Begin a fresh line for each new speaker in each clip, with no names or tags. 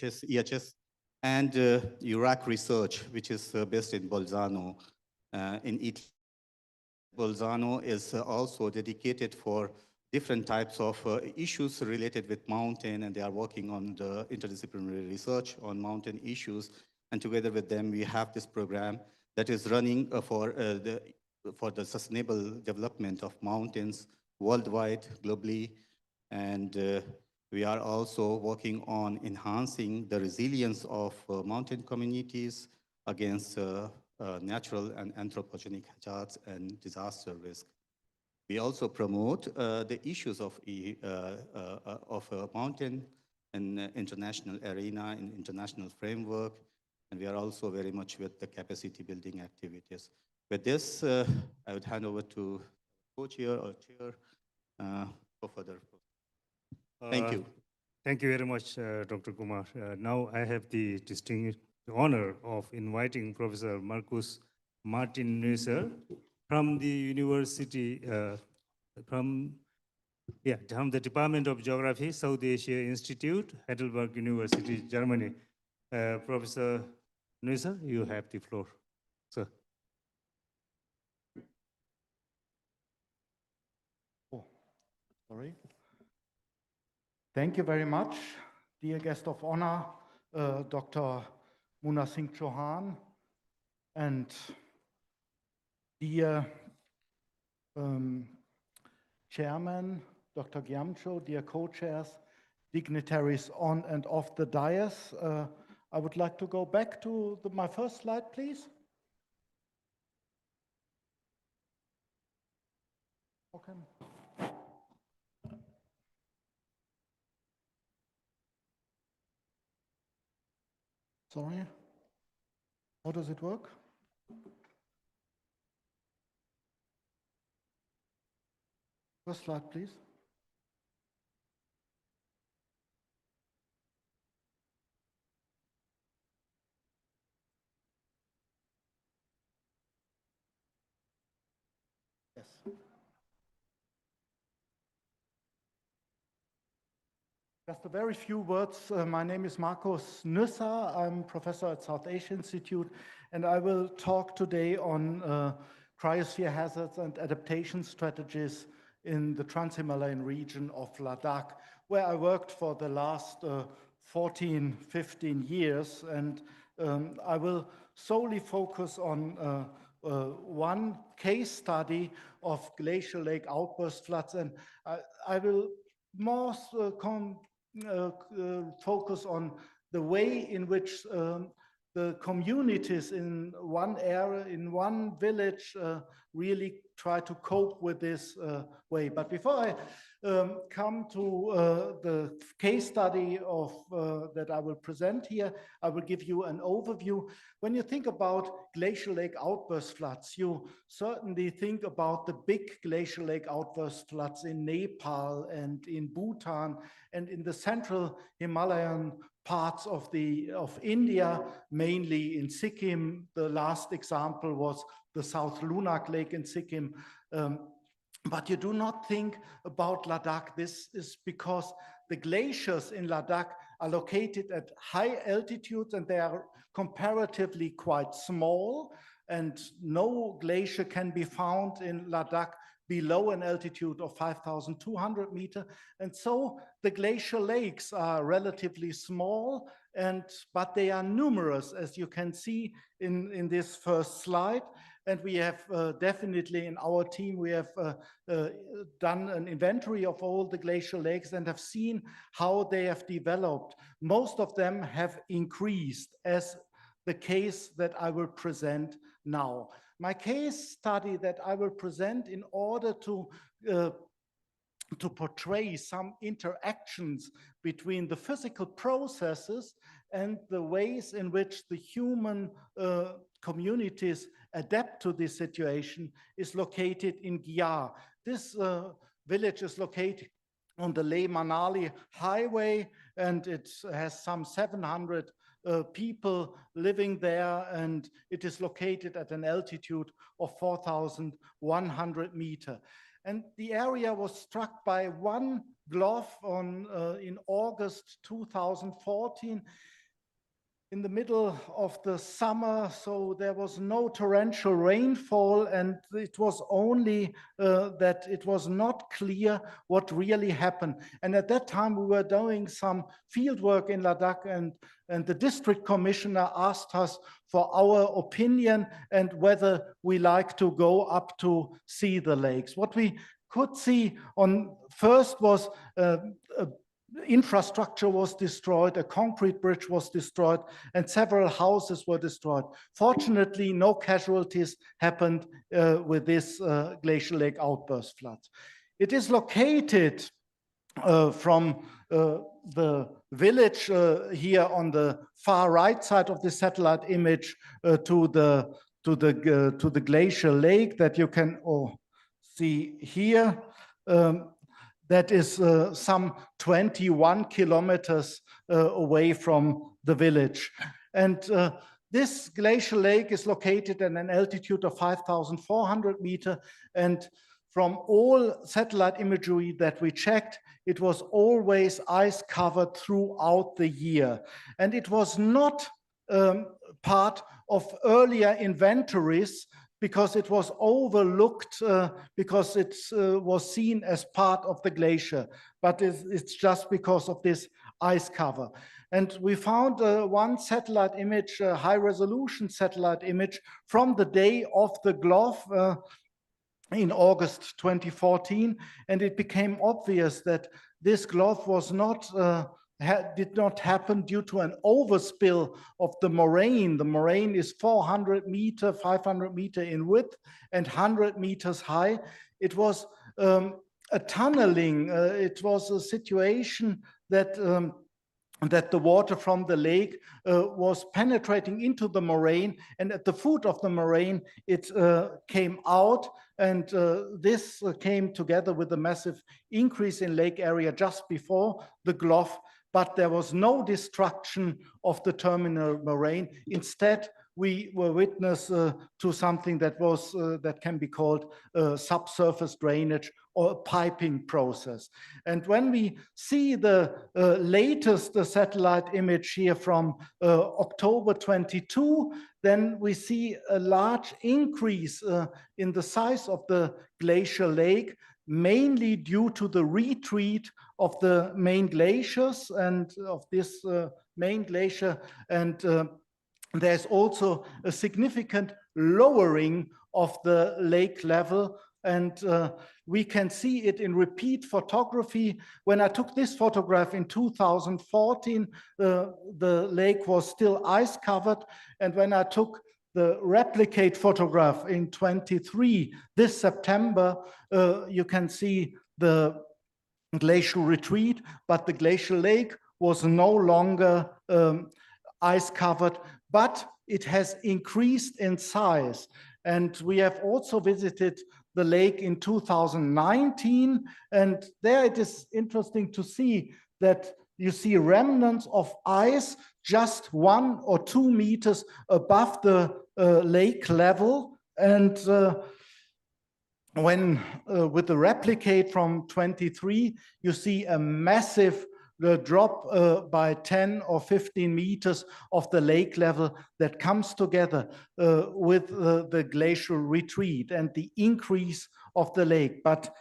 EHS, and Iraq Research, which is based in Bolzano, in Italy. Bolzano is also dedicated for different types of issues related with mountain, and they are working on the interdisciplinary research on mountain issues. And together with them, we have this program that is running for the sustainable development of mountains worldwide, globally. And we are also working on enhancing the resilience of mountain communities against natural and anthropogenic hazards and disaster risk. We also promote the issues of a mountain in international arena, in international framework, and we are also very much with the capacity building activities. With this, I would hand over to co-chair or chair for further. Thank you.
Thank you very much, Dr. Kumar. Now I have the distinguished honor of inviting Professor Marcus Martin Neusser from the university, from the Department of Geography, South Asia Institute, Heidelberg University, Germany. Professor Neusser, you have the floor, sir.
Oh, sorry. Thank you very much, dear guest of honor, Dr. Muna Singh Chauhan, and dear chairman, Dr. Gyamcho, dear co-chairs, dignitaries on and off the dais. I would like to go back to my first slide, please. Okay. Sorry, how does it work? First slide, please. Yes. Just a very few words. My name is Marcus Neusser. I'm professor at South Asia Institute, and I will talk today on cryosphere hazards and adaptation strategies in the Trans-Himalayan region of Ladakh, where I worked for the last 14, 15 years. And I will solely focus on one case study of glacial lake outburst floods, and I will more focus on the way in which the communities in one area, in one village, really try to cope with this way. But before I come to the case study of that I will present here, I will give you an overview. When you think about glacial lake outburst floods, you certainly think about the big glacial lake outburst floods in Nepal and in Bhutan and in the central Himalayan parts of India, mainly in Sikkim. The last example was the South Lunak Lake in Sikkim. But you do not think about Ladakh. This is because the glaciers in Ladakh are located at high altitudes, and they are comparatively quite small, and no glacier can be found in Ladakh below an altitude of 5,200 meters. And so the glacial lakes are relatively small, but they are numerous, as you can see in this first slide. And we have definitely in our team, we have done an inventory of all the glacial lakes and have seen how they have developed. Most of them have increased, as the case that I will present now. My case study that I will present, in order to portray some interactions between the physical processes and the ways in which the human communities adapt to this situation, is located in Gyar. This village is located on the Leh-Manali highway, and it has some 700 people living there, and it is located at an altitude of 4,100 meters. And the area was struck by one glove in August 2014 in the middle of the summer, so there was no torrential rainfall, and it was only that it was not clear what really happened. And at that time, we were doing some field work in Ladakh, and the district commissioner asked us for our opinion and whether we like to go up to see the lakes. What we could see on first was infrastructure was destroyed, a concrete bridge was destroyed, and several houses were destroyed. Fortunately, no casualties happened with this glacial lake outburst flood. It is located from the village here on the far right side of the satellite image to the glacial lake that you can see here. That is some 21 kilometers away from the village. And this glacial lake is located at an altitude of 5,400 meters. And from all satellite imagery that we checked, it was always ice covered throughout the year. And it was not part of earlier inventories because it was overlooked because it was seen as part of the glacier, but it's just because of this ice cover. And we found one satellite image, a high-resolution satellite image from the day of the glove in August 2014, and it became obvious that this glove was not did not happen due to an overspill of the moraine. The moraine is 400 meters, 500 meters in width and 100 meters high. It was a tunneling. It was a situation that that the water from the lake was penetrating into the moraine, and at the foot of the moraine it came out, and this came together with a massive increase in lake area just before the glove, but there was no destruction of the terminal moraine. Instead, we were witness to something that was that can be called subsurface drainage or a piping process. And when we see the latest satellite image here from October 22, then we see a large increase in the size of the glacial lake, mainly due to the retreat of the main glaciers and of this main glacier. And there's also a significant lowering of the lake level, and we can see it in repeat photography. When I took this photograph in 2014, the lake was still ice covered, and when I took the replicate photograph in 23, this September, you can see the glacial retreat, but the glacial lake was no longer ice covered, but it has increased in size. And we have also visited the lake in 2019, and there it is interesting to see that you see remnants of ice just 1 or 2 meters above the lake level. And when with the replicate from 23, you see a massive drop by 10 or 15 meters of the lake level that comes together with the glacial retreat and the increase of the lake. But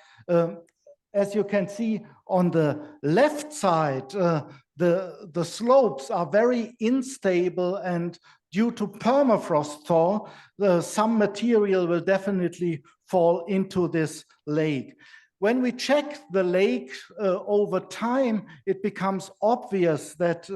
as you can see on the left side, the slopes are very unstable, and due to permafrost thaw, some material will definitely fall into this lake. When we check the lake over time, it becomes obvious that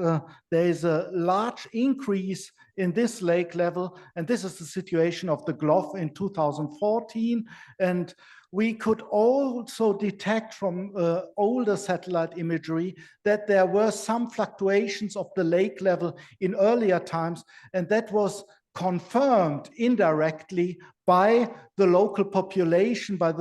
there is a large increase in this lake level, and this is the situation of the glove in 2014. And we could also detect from older satellite imagery that there were some fluctuations of the lake level in earlier times, and that was confirmed indirectly by the local population, by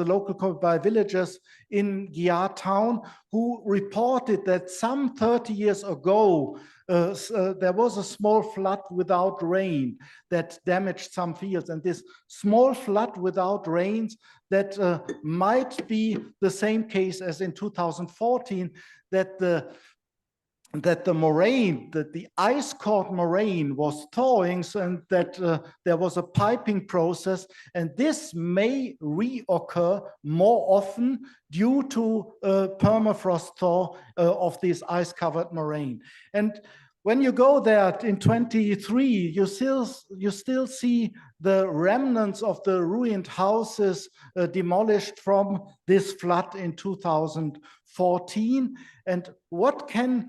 villagers in Gyar town, who reported that some 30 years ago, there was a small flood without rain that damaged some fields. And this small flood without rains, that might be the same case as in 2014, that the moraine, that the ice-cored moraine was thawing, and that there was a piping process, and this may reoccur more often due to permafrost thaw of this ice-covered moraine. And when you go there in 23, you still see the remnants of the ruined houses demolished from this flood in 2014. And what can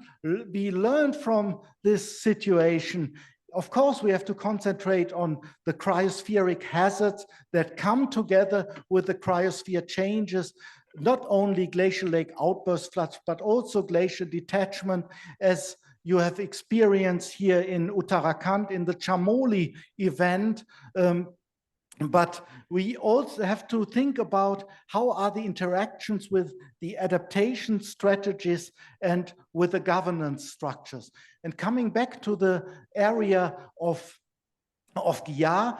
be learned from this situation? Of course, we have to concentrate on the cryospheric hazards that come together with the cryosphere changes, not only glacial lake outburst floods, but also glacier detachment, as you have experienced here in Uttarakhand in the Chamoli event. But we also have to think about how are the interactions with the adaptation strategies and with the governance structures. And coming back to the area of Gyar,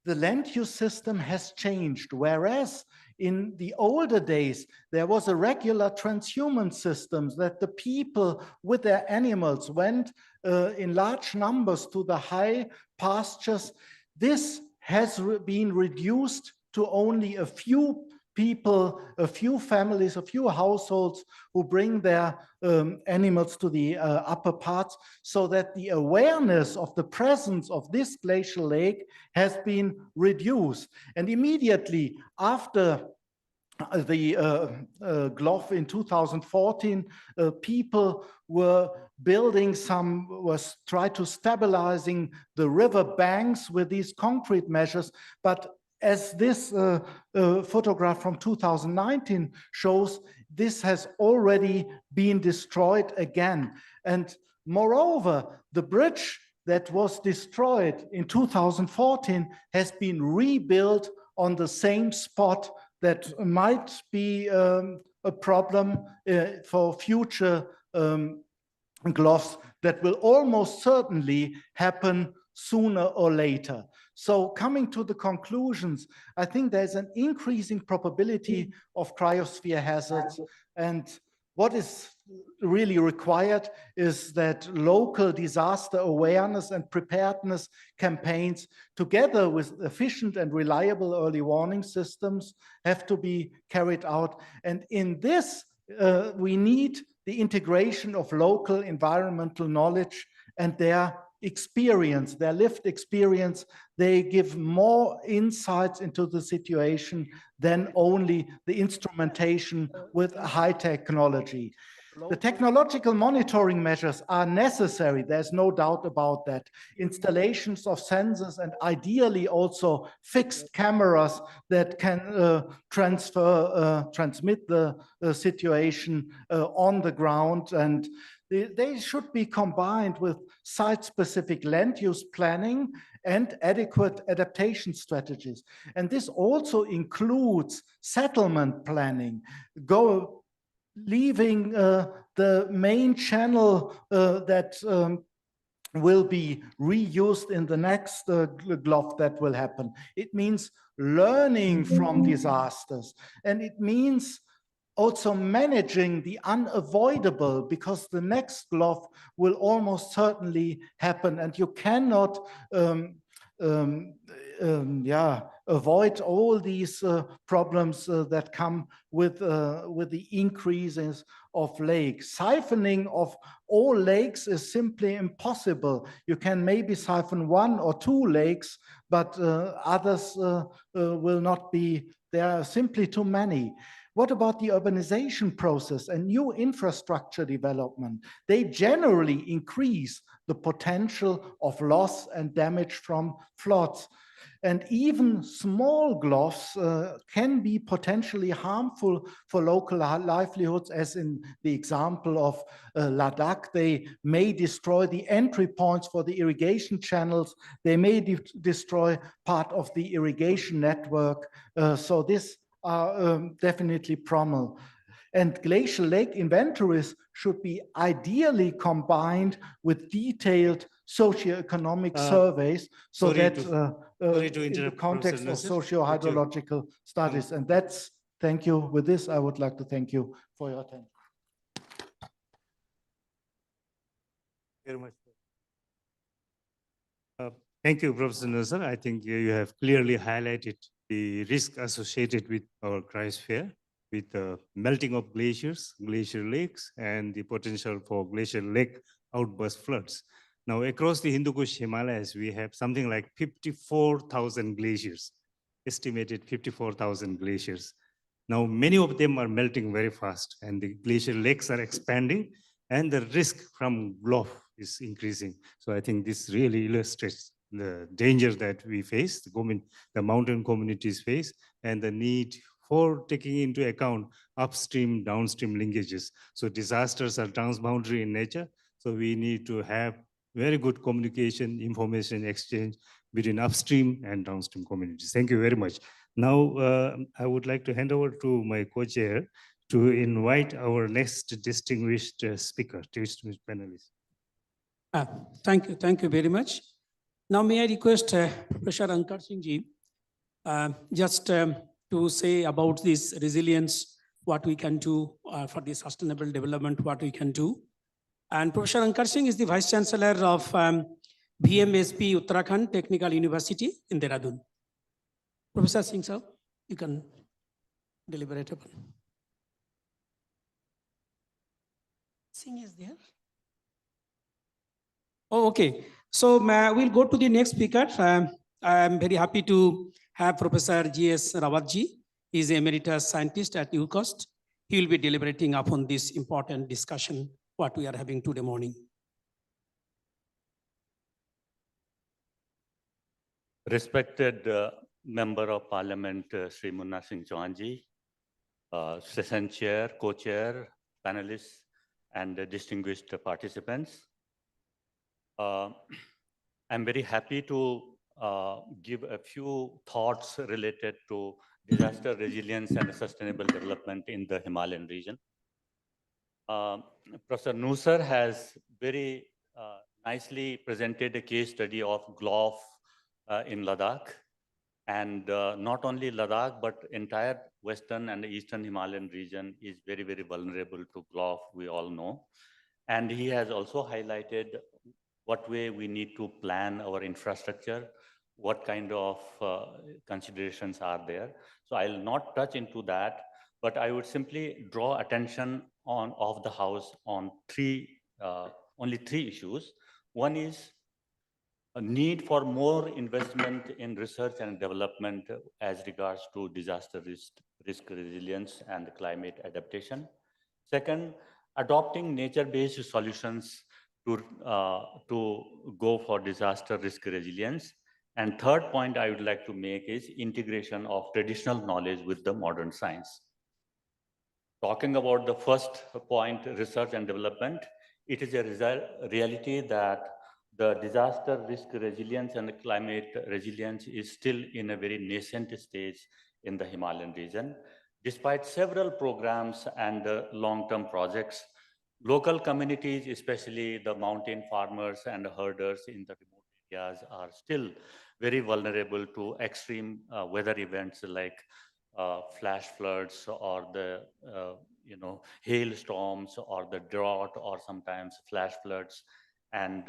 the land use system has changed, whereas in the older days, there was a regular transhuman systems that the people with their animals went in large numbers to the high pastures. This has been reduced to only a few people, a few families, a few households who bring their animals to the upper parts, so that the awareness of the presence of this glacial lake has been reduced. And immediately after the GLOF in 2014, people were building try to stabilizing the river banks with these concrete measures. But as this photograph from 2019 shows, this has already been destroyed again. And moreover, the bridge that was destroyed in 2014 has been rebuilt on the same spot. That might be a problem for future GLOFs that will almost certainly happen sooner or later. So coming to the conclusions, I think there's an increasing probability of cryosphere hazards, and what is really required is that local disaster awareness and preparedness campaigns, together with efficient and reliable early warning systems, have to be carried out. And in this, we need the integration of local environmental knowledge and their experience, their lived experience. They give more insights into the situation than only the instrumentation with high technology. The technological monitoring measures are necessary. There's no doubt about that. Installations of sensors and ideally also fixed cameras that can transmit the situation on the ground, and they should be combined with site-specific land use planning and adequate adaptation strategies. And this also includes settlement planning, leaving the main channel that will be reused in the next GLOF that will happen. It means learning from disasters, and it means also managing the unavoidable, because the next GLOF will almost certainly happen, and you cannot avoid all these problems that come with the increases of lakes. Siphoning of all lakes is simply impossible. You can maybe siphon 1 or 2 lakes, but others will not be. There are simply too many. What about the urbanization process and new infrastructure development? They generally increase the potential of loss and damage from floods. And even small gloughs can be potentially harmful for local livelihoods, as in the example of Ladakh. They may destroy the entry points for the irrigation channels. They may destroy part of the irrigation network. So this are definitely problem. And glacial lake inventories should be ideally combined with detailed socioeconomic surveys, so
sorry
that
sorry to
in the
interrupt,
context of
Professor Nasser,
socio-hydrological studies. And that's, thank you. With this, I would like to thank you for your attention.
Very much. Thank you, Professor Nasser. I think you have clearly highlighted the risk associated with our cryosphere, with the melting of glaciers, glacier lakes, and the potential for glacier lake outburst floods. Now, across the Hindu Kush Himalayas, we have something like 54,000 glaciers, estimated 54,000 glaciers. Now, many of them are melting very fast, and the glacier lakes are expanding, and the risk from gulf is increasing. So I think this really illustrates the danger that we face, the mountain communities face, and the need for taking into account upstream, downstream linkages. So disasters are transboundary in nature. So we need to have very good communication, information exchange between upstream and downstream communities. Thank you very much. Now, I would like to hand over to my co-chair to invite our next distinguished speaker, distinguished panelist.
Thank you very much. Now, may I request Professor Ankar Singh ji, just to say about this resilience, what we can do for the sustainable development, what we can do. And Professor Ankar Singh is the Vice Chancellor of IEMS-SBM Uttarakhand Technical University in Dehradun. Professor Singh, sir, you can deliberate upon. Singh is there? Oh, okay. So we'll go to the next speaker. I'm very happy to have Professor G.S. Rawatji. He's emeritus scientist at UCOST. He will be deliberating upon this important discussion, what we are having today morning.
Respected Member of Parliament, Sri Munna Singh Chauhanji, Session Chair, Co-Chair, panelists, and distinguished participants. I'm very happy to give a few thoughts related to disaster resilience and sustainable development in the Himalayan region. Professor Nusser has very nicely presented a case study of GLOF in Ladakh. And not only Ladakh, but entire Western and Eastern Himalayan region is very, very vulnerable to GLOF, we all know. And he has also highlighted what way we need to plan our infrastructure, what kind of considerations are there. So I'll not touch into that, but I would simply draw attention of the House on only three issues. One is a need for more investment in research and development as regards to disaster risk resilience and climate adaptation. Second, adopting nature-based solutions to go for disaster risk resilience. And third point I would like to make is integration of traditional knowledge with the modern science. Talking about the first point, research and development, it is a reality that the disaster risk resilience and climate resilience is still in a very nascent stage in the Himalayan region. Despite several programs and long-term projects, local communities, especially the mountain farmers and herders in the remote areas, are still very vulnerable to extreme weather events like flash floods or the hailstorms or the drought or sometimes flash floods and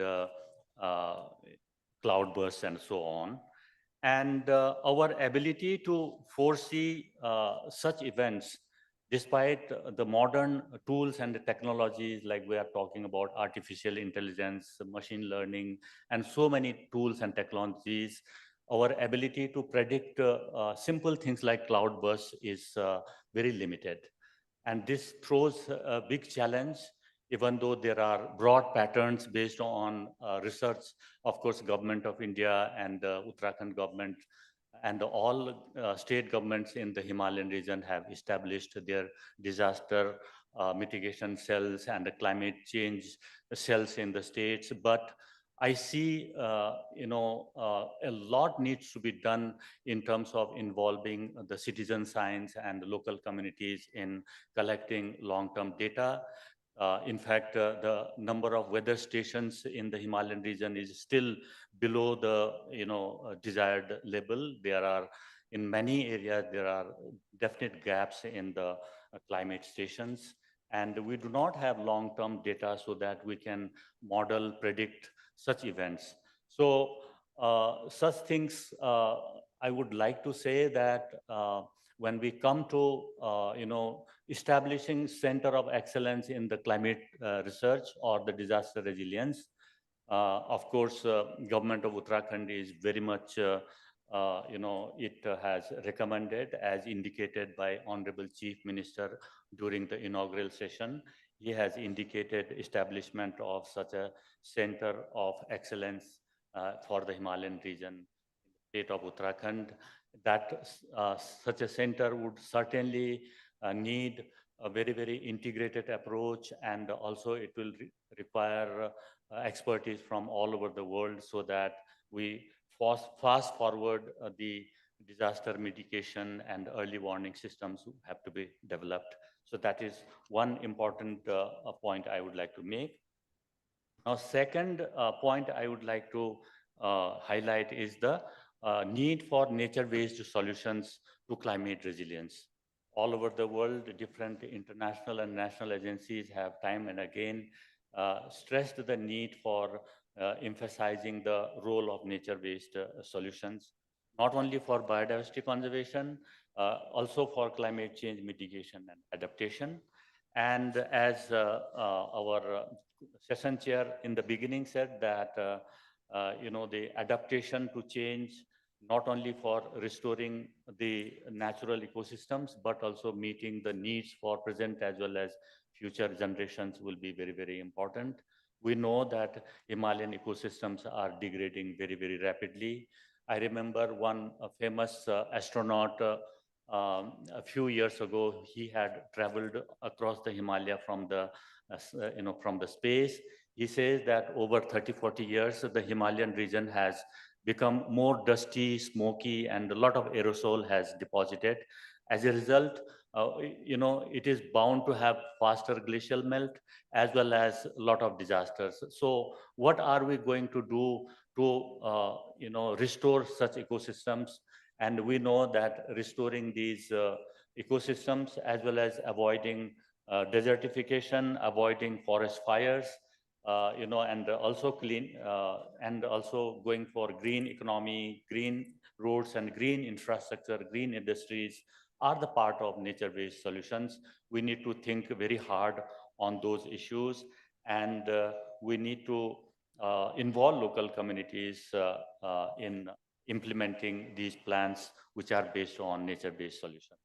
cloudbursts and so on. And our ability to foresee such events, despite the modern tools and the technologies, like we are talking about artificial intelligence, machine learning, and so many tools and technologies, our ability to predict simple things like cloudbursts is very limited. And this throws a big challenge even though there are broad patterns based on research, of course, Government of India and Uttarakhand government and all state governments in the Himalayan region have established their disaster mitigation cells and the climate change cells in the states. But I see, a lot needs to be done in terms of involving the citizen science and the local communities in collecting long-term data. In fact, the number of weather stations in the Himalayan region is still below the desired level. There are in many areas there are definite gaps in the climate stations, and we do not have long-term data so that we can model, predict such events. So such things, I would like to say that when we come to establishing center of excellence in the climate research or the disaster resilience, of course, government of Uttarakhand is very much, it has recommended as indicated by Honorable Chief Minister during the inaugural session. He has indicated establishment of such a center of excellence for the Himalayan region, state of Uttarakhand. That such a center would certainly need a very, very integrated approach, and also it will require expertise from all over the world so that we fast forward the disaster mitigation and early warning systems have to be developed. So that is one important point I would like to make. Now, second point I would like to highlight is the need for nature-based solutions to climate resilience. All over the world, different international and national agencies have time and again stressed the need for emphasizing the role of nature-based solutions, not only for biodiversity conservation, also for climate change mitigation and adaptation. And as our session chair in the beginning said that, the adaptation to change, not only for restoring the natural ecosystems, but also meeting the needs for present as well as future generations will be very, very important. We know that Himalayan ecosystems are degrading very, very rapidly. I remember one famous astronaut a few years ago. He had traveled across the Himalaya from the, from the space. He says that over 30, 40 years, the Himalayan region has become more dusty, smoky, and a lot of aerosol has deposited. As a result, it is bound to have faster glacial melt as well as a lot of disasters. So what are we going to do to, restore such ecosystems? And we know that restoring these ecosystems as well as avoiding desertification, avoiding forest fires, and also and also going for green economy, green roads and green infrastructure, green industries are the part of nature-based solutions. We need to think very hard on those issues, and we need to involve local communities in implementing these plans which are based on nature-based solutions.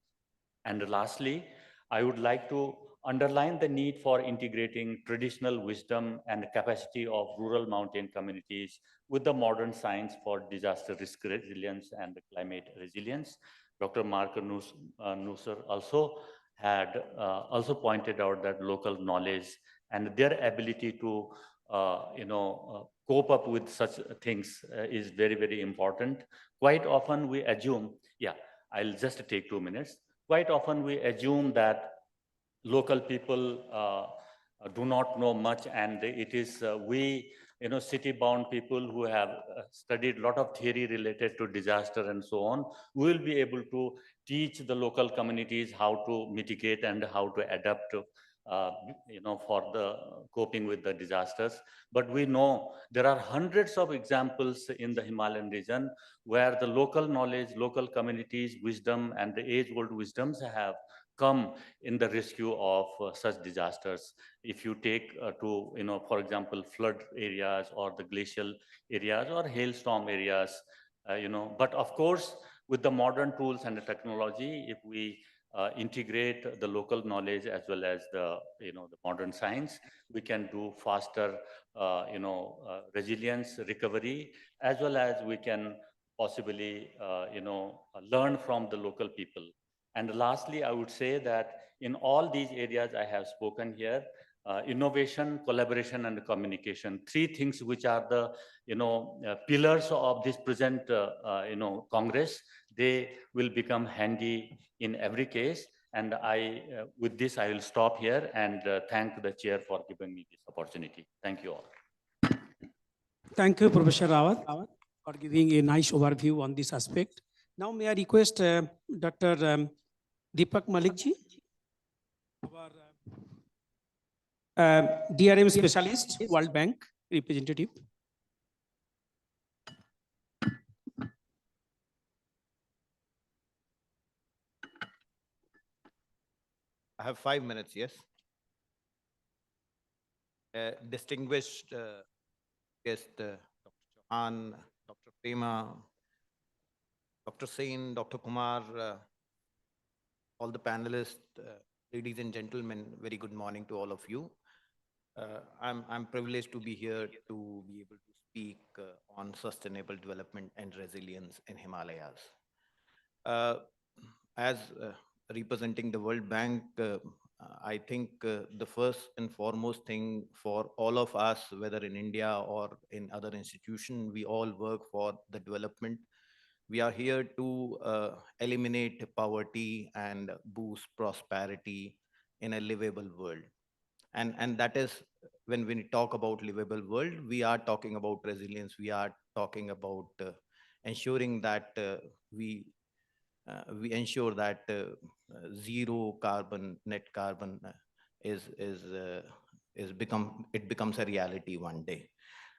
And lastly, I would like to underline the need for integrating traditional wisdom and capacity of rural mountain communities with the modern science for disaster risk resilience and climate resilience. Dr. Mark Nusser also had also pointed out that local knowledge and their ability to cope up with such things is very, very important. Quite often we assume, I'll just take 2 minutes. Quite often we assume that local people do not know much, and it is we, city-bound people who have studied a lot of theory related to disaster and so on, will be able to teach the local communities how to mitigate and how to adapt to, for the coping with the disasters. But we know there are hundreds of examples in the Himalayan region where the local knowledge, local communities, wisdom, and the age-old wisdoms have come in the rescue of such disasters. If you take for example, flood areas or the glacial areas or hailstorm areas, but of course, with the modern tools and the technology, if we integrate the local knowledge as well as the, the modern science, we can do faster, resilience recovery, as well as we can possibly, learn from the local people. And lastly, I would say that in all these areas I have spoken here, innovation, collaboration, and communication, three things which are the, pillars of this present, Congress, they will become handy in every case. And with this, I will stop here and thank the chair for giving me this opportunity. Thank you all.
Thank you, Professor Rawat, for giving a nice overview on this aspect. Now, may I request Dr. Deepak Malikji, our DRM specialist, World Bank representative.
I have 5 minutes, yes. Distinguished guest, Dr. Chauhan, Dr. Prema, Dr. Sain, Dr. Kumar, all the panelists, ladies and gentlemen, very good morning to all of you. I'm privileged to be here to be able to speak on sustainable development and resilience in Himalayas. As representing the World Bank, I think the first and foremost thing for all of us, whether in India or in other institutions, we all work for the development. We are here to eliminate poverty and boost prosperity in a livable world. And that is, when we talk about livable world, we are talking about resilience. We are talking about ensuring that we ensure that zero carbon, net carbon becomes a reality one day.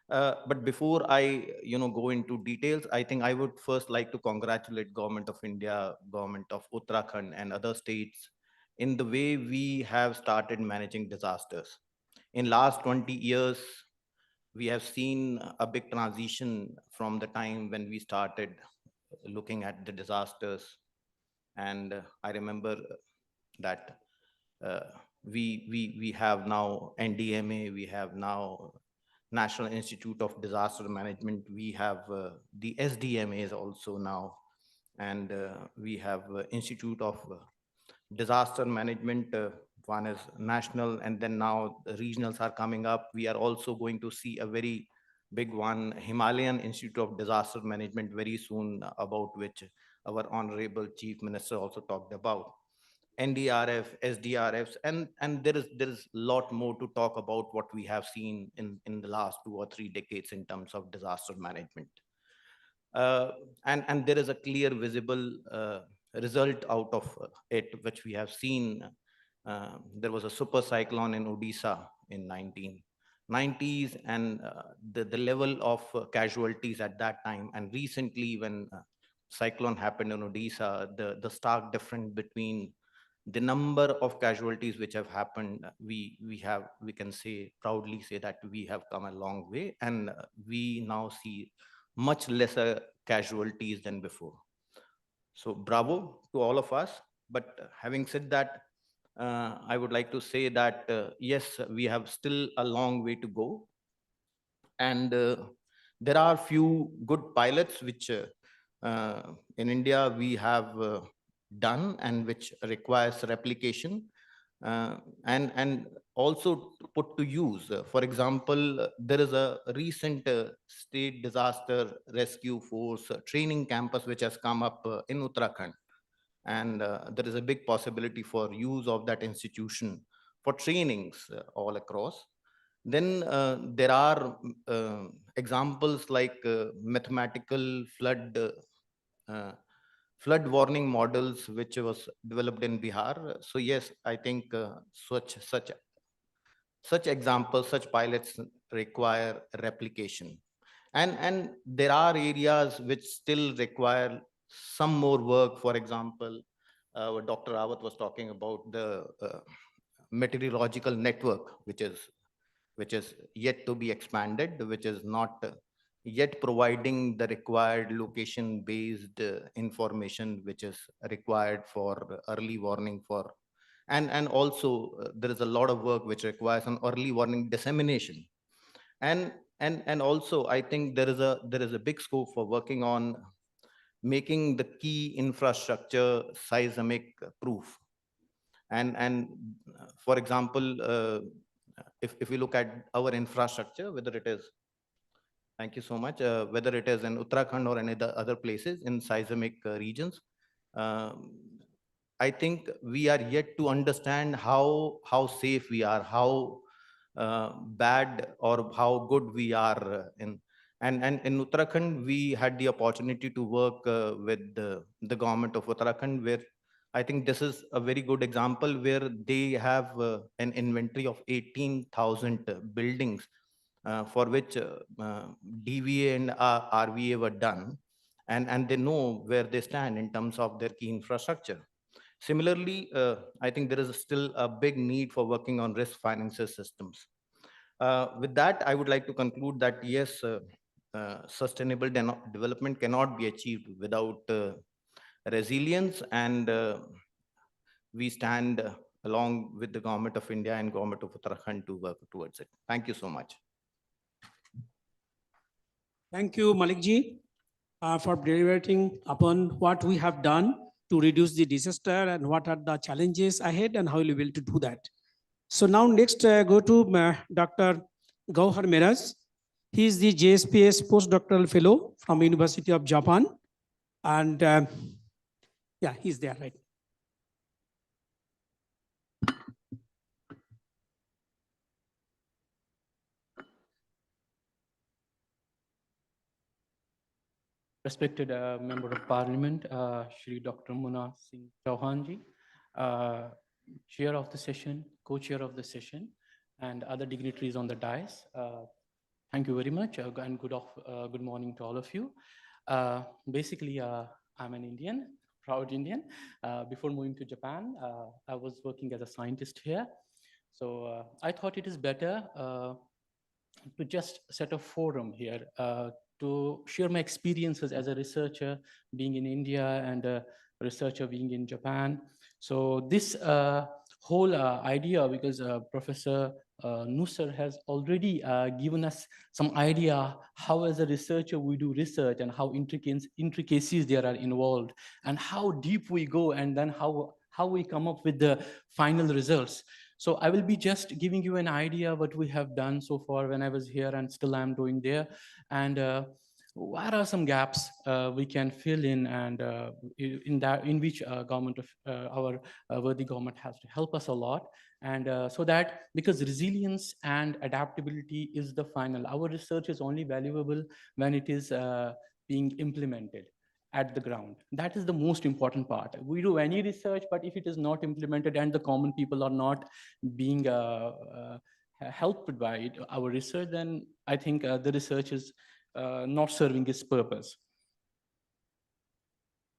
But before I go into details, I think I would first like to congratulate Government of India, Government of Uttarakhand, and other states in the way we have started managing disasters. In last 20 years, we have seen a big transition from the time when we started looking at the disasters. And I remember that we have now NDMA, we have now National Institute of Disaster Management, we have the SDMAs also now, and we have Institute of Disaster Management. One is national, and then now the regionals are coming up. We are also going to see a very big one, Himalayan Institute of Disaster Management, very soon, about which our Honorable Chief Minister also talked about. NDRF, SDRFs, and there is a lot more to talk about what we have seen in the last 2 or 3 decades in terms of disaster management. And there is a clear visible result out of it, which we have seen. There was a super cyclone in Odisha in 1990s, and the level of casualties at that time, and recently when cyclone happened in Odisha, the stark difference between the number of casualties which have happened, we can proudly say that we have come a long way, and we now see much lesser casualties than before. So bravo to all of us. But having said that, I would like to say that yes, we have still a long way to go, and there are few good pilots which in India we have done, and which requires replication and also put to use. For example, there is a recent state disaster rescue force training campus which has come up in Uttarakhand, and there is a big possibility for use of that institution for trainings all across. Then there are examples like mathematical flood warning models which was developed in Bihar. So yes, I think such examples, such pilots require replication. And there are areas which still require some more work. For example, what Dr. Rawat was talking about, the meteorological network, which is yet to be expanded, which is not yet providing the required location-based information which is required for early warning for, and also there is a lot of work which requires an early warning dissemination. And also I think there is a big scope for working on making the key infrastructure seismic proof. And for example, if we look at our infrastructure, whether it is, thank you so much, whether it is in Uttarakhand or any other places in seismic regions, um, I think we are yet to understand how safe we are, how bad or how good we are in. And in Uttarakhand, we had the opportunity to work with the government of Uttarakhand, where I think this is a very good example where they have an inventory of 18,000 buildings for which DVA and RVA were done, and they know where they stand in terms of their key infrastructure. Similarly, I think there is still a big need for working on risk finances systems. With that, I would like to conclude that yes, sustainable development cannot be achieved without resilience, and we stand along with the government of India and government of Uttarakhand to work towards it. Thank you so much.
Thank you, Malik ji, for deliberating upon what we have done to reduce the disaster and what are the challenges ahead and how we will be able to do that. So now next go to Dr. Gauhar Meraz. He is the JSPS postdoctoral fellow from University of Japan. And yeah, he's there, right?
Respected Member of Parliament, Shri Dr. Muna Singh Chauhanji, Chair of the session, Co-Chair of the session, and other dignitaries on the dais. Thank you very much, and good morning to all of you. Basically, I'm an Indian, proud Indian. Before moving to Japan, I was working as a scientist here. So I thought it is better to just set a forum here to share my experiences as a researcher being in India and a researcher being in Japan. So this whole idea, because Professor Nusser has already given us some idea how as a researcher we do research and how intricacies there are involved and how deep we go and then how we come up with the final results. So I will be just giving you an idea what we have done so far when I was here and still I'm doing there. And what are some gaps we can fill in and in which government of our worthy government has to help us a lot. And so that because resilience and adaptability is the final, our research is only valuable when it is being implemented at the ground. That is the most important part. We do any research, but if it is not implemented and the common people are not being helped by it, our research, then I think the research is not serving its purpose.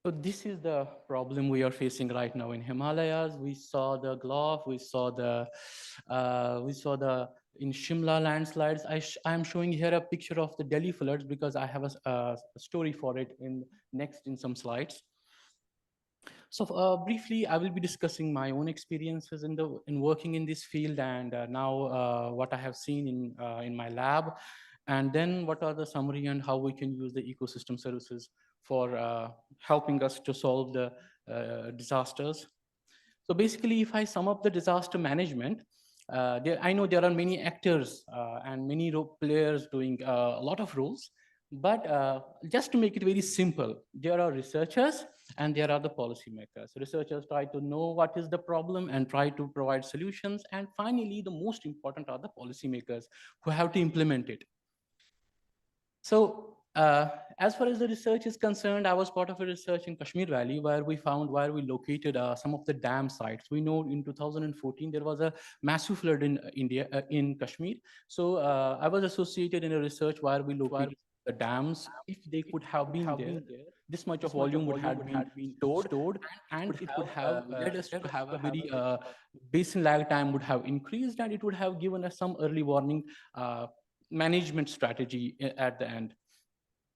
So this is the problem we are facing right now in Himalayas. We saw the Gulf, we saw the in Shimla landslides. I am showing here a picture of the Delhi floods because I have a story for it in some slides. So briefly, I will be discussing my own experiences in working in this field and now what I have seen in my lab, and then what are the summary and how we can use the ecosystem services for helping us to solve the disasters. So basically, if I sum up the disaster management, I know there are many actors and many players doing a lot of roles, but just to make it very simple, there are researchers and there are the policymakers. Researchers try to know what is the problem and try to provide solutions. And finally, the most important are the policymakers who have to implement it. So as far as the research is concerned, I was part of a research in Kashmir Valley where we located some of the dam sites. We know in 2014, there was a massive flood in India, in Kashmir. So I was associated in a research where we located the dams. If they could have been there, this much of volume would have been stored and it would have led us to have a very basin lag time would have increased and it would have given us some early warning management strategy at the end.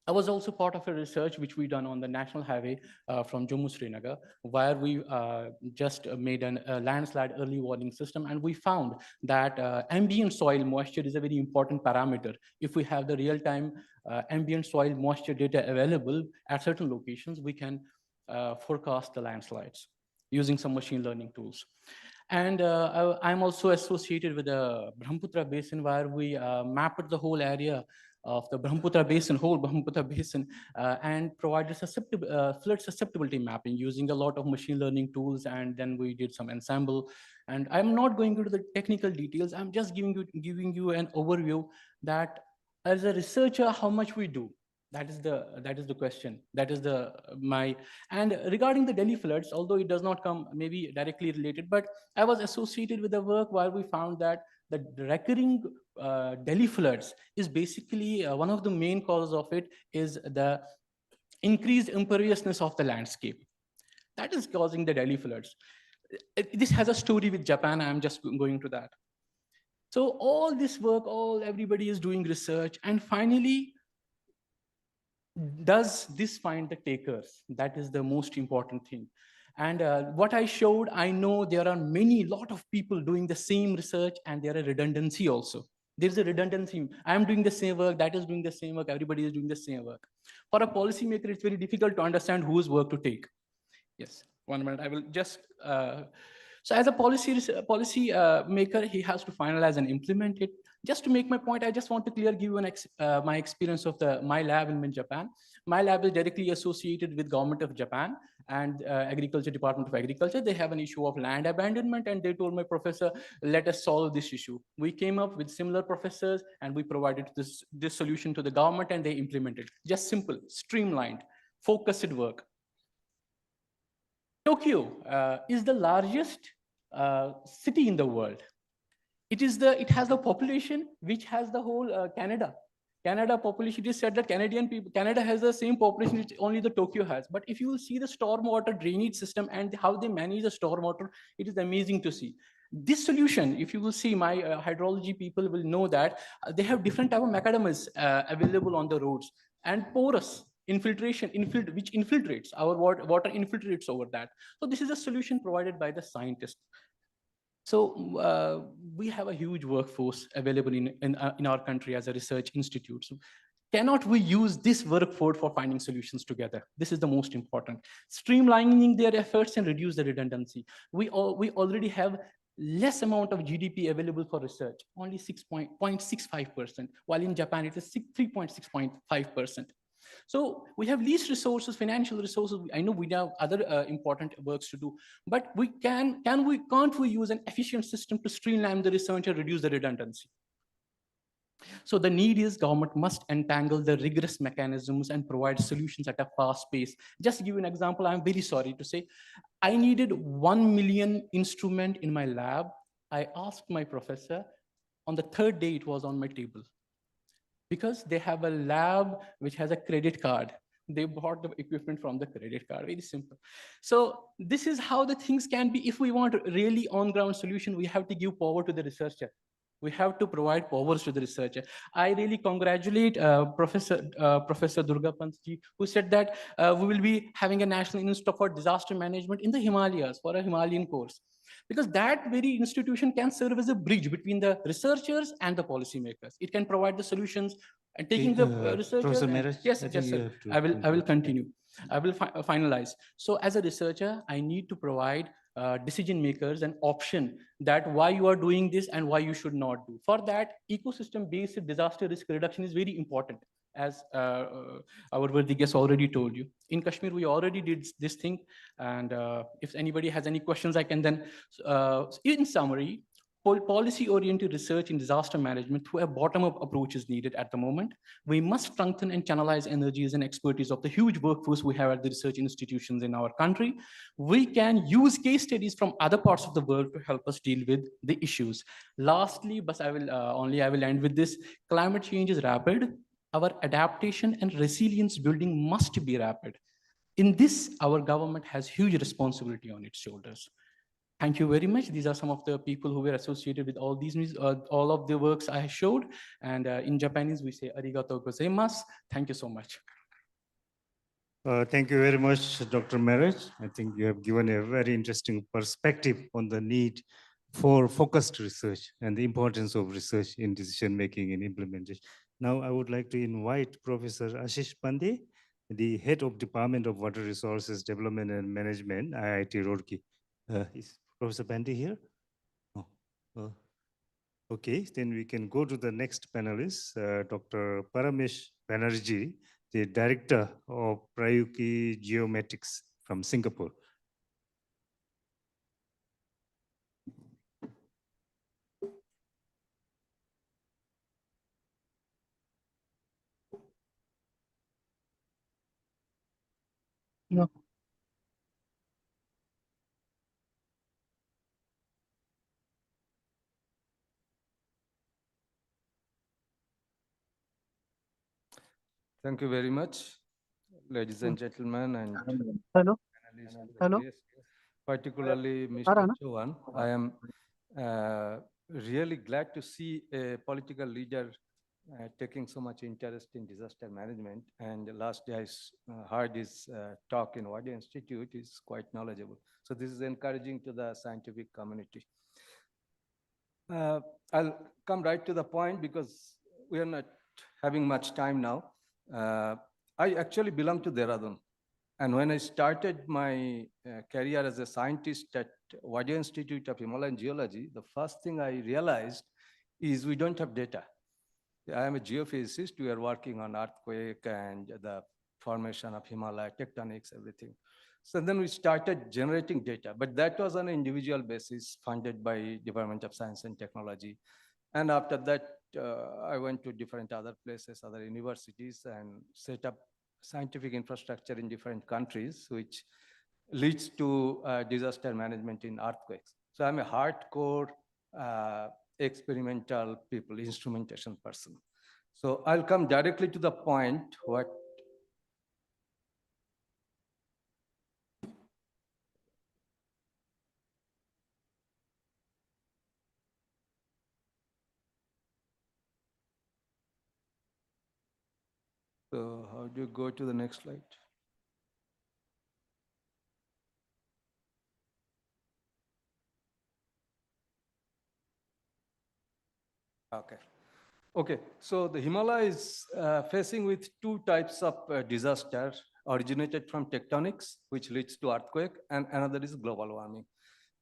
I was also part of a research which we done on the national highway from Jammu Srinagar, where we just made a landslide early warning system, and we found that ambient soil moisture is a very important parameter. If we have the real-time ambient soil moisture data available at certain locations, we can forecast the landslides using some machine learning tools. And I'm also associated with the Brahmaputra Basin, where we mapped the whole area of the Brahmaputra Basin, whole Brahmaputra Basin, and provided flood susceptibility mapping using a lot of machine learning tools. And then we did some ensemble. And I'm not going into the technical details. I'm just giving you an overview that as a researcher, how much we do. That is the question. That is and regarding the Delhi floods, although it does not come maybe directly related, but I was associated with the work where we found that the recurring Delhi floods is basically one of the main causes of it is the increased imperviousness of the landscape. That is causing the Delhi floods. This has a story with Japan. I'm just going to that. So all this work, everybody is doing research, and finally, does this find the takers? That is the most important thing. And what I showed, I know there are lot of people doing the same research, and there are redundancy also. There's a redundancy. I'm doing the same work, that is doing the same work, everybody is doing the same work. For a policymaker, it's very difficult to understand whose work to take. Yes, 1 minute, I will just, so as a policy maker, he has to finalize and implement it. Just to make my point, I just want to give you my experience of my lab in Japan. My lab is directly associated with government of Japan and Agriculture Department of Agriculture. They have an issue of land abandonment, and they told my professor, let us solve this issue. We came up with similar professors, and we provided this solution to the government, and they implemented. Just simple, streamlined, focused work. Tokyo is the largest city in the world. It has the population which has the whole Canada. Canada population, it is said that Canada has the same population which only the Tokyo has. But if you will see the stormwater drainage system and how they manage the stormwater, it is amazing to see. This solution, if you will see, my hydrology people will know that they have different type of macadamias available on the roads, and porous infiltration, which infiltrates our water infiltrates over that. So this is a solution provided by the scientists. So we have a huge workforce available in our country as a research institute. So cannot we use this workforce for finding solutions together? This is the most important. Streamlining their efforts and reduce the redundancy. We already have less amount of GDP available for research, only 6.65%, while in Japan it is 3.65%. So we have least resources, financial resources. I know we have other important works to do, but can't we use an efficient system to streamline the research and reduce the redundancy? So the need is government must entangle the rigorous mechanisms and provide solutions at a fast pace. Just to give you an example, I'm very sorry to say, I needed 1 million instrument in my lab. I asked my professor, on the third day it was on my table. Because they have a lab which has a credit card. They bought the equipment from the credit card, very simple. So this is how the things can be. If we want really on-ground solution, we have to give power to the researcher. We have to provide powers to the researcher. I really congratulate Professor Durga Pantji, who said that we will be having a National Institute for Disaster Management in the Himalayas for a Himalayan course. Because that very institution can serve as a bridge between the researchers and the policymakers. It can provide the solutions and taking the researchers.
Professor Mehraj,
Yes, sir. I will continue. I will finalize. So as a researcher, I need to provide decision makers an option that why you are doing this and why you should not do. For that, ecosystem-based disaster risk reduction is very important, as our worthy guest already told you. In Kashmir, we already did this thing. And if anybody has any questions, I can then, in summary, policy-oriented research in disaster management through a bottom-up approach is needed at the moment. We must strengthen and channelize energies and expertise of the huge workforce we have at the research institutions in our country. We can use case studies from other parts of the world to help us deal with the issues. Lastly, but I will end with this. Climate change is rapid. Our adaptation and resilience building must be rapid. In this, our government has huge responsibility on its shoulders. Thank you very much. These are some of the people who were associated with all these, all of the works I showed. And in Japanese, we say arigatou gozaimasu. Thank you so much.
Thank you very much, Dr. Marriage. I think you have given a very interesting perspective on the need for focused research and the importance of research in decision-making and implementation. Now, I would like to invite Professor Ashish Pandey, the Head of Department of Water Resources Development and Management, IIT Roorkee. Is Professor Pandey here? No. Okay, then we can go to the next panelist, Dr. Paramesh Banerjee, the Director of Prayuki Geomatics from Singapore.
No.
Thank you very much, ladies and gentlemen, and
Hello.
panelists,
Hello.
particularly Mr.
Arana?
Chauhan. I am really glad to see a political leader taking so much interest in disaster management. And last day I heard his talk in Wadi Institute. Is quite knowledgeable. So this is encouraging to the scientific community. I'll come right to the point because we are not having much time now. I actually belong to Dehradun. And when I started my career as a scientist at Wadi Institute of Himalayan Geology, the first thing I realized is we don't have data. I am a geophysicist. We are working on earthquake and the formation of Himalaya, tectonics, everything. So then we started generating data, but that was on an individual basis funded by Department of Science and Technology. And after that, I went to different other places, other universities, and set up scientific infrastructure in different countries, which leads to disaster management in earthquakes. So I'm a hardcore experimental people, instrumentation person. So I'll come directly to the point. So how do you go to the next slide? Okay. Okay, so the Himalaya is facing with two types of disaster originated from tectonics, which leads to earthquake, and another is global warming.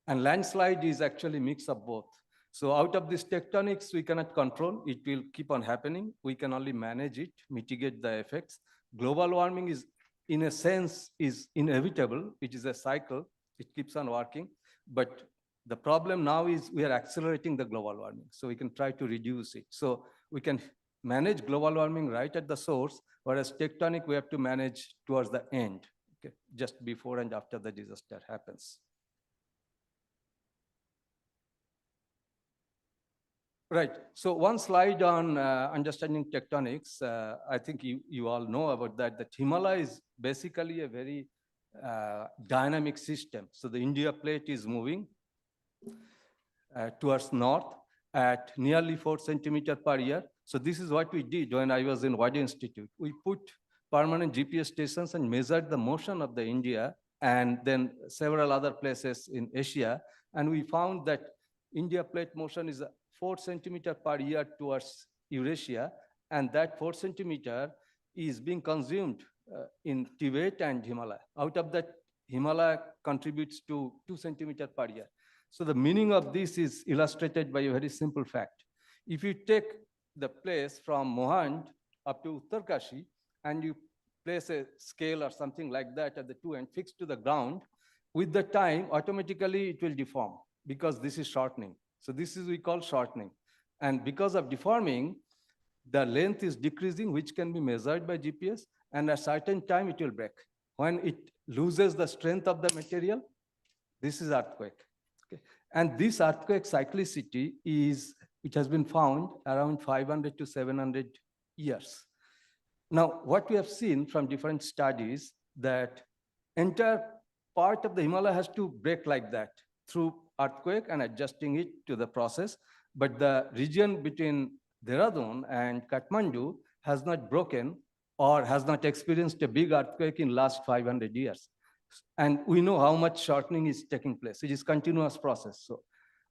And landslide is actually a mix of both. So out of this tectonics, we cannot control. It will keep on happening. We can only manage it, mitigate the effects. Global warming is, in a sense, is inevitable. It is a cycle. It keeps on working. But the problem now is we are accelerating the global warming. So we can try to reduce it. So we can manage global warming right at the source, whereas tectonic, we have to manage towards the end, okay, just before and after the disaster happens. Right. So one slide on understanding tectonics. I think you all know about that. The Himalaya is basically a very dynamic system. So the India plate is moving towards north at nearly 4 centimeters per year. So this is what we did when I was in Wadi Institute. We put permanent GPS stations and measured the motion of the India and then several other places in Asia. And we found that India plate motion is 4 centimeters per year towards Eurasia. And that 4 centimeters is being consumed in Tibet and Himalaya. Out of that, Himalaya contributes to 2 centimeters per year. So the meaning of this is illustrated by a very simple fact. If you take the place from Mohand up to Uttarkashi and you place a scale or something like that at the two end fixed to the ground, with the time, automatically it will deform because this is shortening. So this is we call shortening. And because of deforming, the length is decreasing, which can be measured by GPS, and at a certain time it will break. When it loses the strength of the material, this is earthquake. Okay. And this earthquake cyclicity is, it has been found around 500 to 700 years. Now, what we have seen from different studies that entire part of the Himalaya has to break like that through earthquake and adjusting it to the process. But the region between Dehradun and Kathmandu has not broken or has not experienced a big earthquake in last 500 years. And we know how much shortening is taking place. It is continuous process. So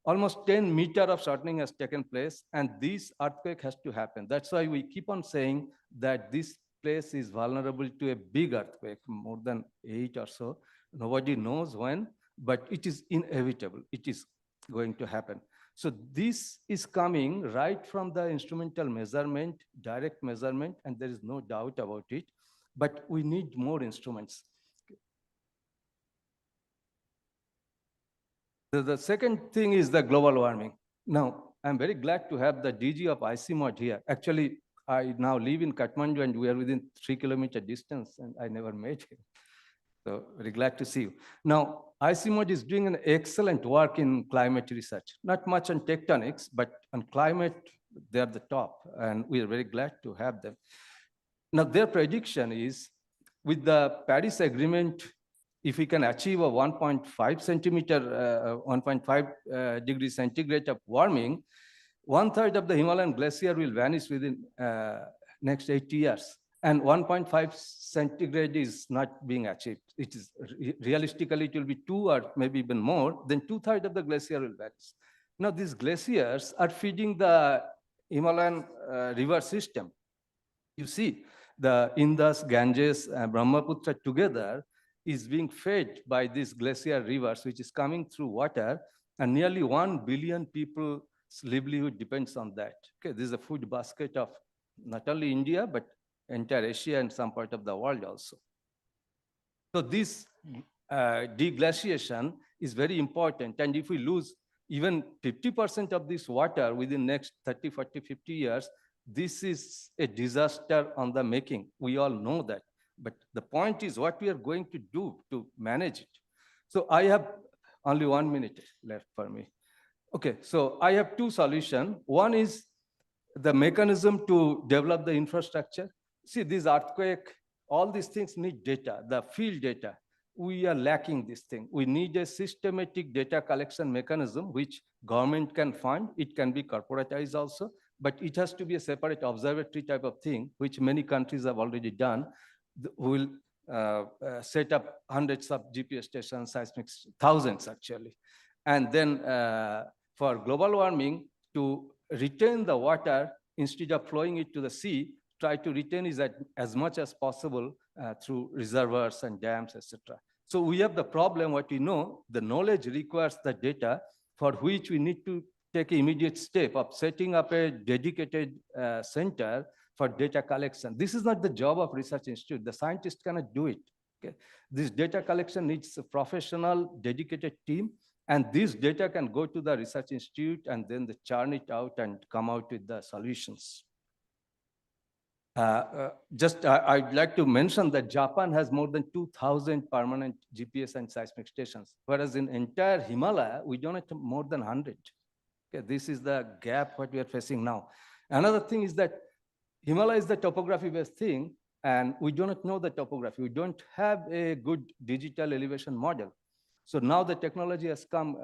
almost 10 meter of shortening has taken place, and this earthquake has to happen. That's why we keep on saying that this place is vulnerable to a big earthquake, more than 8 or so. Nobody knows when, but it is inevitable. It is going to happen. So this is coming right from the instrumental measurement, direct measurement, and there is no doubt about it. But we need more instruments. The second thing is the global warming. Now, I'm very glad to have the DG of ICMOD here. Actually, I now live in Kathmandu and we are within 3-kilometer distance, and I never met him. So very glad to see you. Now, ICMOD is doing an excellent work in climate research. Not much on tectonics, but on climate, they're the top, and we are very glad to have them. Now, their prediction is with the Paris Agreement, if we can achieve a 1.5 centimeter, 1.5 degrees centigrade of warming, 1/3 of the Himalayan glacier will vanish within next 80 years. And 1.5 centigrade is not being achieved. It is realistically, it will be 2 or maybe even more, then 2/3 of the glacier will vanish. Now, these glaciers are feeding the Himalayan river system. You see, the Indus, Ganges, Brahmaputra together is being fed by these glacier rivers, which is coming through water, and nearly 1 billion people's livelihood depends on that. Okay, this is a food basket of not only India, but entire Asia and some part of the world also. So this deglaciation is very important. And if we lose even 50% of this water within next 30, 40, 50 years, this is a disaster on the making. We all know that. But the point is what we are going to do to manage it. So I have only 1 minute left for me. Okay, so I have 2 solutions. One is the mechanism to develop the infrastructure. See, this earthquake, all these things need data, the field data. We are lacking this thing. We need a systematic data collection mechanism, which government can fund. It can be corporatized also, but it has to be a separate observatory type of thing, which many countries have already done. Will set up hundreds of GPS stations, seismic, thousands actually. And then for global warming, to retain the water instead of flowing it to the sea, try to retain it as much as possible through reservoirs and dams, etc. So we have the problem, what we know, the knowledge requires the data for which we need to take an immediate step of setting up a dedicated center for data collection. This is not the job of research institute. The scientist cannot do it. Okay? This data collection needs a professional, dedicated team, and this data can go to the research institute and then they churn it out and come out with the solutions. I'd like to mention that Japan has more than 2,000 permanent GPS and seismic stations, whereas in entire Himalaya, we don't have more than 100. Okay, this is the gap what we are facing now. Another thing is that Himalaya is the topography-based thing, and we do not know the topography. We don't have a good digital elevation model. So now the technology has come,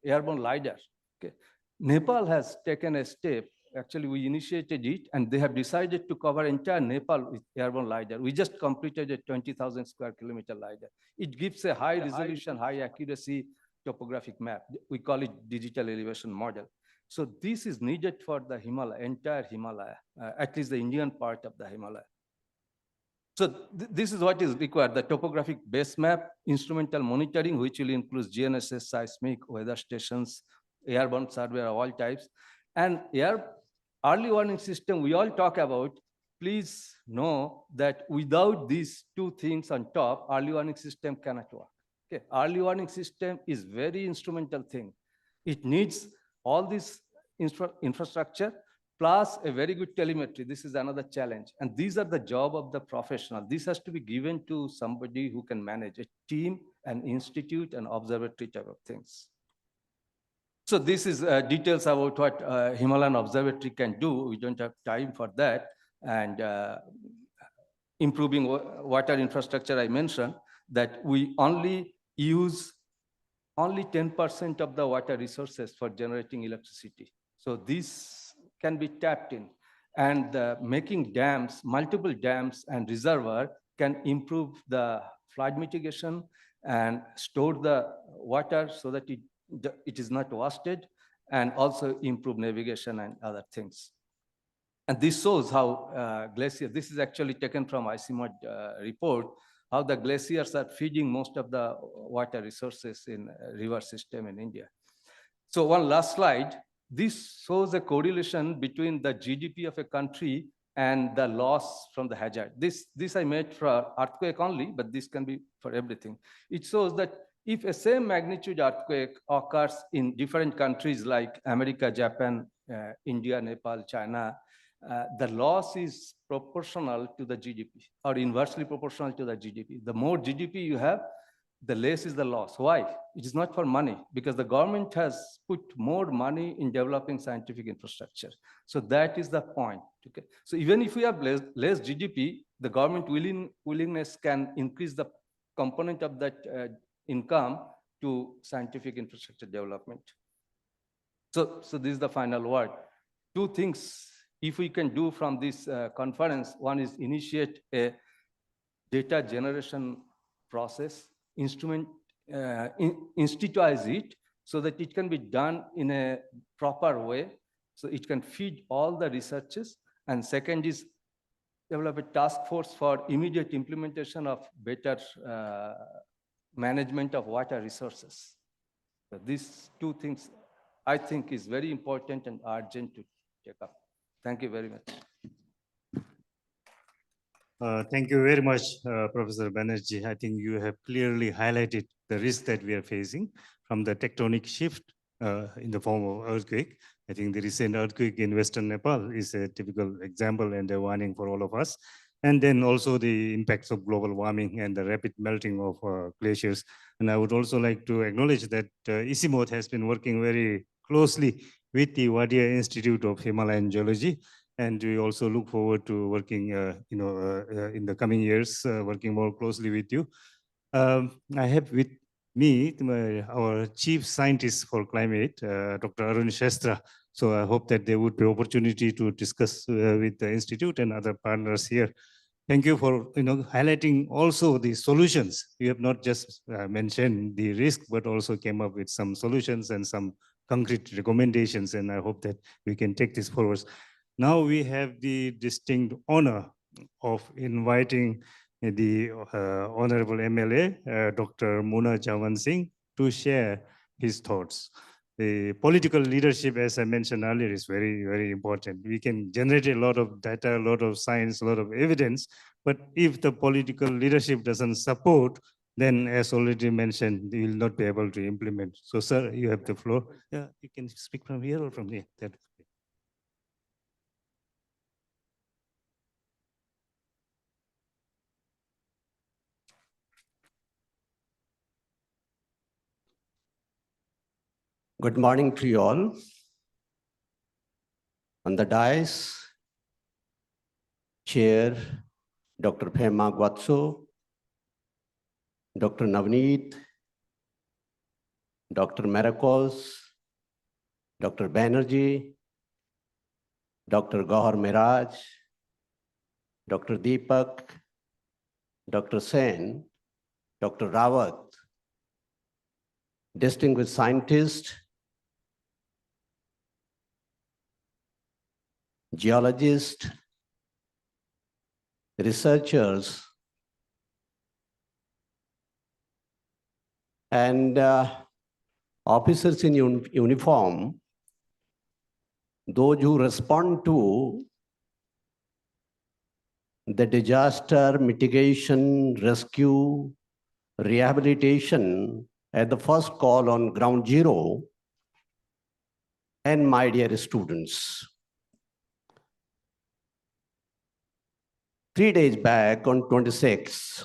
airborne LiDAR. Okay. Nepal has taken a step. Actually, we initiated it, and they have decided to cover entire Nepal with airborne LiDAR. We just completed a 20,000 square kilometer LiDAR. It gives a high resolution, high accuracy topographic map. We call it digital elevation model. So this is needed for the Himalaya, entire Himalaya, at least the Indian part of the Himalaya. So this is what is required, the topographic base map, instrumental monitoring, which will include GNSS, seismic, weather stations, airborne survey of all types, and early warning system we all talk about. Please know that without these 2 things on top, early warning system cannot work. Okay. Early warning system is very instrumental thing. It needs all this infrastructure plus a very good telemetry. This is another challenge. And these are the job of the professional. This has to be given to somebody who can manage a team, an institute, an observatory type of things. So this is details about what Himalayan Observatory can do. We don't have time for that. And improving water infrastructure, I mentioned that we only use only 10% of the water resources for generating electricity. So this can be tapped in, and making dams, multiple dams and reservoir can improve the flood mitigation and store the water so that it is not wasted, and also improve navigation and other things. And this shows how glacier, this is actually taken from ICMOD report, how the glaciers are feeding most of the water resources in river system in India. So one last slide, this shows a correlation between the GDP of a country and the loss from the hazard. This I made for earthquake only, but this can be for everything. It shows that if a same magnitude earthquake occurs in different countries like America, Japan, India, Nepal, China, the loss is proportional to the GDP or inversely proportional to the GDP. The more GDP you have, the less is the loss. Why? It is not for money, because the government has put more money in developing scientific infrastructure. So that is the point. Okay. So even if we have less GDP, the government willingness can increase the component of that income to scientific infrastructure development. So this is the final word. Two things, if we can do from this conference, one is initiate a data generation process, institutize it so that it can be done in a proper way, so it can feed all the researches. And second is develop a task force for immediate implementation of better management of water resources. So these two things I think is very important and urgent to take up. Thank you very much.
Thank you very much, Professor Banerjee. I think you have clearly highlighted the risk that we are facing from the tectonic shift in the form of earthquake. I think the recent earthquake in Western Nepal is a typical example and a warning for all of us. And then also the impacts of global warming and the rapid melting of glaciers. And I would also like to acknowledge that ICIMOD has been working very closely with the Wadia Institute of Himalayan Geology. And we also look forward to working, in the coming years, working more closely with you. I have with me our chief scientist for climate, Dr. Arun Shastra. So I hope that there would be opportunity to discuss with the institute and other partners here. Thank you for highlighting also the solutions. You have not just mentioned the risk, but also came up with some solutions and some concrete recommendations. And I hope that we can take this forward. Now we have the distinct honor of inviting the Honorable MLA, Dr. Muna Jawan Singh, to share his thoughts. The political leadership, as I mentioned earlier, is very, very important. We can generate a lot of data, a lot of science, a lot of evidence, but if the political leadership doesn't support, then as already mentioned, we will not be able to implement. So, sir, you have the floor. Yeah, you can speak from here or from here.
Good morning to you all. On the dais, Chair Dr. Phema Gwatso, Dr. Navneet, Dr. Maracos, Dr. Banerjee, Dr. Gauhar Miraj, Dr. Deepak, Dr. Sen, Dr. Rawat, distinguished scientists, geologists, researchers, and officers in uniform, those who respond to the disaster mitigation, rescue, rehabilitation at the first call on ground zero, and my dear students. 3 days back on 26,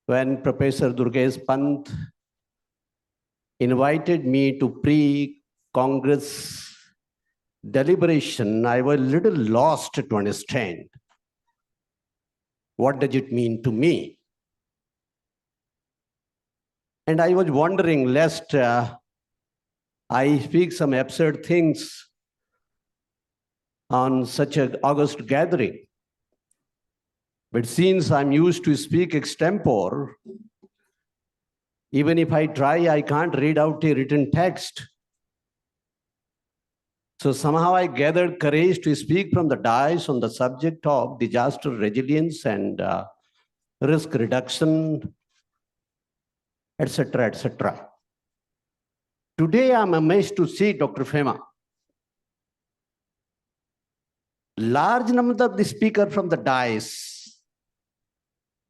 when Professor Durgesh Pant invited me to pre-Congress deliberation, I was a little lost to understand what does it mean to me. And I was wondering, lest I speak some absurd things on such an august gathering. But since I'm used to speak extempore, even if I try, I can't read out a written text. So somehow I gathered courage to speak from the dais on the subject of disaster resilience and risk reduction, etc., etc. Today, I'm amazed to see Dr. Fema. Large number of the speakers from the dais,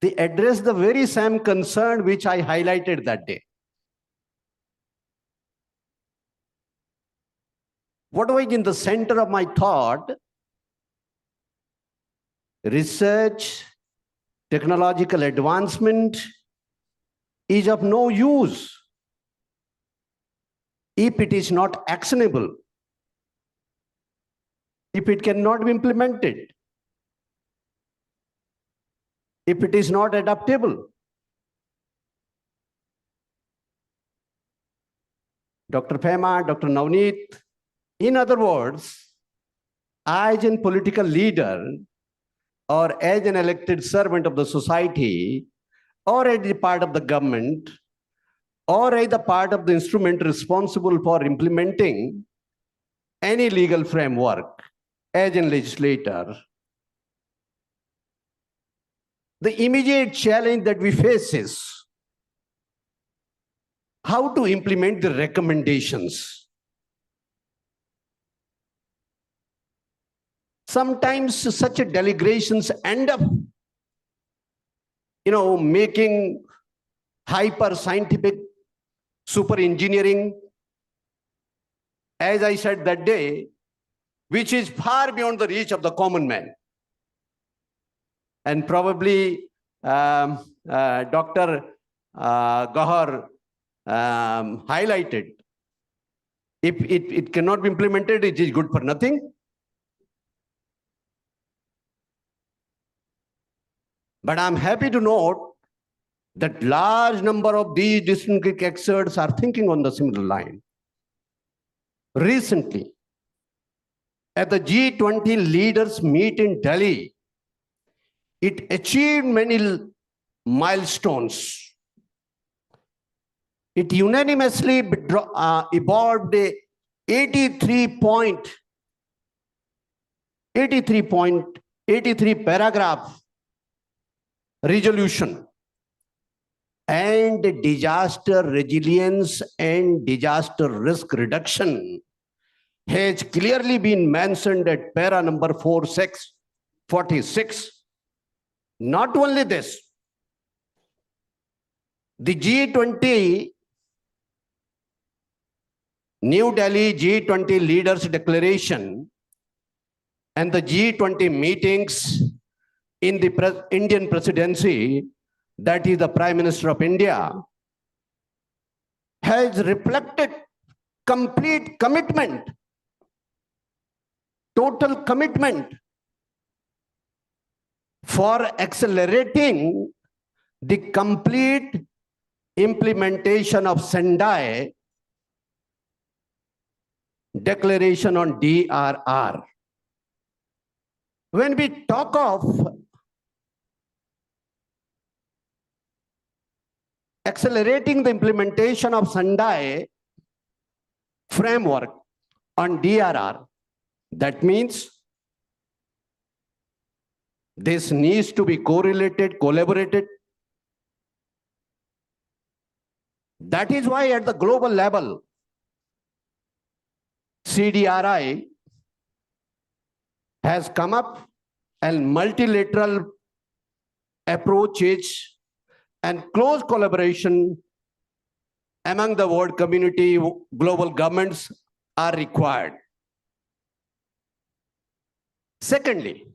they address the very same concern which I highlighted that day. What was in the center of my thought? Research, technological advancement is of no use if it is not actionable, if it cannot be implemented, if it is not adaptable. Dr. Fema, Dr. Navneet, in other words, as a political leader or as an elected servant of the society or as a part of the government or as a part of the instrument responsible for implementing any legal framework as a legislator, the immediate challenge that we face is how to implement the recommendations. Sometimes such delegations end up, making hyper scientific super engineering, as I said that day, which is far beyond the reach of the common man. And probably Dr. Gahar highlighted, if it cannot be implemented, it is good for nothing. But I'm happy to note that large number of these distinguished experts are thinking on the similar line. Recently, at the G20 leaders meet in Delhi, it achieved many milestones. It unanimously evolved a 83 paragraph resolution, and disaster resilience and disaster risk reduction has clearly been mentioned at para number 46. Not only this, the G20, New Delhi G20 Leaders Declaration and the G20 meetings in the Indian presidency, that is the Prime Minister of India, has reflected complete commitment, total commitment for accelerating the complete implementation of Sendai Declaration on DRR. When we talk of accelerating the implementation of Sendai framework on DRR, that means this needs to be correlated, collaborated. That is why at the global level, CDRI has come up and multilateral approaches and close collaboration among the world community, global governments are required. Secondly,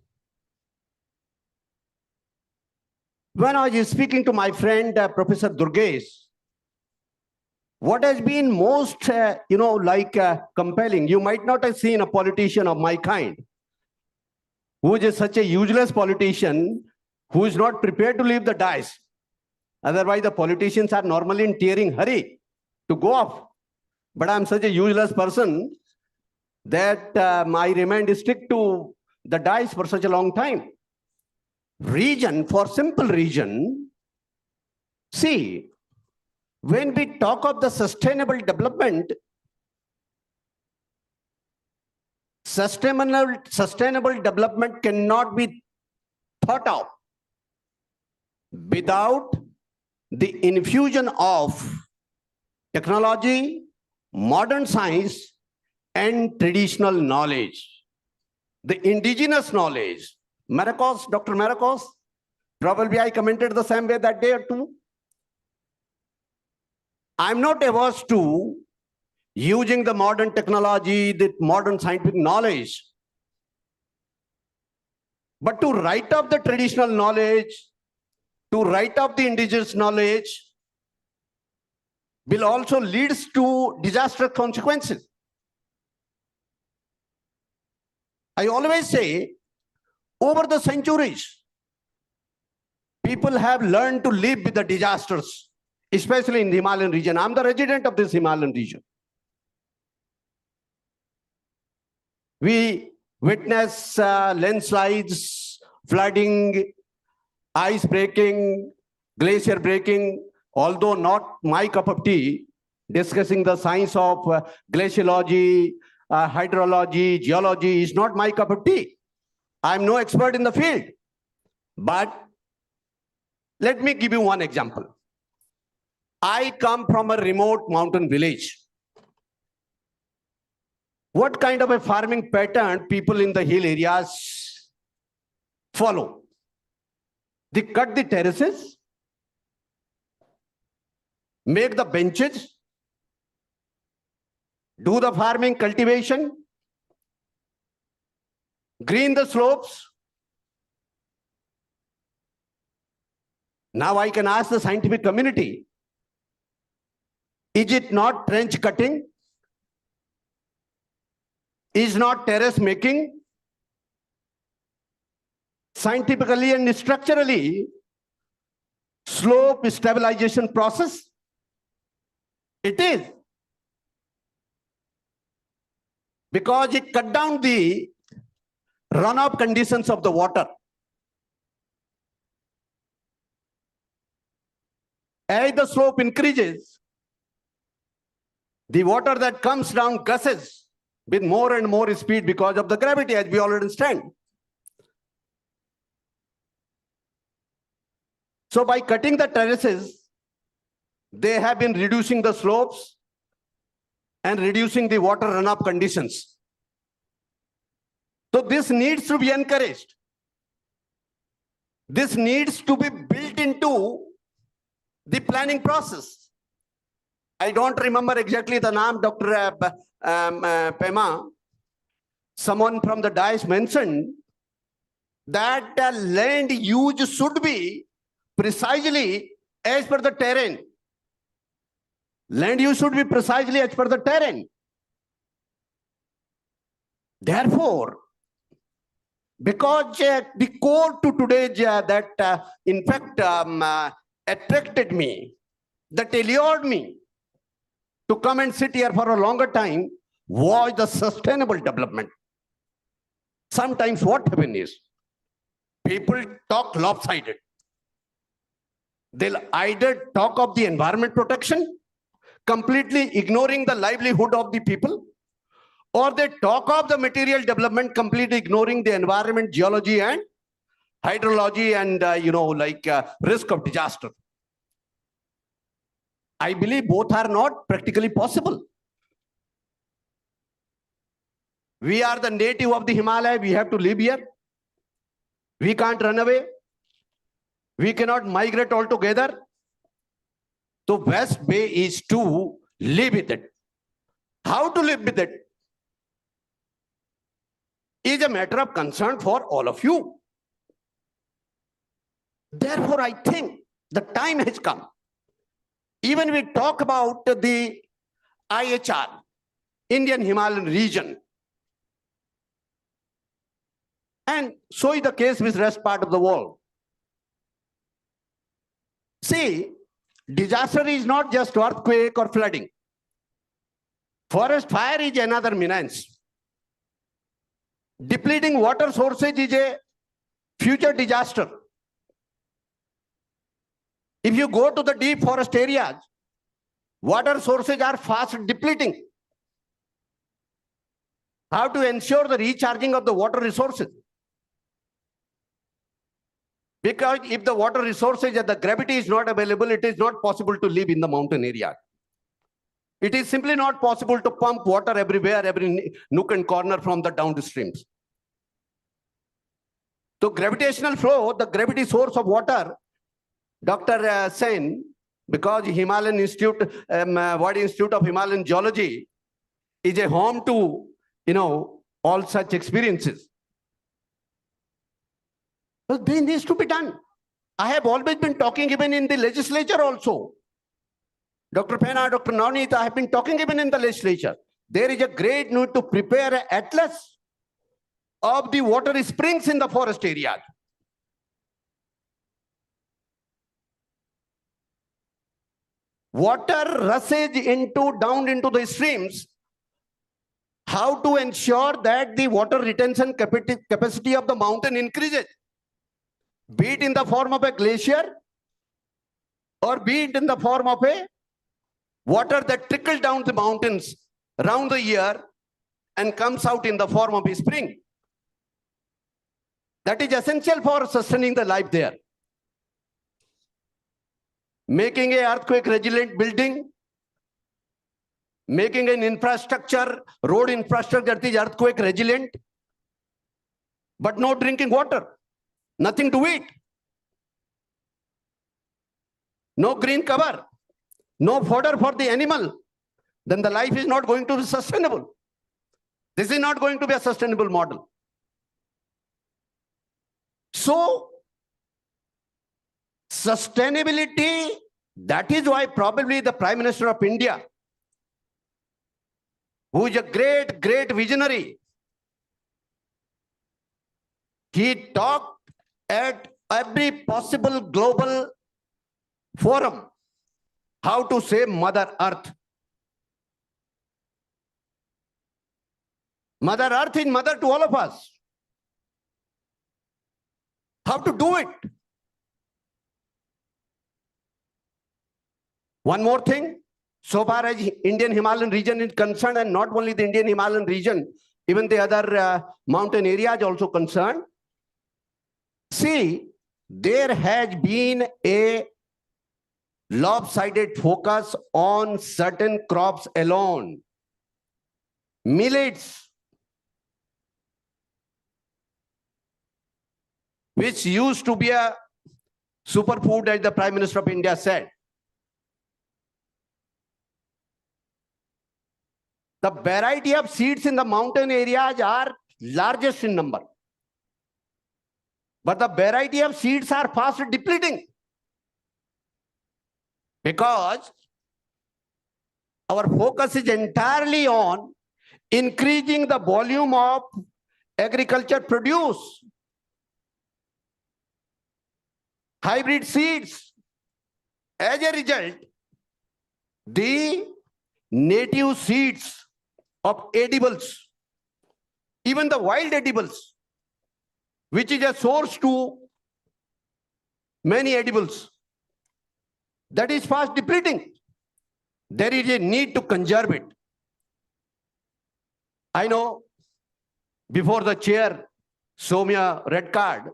when I was speaking to my friend, Professor Durgesh, what has been most, compelling, you might not have seen a politician of my kind, who is such a useless politician, who is not prepared to leave the dais. Otherwise, the politicians are normally in tearing hurry to go off. But I'm such a useless person that I remained stick to the dice for such a long time. Reason, for simple reason, see, when we talk of the sustainable development, sustainable development cannot be thought of without the infusion of technology, modern science, and traditional knowledge. The indigenous knowledge. Marcos, Dr. Marcos, probably I commented the same way that day or two. I'm not averse to using the modern technology, the modern scientific knowledge. But to write up the traditional knowledge, to write up the indigenous knowledge, will also leads to disastrous consequences. I always say, over the centuries, people have learned to live with the disasters, especially in the Himalayan region. I'm the resident of this Himalayan region. We witness landslides, flooding, ice breaking, glacier breaking, although not my cup of tea, discussing the science of glaciology, hydrology, geology is not my cup of tea. I'm no expert in the field. But let me give you one example. I come from a remote mountain village. What kind of a farming pattern people in the hill areas follow? They cut the terraces, make the benches, do the farming cultivation, green the slopes. Now I can ask the scientific community, is it not trench cutting? Is not terrace making? Scientifically and structurally, slope stabilization process? It is. Because it cut down the runoff conditions of the water. As the slope increases, the water that comes down gusses with more and more speed because of the gravity, as we all understand. So by cutting the terraces, they have been reducing the slopes and reducing the water runoff conditions. So this needs to be encouraged. This needs to be built into the planning process. I don't remember exactly the name, Dr. Pema. Someone from the dais mentioned that land use should be precisely as per the terrain. Land use should be precisely as per the terrain. Therefore, because the core to today that in fact attracted me, that allured me to come and sit here for a longer time was the sustainable development. Sometimes what happens is, people talk lopsided. They'll either talk of the environment protection, completely ignoring the livelihood of the people, or they talk of the material development, completely ignoring the environment, geology and hydrology and risk of disaster. I believe both are not practically possible. We are the native of the Himalaya. We have to live here. We can't run away. We cannot migrate altogether. So best way is to live with it. How to live with it is a matter of concern for all of you. Therefore, I think the time has come. Even we talk about the IHR, Indian Himalayan region. And so is the case with the rest part of the world. See, Disaster is not just earthquake or flooding. Forest fire is another menace. Depleting water sources is a future disaster. If you go to the deep forest areas, water sources are fast depleting. How to ensure the recharging of the water resources? Because if the water resources and the gravity is not available, it is not possible to live in the mountain area. It is simply not possible to pump water everywhere, every nook and corner from the downstreams. So gravitational flow, the gravity source of water, Dr. Sen, because Himalayan Institute, Wadi Institute of Himalayan Geology is a home to, all such experiences. So this needs to be done. I have always been talking even in the legislature also. Dr. Pena, Dr. Navneet, I have been talking even in the legislature. There is a great need to prepare an atlas of the water springs in the forest area. Water rushes down into the streams. How to ensure that the water retention capacity of the mountain increases? Be it in the form of a glacier or be it in the form of a water that trickles down the mountains around the year and comes out in the form of a spring. That is essential for sustaining the life there. Making an earthquake resilient building, making an infrastructure, road infrastructure that is earthquake resilient, but no drinking water, nothing to eat, no green cover, no fodder for the animal, then the life is not going to be sustainable. This is not going to be a sustainable model. So, sustainability, that is why probably the Prime Minister of India, who is a great, great visionary, he talked at every possible global forum how to save Mother Earth. Mother Earth is mother to all of us. How to do it? One more thing, so far as Indian Himalayan region is concerned, and not only the Indian Himalayan region, even the other mountain areas also concerned, see, there has been a lopsided focus on certain crops alone. Millets, which used to be a superfood, as the Prime Minister of India said. The variety of seeds in the mountain areas are largest in number. But the variety of seeds are fast depleting. Because our focus is entirely on increasing the volume of agriculture produce. Hybrid seeds. As a result, the native seeds of edibles, even the wild edibles, which is a source to many edibles, that is fast depleting. There is a need to conserve it. I know before the chair, Soumya red card,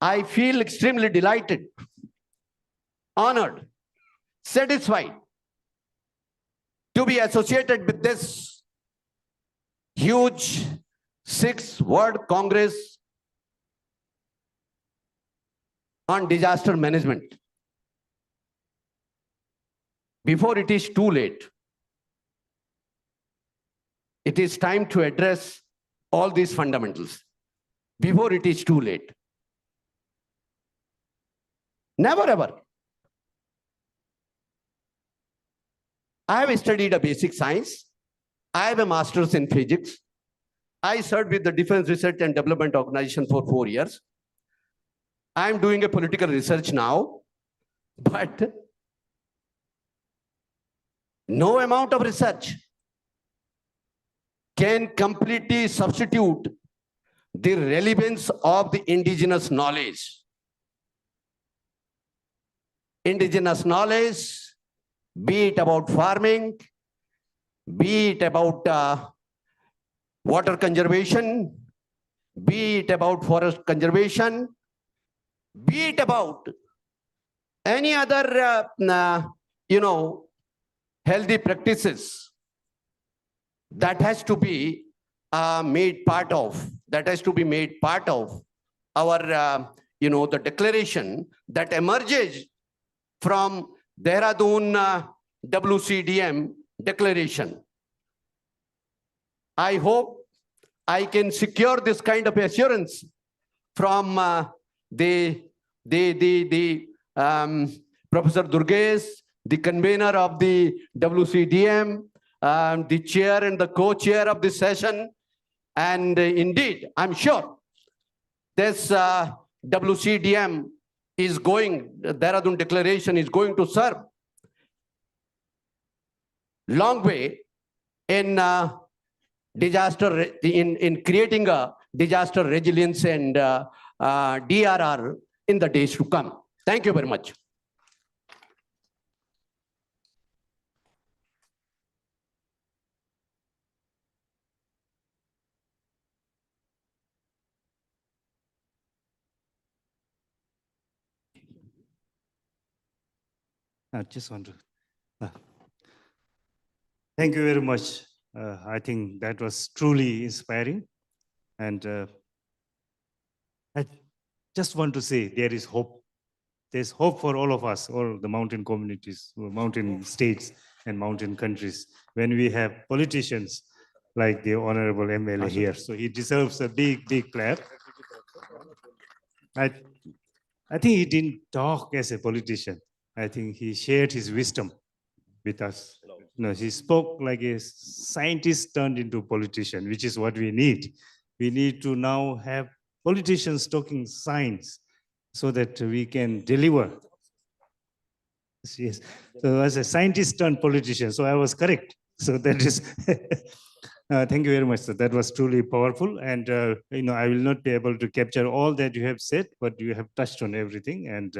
I feel extremely delighted, honored, satisfied to be associated with this huge 6th World Congress on disaster management. Before it is too late, it is time to address all these fundamentals. Before it is too late. Never ever. I have studied a basic science. I have a master's in physics. I served with the Defense Research and Development Organization for 4 years. I'm doing a political research now, but no amount of research can completely substitute the relevance of the indigenous knowledge. Indigenous knowledge, be it about farming, be it about water conservation, be it about forest conservation, be it about any other, healthy practices that has to be made part of, our, the declaration that emerges from Dehradun WCDM declaration. I hope I can secure this kind of assurance from Professor Durgesh, the convener of the WCDM, the chair and the co-chair of this session. And indeed, I'm sure this WCDM is going, Dehradun Declaration is going to serve long way in in creating a disaster resilience and DRR in the days to come. Thank you very much.
I just want to thank you very much. I think that was truly inspiring. And I just want to say there is hope. There's hope for all of us, all the mountain communities, mountain states and mountain countries, when we have politicians like the Honorable MLA here. So he deserves a big, big clap. I think he didn't talk as a politician. I think he shared his wisdom with us. No, he spoke like a scientist turned into politician, which is what we need. We need to now have politicians talking science so that we can deliver. Yes. So as a scientist turned politician, so I was correct. So that is, thank you very much, sir. That was truly powerful. And, I will not be able to capture all that you have said, but you have touched on everything. And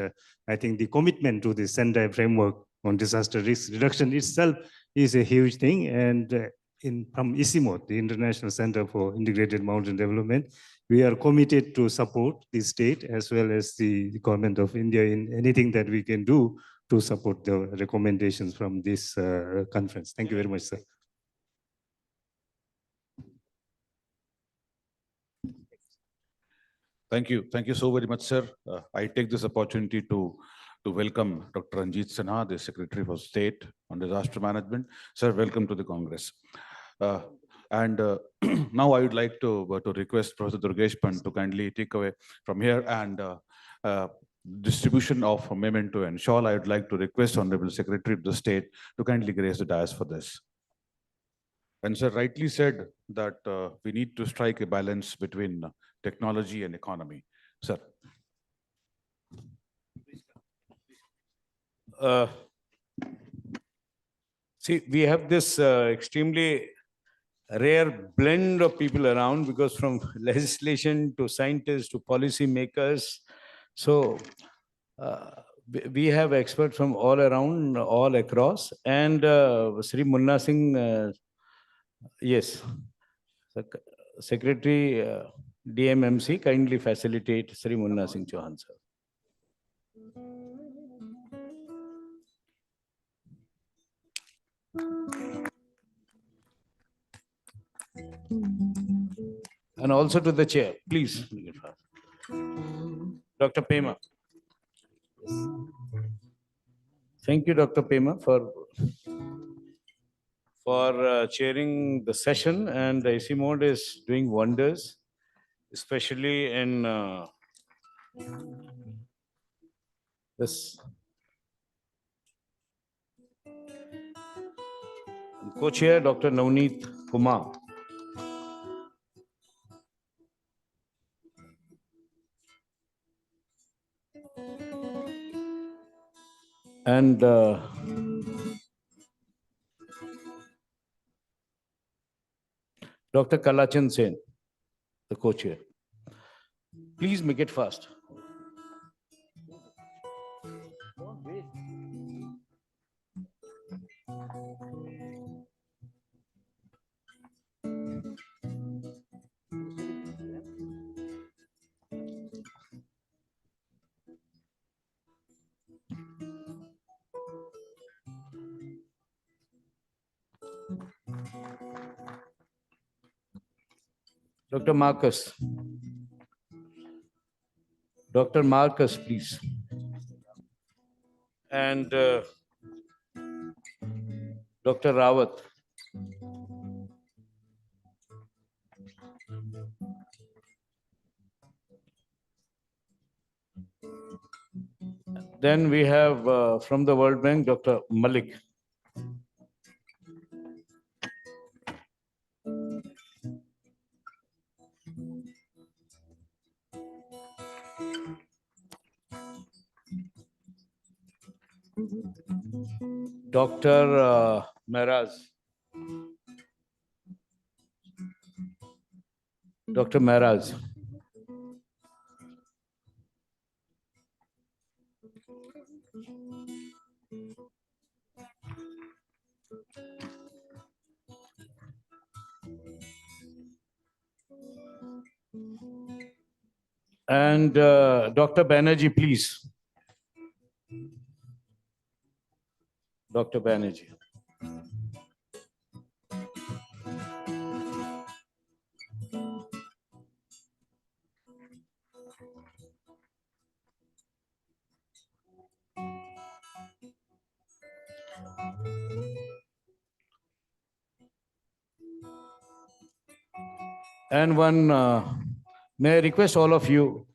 I think the commitment to the Sendai framework on disaster risk reduction itself is a huge thing. And from ISIMO, the International Center for Integrated Mountain Development, we are committed to support the state as well as the government of India in anything that we can do to support the recommendations from this conference. Thank you very much, sir.
Thank you. Thank you so very much, sir. I take this opportunity to welcome Dr. Ranjit Sinha, the Secretary for State on Disaster Management. Sir, welcome to the Congress. Now I would like to request Professor Durgesh Pant to kindly take away from here and distribution of a memento and shawl. I would like to request Honorable Secretary of the State to kindly grace the dais for this. And sir rightly said that we need to strike a balance between technology and economy. Sir.
See, we have this extremely rare blend of people around, because from legislation to scientists to policy makers. So we have experts from all around, all across. And Sri Munna Singh, yes, Secretary DMMC, kindly facilitate Sri Munna Singh Chauhan, sir. And also to the chair, please. Dr. Pema. Thank you, Dr. Pema, for chairing the session. And ICMOD is doing wonders, especially in this. Co-chair, Dr. Navneet Kumar. And Dr. Kalachan Sen, the co-chair. Please make it fast. Dr. Marcus. Dr. Marcus, please. And Dr. Rawat. Then we have from the World Bank, Dr. Malik. Dr. Meraz. Dr. Meraz. And Dr. Banerjee, please. Dr. Banerjee. And one, may I request all of you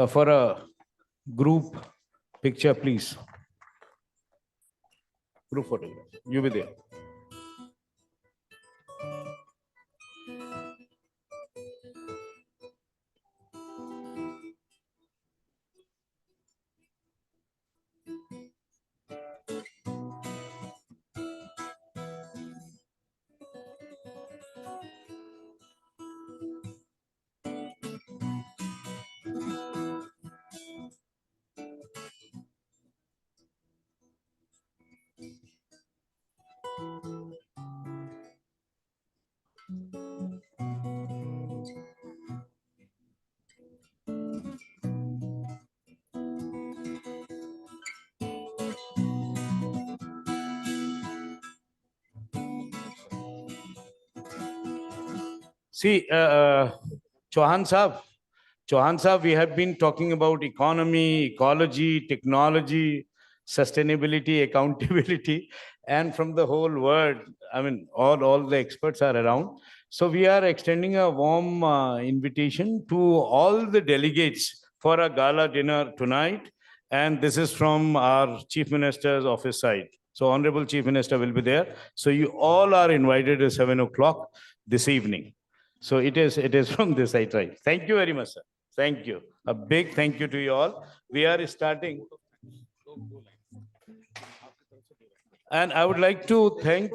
for a group picture, please. Group photograph. You be there. See, Chauhan Sahab, we have been talking about economy, ecology, technology, sustainability, accountability, and from the whole world, I mean, all the experts are around. So we are extending a warm invitation to all the delegates for a gala dinner tonight. And this is from our Chief Minister's office side. So Honorable Chief Minister will be there. So you all are invited at 7 o'clock this evening. So it is from this side, right? Thank you very much, sir. Thank you. A big thank you to you all. We are starting. And I would like to thank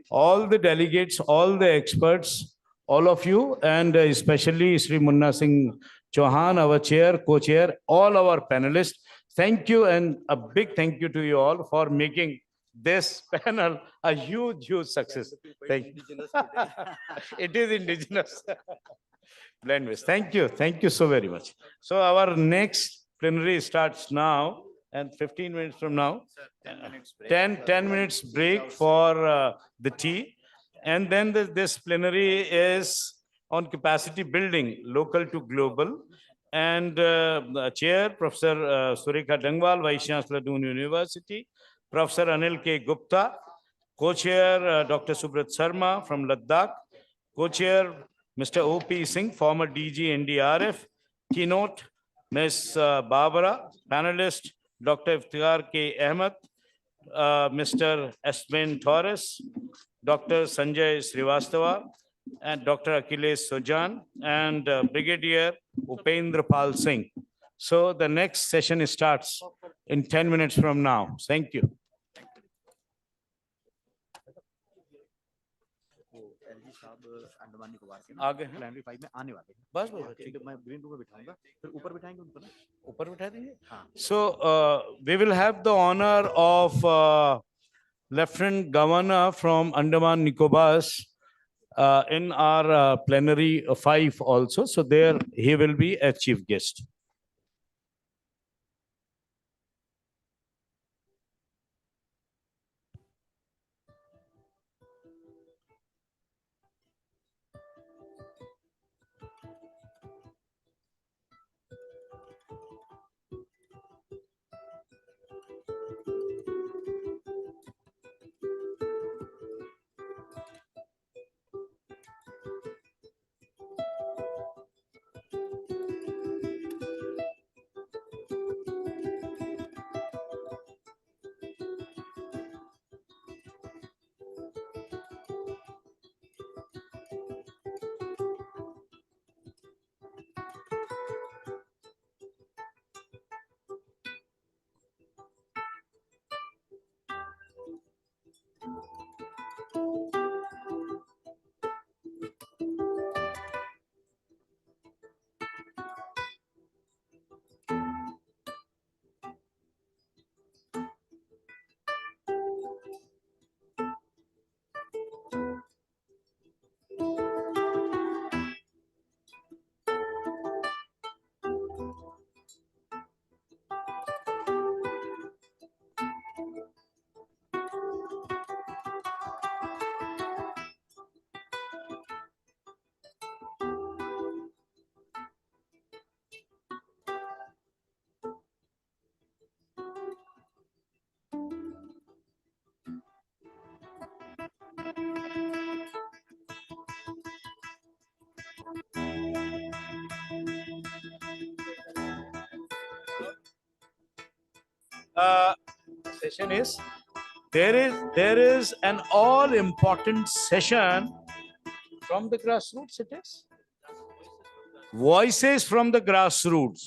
all the delegates, all the experts, all of you, and especially Sri Munna Singh Chauhan, our chair, co-chair, all our panelists. Thank you, and a big thank you to you all for making this panel a huge success. Thank you. It is indigenous. Blendways. Thank you. Thank you so very much. So our next plenary starts now, and 15 minutes from now. 10 minutes break for the tea. And then this plenary is on capacity building, local to global. And the chair, Professor Surekha Dangwal, Vice Chancellor, Doon University, Professor Anil K. Gupta, co-chair Dr. Subrat Sharma from Ladakh, co-chair Mr. O.P. Singh, former DG NDRF, keynote Ms. Barbara, panelist Dr. Iftikhar K. Ahmed, Mr. Esben Torres, Dr. Sanjay Srivastava, and Dr. Akhilesh Sojan, and Brigadier Upendra Pal Singh. So the next session starts in 10 minutes from now. Thank you.
LG साहब अंडमान निकोबार के
आगे हैं?
Plenary 5 में आने वाले हैं।
बस बस ठीक है।
मैं ग्रीन रूम में बिठाऊंगा, फिर ऊपर बिठाएंगे उनको ना।
ऊपर बिठा देंगे?
हाँ।
So we will have the honor of Lieutenant Governor from Andaman Nicobars in our plenary 5 also. So there he will be a chief guest. Session is there is an all important session from the grassroots. It is voices from the grassroots.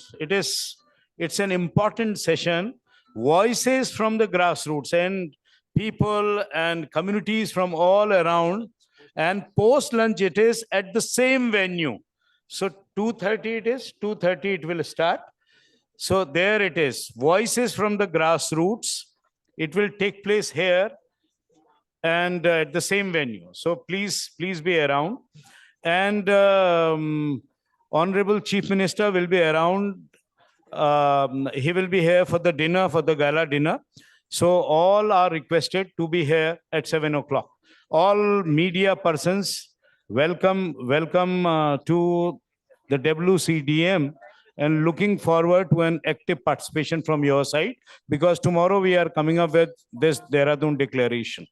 It's an important session. Voices from the grassroots and people and communities from all around. And post lunch it is at the same venue. So 2:30 it is. 2:30 it will start. So there it is, voices from the grassroots. It will take place here and at the same venue. So please be around. And Honorable Chief Minister will be around. He will be here for the dinner, for the gala dinner. So all are requested to be here at 7 o'clock. All media persons, welcome to the WCDM. And looking forward to an active participation from your side, because tomorrow we are coming up with this Dehradun declaration.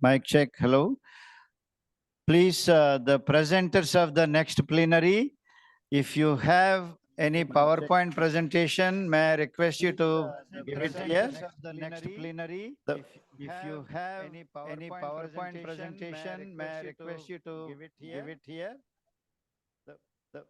Mic check, hello. Please, the presenters of the next plenary, if you have any PowerPoint presentation, may I request you to give it here? The next plenary, if you have any PowerPoint presentation, may I request you to give it here? The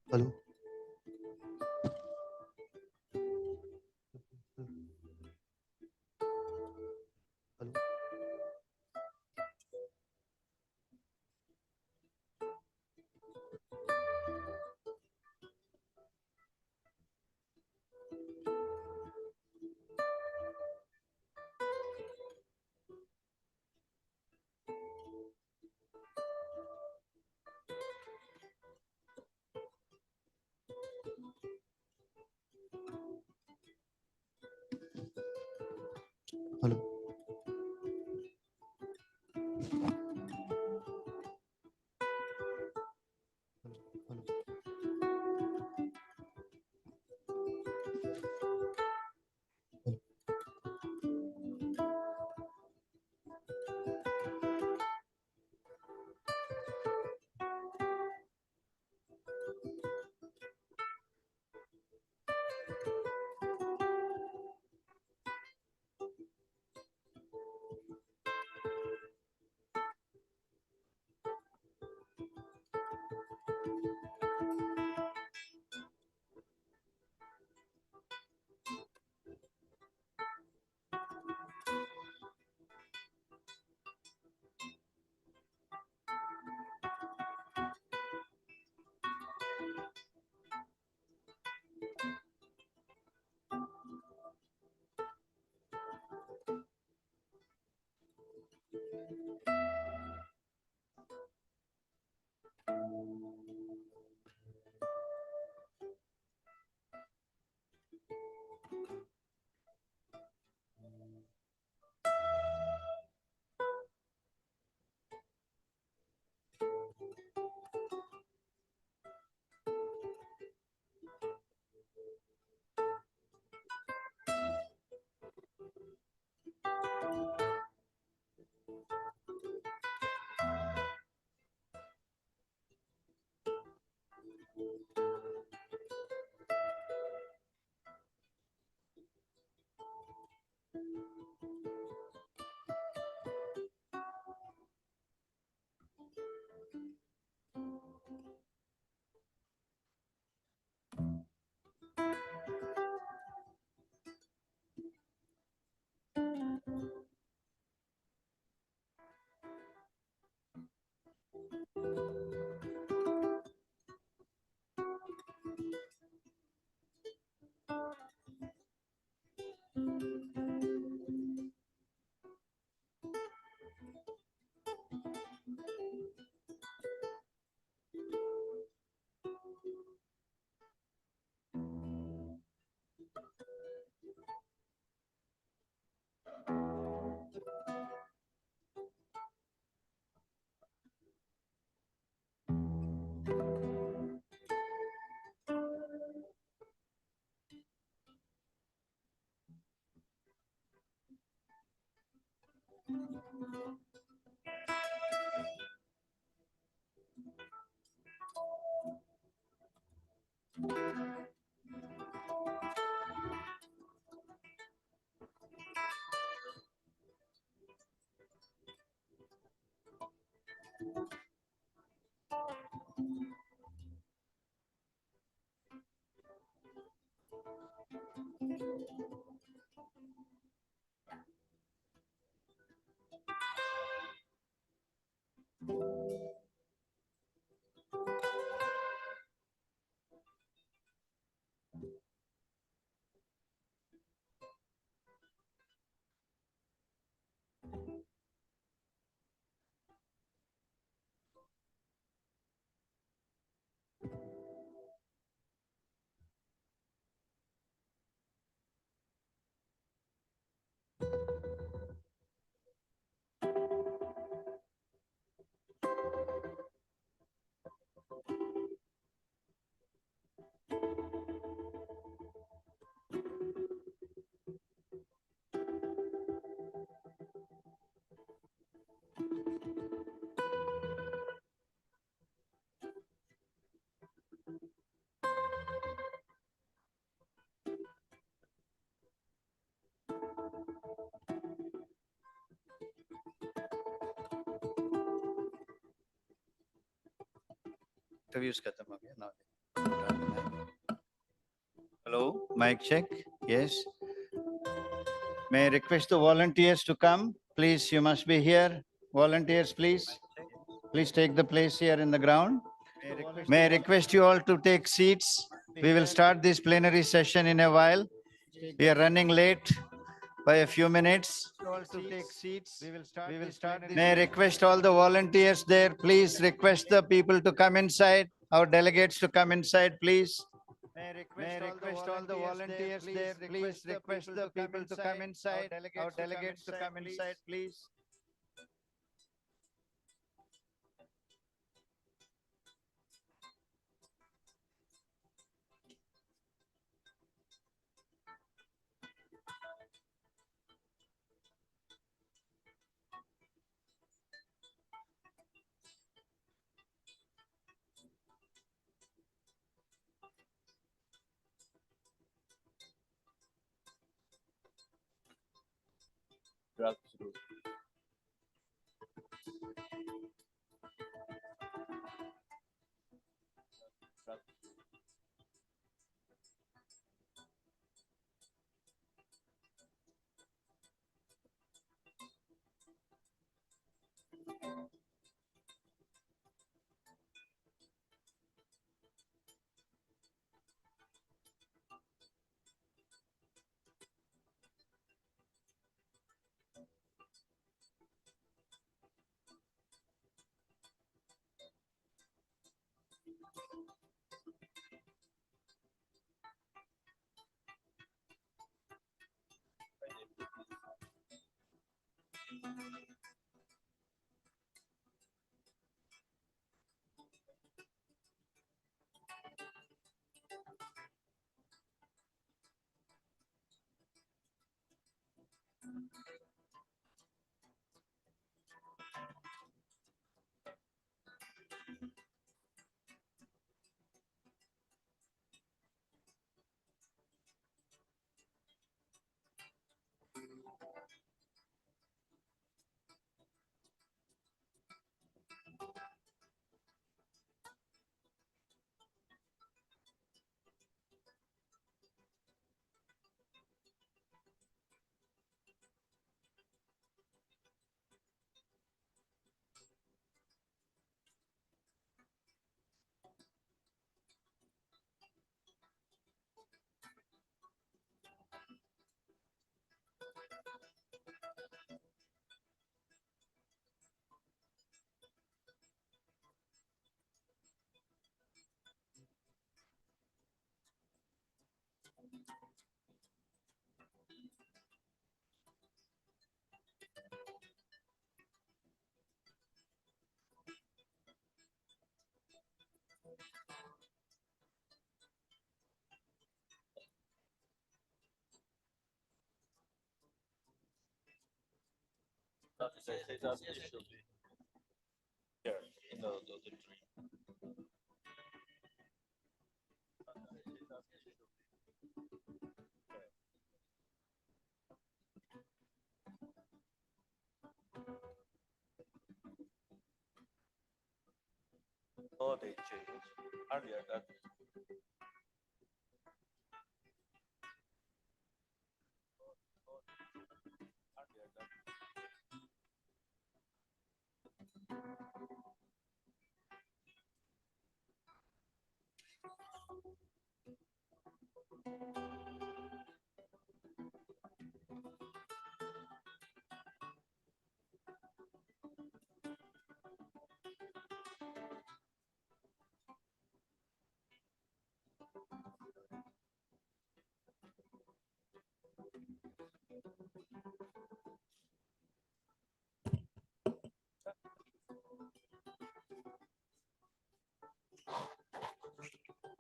Hello. Hello.
Interviews khatam ho gaya now. Hello, mic check. Yes. May I request the volunteers to come? Please, you must be here. Volunteers, please. Please take the place here in the ground. May I request you all to take seats? We will start this plenary session in a while. We are running late by a few minutes. All to take seats. We will start. May I request all the volunteers there, please request the people to come inside, our delegates to come inside, please. May I request all the volunteers there, please request the people to come inside, our delegates to come inside, please.
Oh, they changed. Earlier, that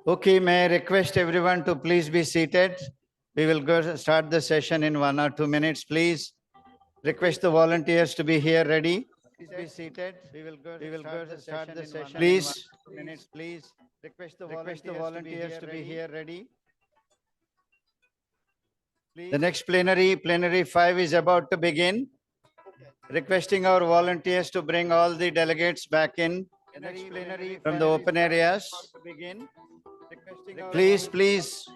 Okay, may I request everyone to please be seated? We will go start the session in 1 or 2 minutes, please. Request the volunteers to be here ready. Please be seated. We will go start the session. Please. In 1 or 2 minutes, please. Request the volunteers to be here ready. The next plenary 5 is about to begin. Requesting our volunteers to bring all the delegates back in from the open areas. Please,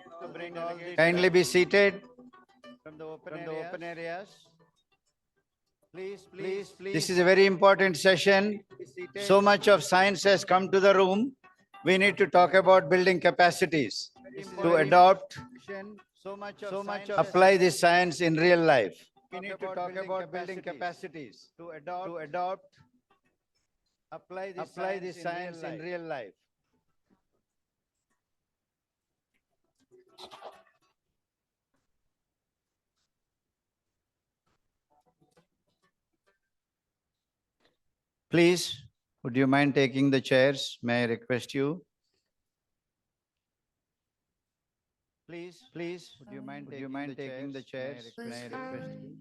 kindly be seated from the open areas. Please. This is a very important session. So much of science has come to the room. We need to talk about building capacities to adopt, apply this science in real life. We need to talk about building capacities to adopt, apply this science in real life. Please, would you mind taking the chairs? May I request you? Please, would you mind taking the chairs? May I request you?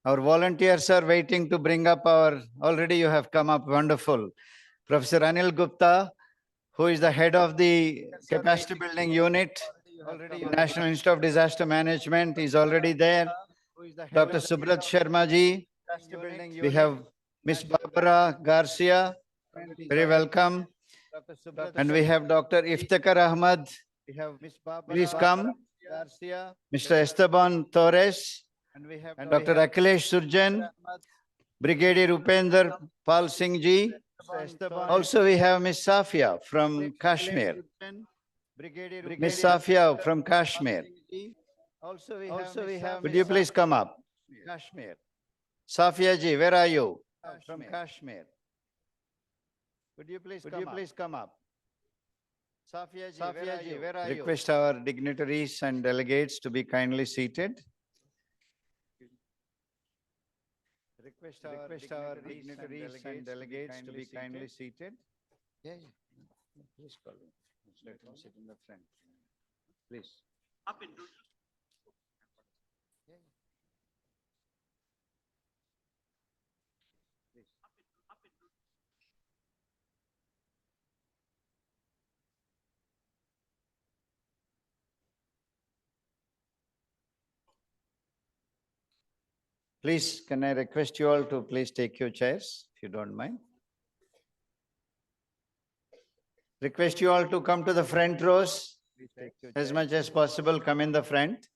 Our volunteers are waiting to bring up already you have come up, wonderful. Professor Anil Gupta, who is the head of the capacity building unit, National Institute of Disaster Management, is already there. Dr. Subrat Sharma ji, We have Miss Barbara Garcia, very welcome. And we have Dr. Iftikhar Ahmad. Please come. Mr. Esteban Torres, and Dr. Akhilesh Surjan, Brigadier Upender Pal Singh ji. Also, we have Miss Safia from Kashmir. Miss Safia from Kashmir. Also, we have. Would you please come up? Kashmir. Safia ji, where are you? From Kashmir. Would you please come up? Safia ji, where are you? Request our dignitaries and delegates to be kindly seated. Request our dignitaries and delegates to be kindly seated. Yeah. Please call him. Let him sit in the front. Please. Please, can I request you all to please take your chairs, if you don't mind? Request you all to come to the front rows. As much as possible, come in the front.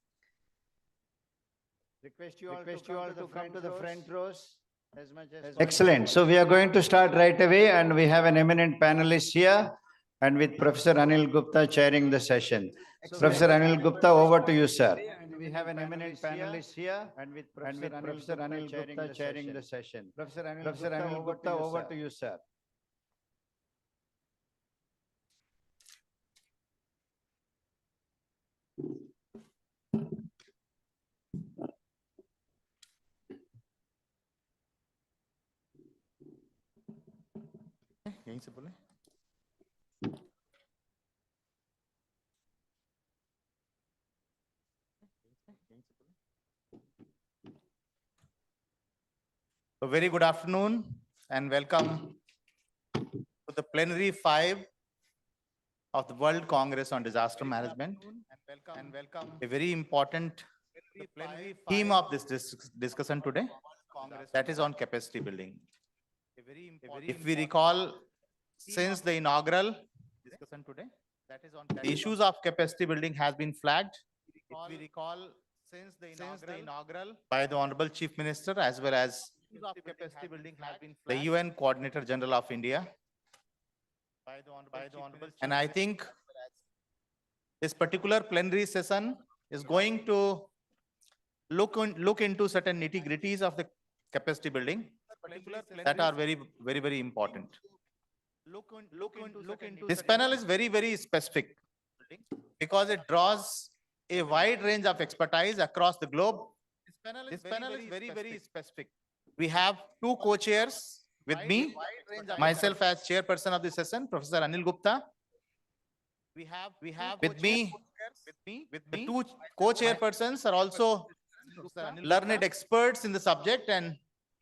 Request you all to come to the front rows. As much as possible. Excellent. So we are going to start right away, and we have an eminent panelist here, and with Professor Anil Gupta chairing the session. Professor Anil Gupta, over to you, sir. We have an eminent panelist here, and with Professor Anil Gupta chairing the session. Professor Anil Gupta, over to you, sir.
यहीं से बोले A very good afternoon and welcome to the plenary 5 of the World Congress on Disaster Management. And welcome a very important theme of this discussion today, that is on capacity building. If we recall, since the inaugural discussion today, the issues of capacity building has been flagged. If we recall, since the inaugural by the Honorable Chief Minister, as well as capacity building has been the UN Coordinator General of India. And I think this particular plenary session is going to look into certain nitty-gritties of the capacity building that are very important. This panel is very specific because it draws a wide range of expertise across the globe. This panel is very specific. We have 2 co-chairs with me, myself as chairperson of the session, Professor Anil Gupta. We have with me the 2 co-chairpersons are also learned experts in the subject and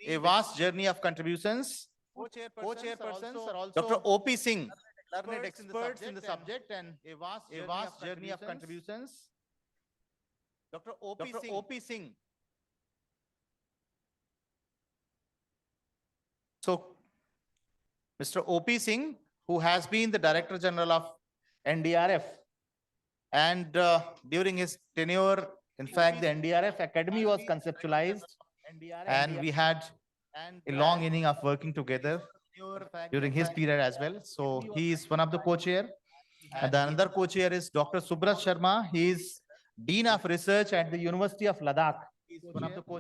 a vast journey of contributions. Co-chairpersons are also Dr. O.P. Singh, learned experts in the subject and a vast journey of contributions. Dr. O.P. Singh. So, Mr. O.P. Singh, who has been the Director General of NDRF, and during his tenure, in fact, the NDRF Academy was conceptualized, and we had a long inning of working together during his period as well. So he is one of the co-chair. And the another co-chair is Dr. Subrat Sharma. He is Dean of Research at the University of Ladakh.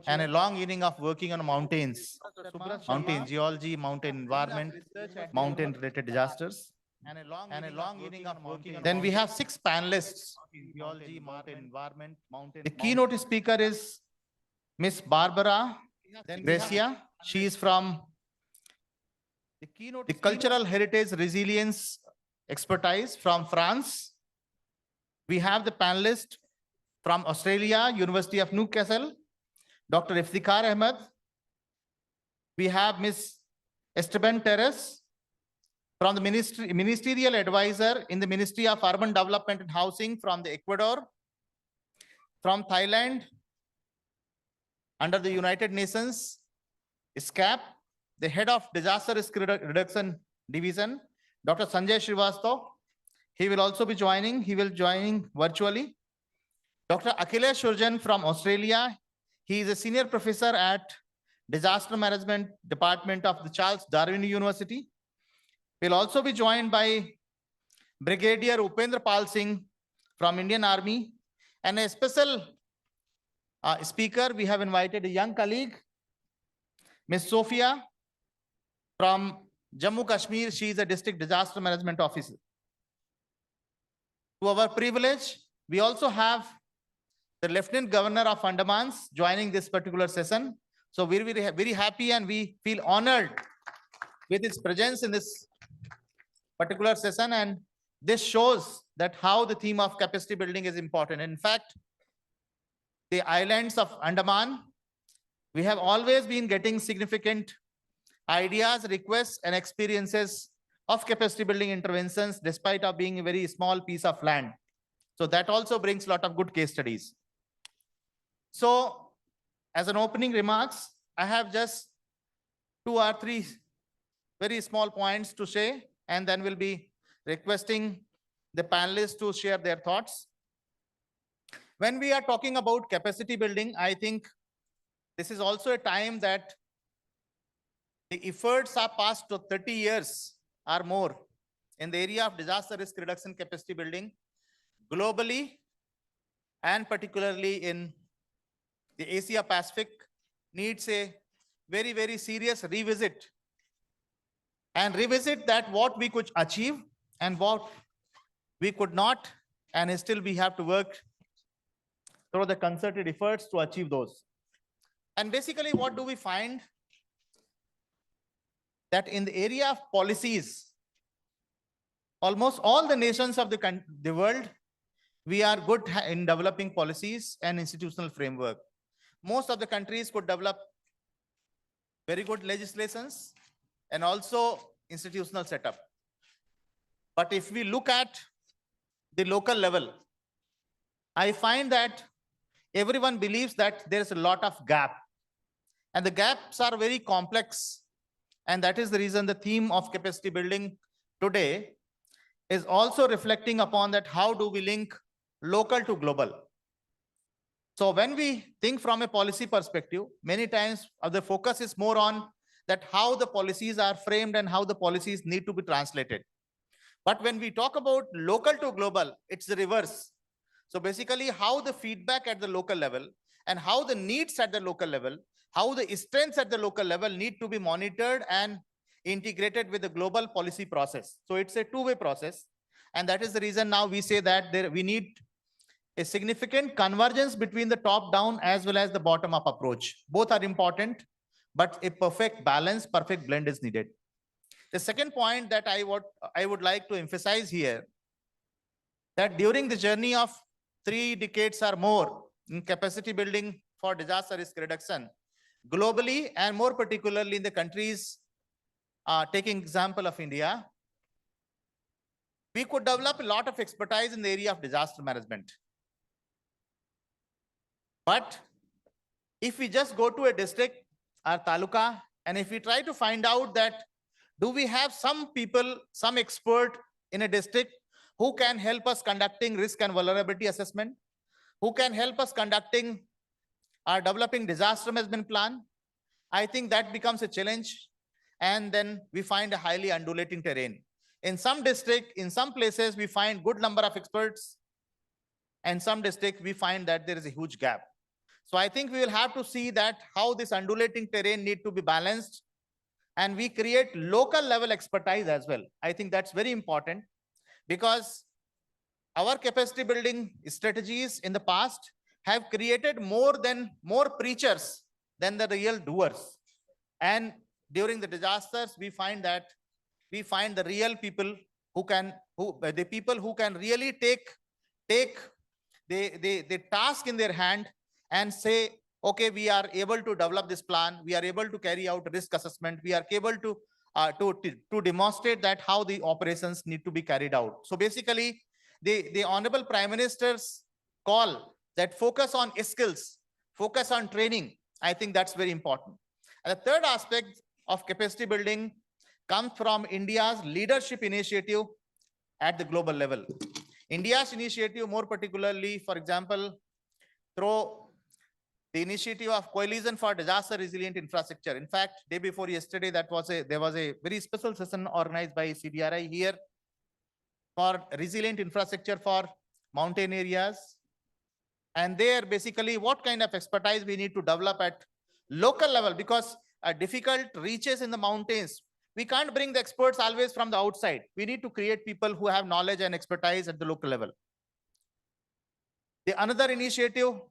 And a long inning of working on mountains, mountain geology, mountain environment, mountain related disasters. And a long inning of working on. Then we have 6 panelists. Geology, mountain environment, mountain. The keynote speaker is Miss Barbara Garcia. She is from the Cultural Heritage Resilience Expertise from France. We have the panelist from Australia, University of Newcastle, Dr. Iftikhar Ahmad. We have Miss Esteban Torres from the Ministerial Advisor in the Ministry of Urban Development and Housing from the Ecuador. From Thailand, under the United Nations, SCAP, the head of Disaster Risk Reduction Division, Dr. Sanjay Srivastav. He will also be joining. He will join virtually. Dr. Akhilesh Surjan from Australia. He is a senior professor at Disaster Management Department of the Charles Darwin University. We'll also be joined by Brigadier Upendra Pal Singh from Indian Army, and a special speaker. We have invited a young colleague, Ms. Sophia from Jammu Kashmir. She is a district disaster management officer. To our privilege, we also have the Lieutenant Governor of Andamans joining this particular session. So we're very happy and we feel honored with his presence in this particular session. And this shows that how the theme of capacity building is important. In fact, the islands of Andaman, we have always been getting significant ideas, requests, and experiences of capacity building interventions, despite of being a very small piece of land. So that also brings a lot of good case studies. So as an opening remarks, I have just 2 or 3 very small points to say, and then we'll be requesting the panelists to share their thoughts. When we are talking about capacity building, I think this is also a time that the efforts are past to 30 years or more in the area of disaster risk reduction capacity building globally, and particularly in the Asia Pacific, needs a very, very serious revisit, and revisit that what we could achieve and what we could not, and still we have to work through the concerted efforts to achieve those. And basically, what do we find? That in the area of policies, almost all the nations of the world, we are good in developing policies and institutional framework. Most of the countries could develop very good legislations and also institutional setup. But if we look at the local level, I find that everyone believes that there's a lot of gap, and the gaps are very complex. And that is the reason the theme of capacity building today is also reflecting upon that how do we link local to global. So when we think from a policy perspective, many times the focus is more on that how the policies are framed and how the policies need to be translated. But when we talk about local to global, it's the reverse. So basically how the feedback at the local level and how the needs at the local level, how the strengths at the local level need to be monitored and integrated with the global policy process. So it's a two-way process. And that is the reason now we say that we need a significant convergence between the top-down as well as the bottom-up approach. Both are important, but a perfect balance, perfect blend is needed. The second point that I would like to emphasize here, that during the journey of 3 decades or more in capacity building for disaster risk reduction, globally and more particularly in the countries, taking example of India, we could develop a lot of expertise in the area of disaster management. But if we just go to a district or taluka, and if we try to find out that do we have some people, some expert in a district who can help us conducting risk and vulnerability assessment, who can help us conducting or developing disaster management plan, I think that becomes a challenge. And then we find a highly undulating terrain. In some district, in some places, we find good number of experts, and some districts we find that there is a huge gap. So I think we will have to see that how this undulating terrain need to be balanced, and we create local level expertise as well. I think that's very important, because our capacity building strategies in the past have created more preachers than the real doers. And during the disasters, we find the real people who can really take the task in their hand and say, okay, we are able to develop this plan, we are able to carry out risk assessment, we are able to demonstrate that how the operations need to be carried out. So basically, the Honorable Prime Minister's call that focus on skills, focus on training, I think that's very important. And the third aspect of capacity building comes from India's leadership initiative at the global level. India's initiative, more particularly, for example, through the initiative of Coalition for Disaster Resilient Infrastructure. In fact, day before yesterday, there was a very special session organized by CDRI here for resilient infrastructure for mountain areas. And there, basically, what kind of expertise we need to develop at local level, because difficult reaches in the mountains, we can't bring the experts always from the outside. We need to create people who have knowledge and expertise at the local level. The another initiative,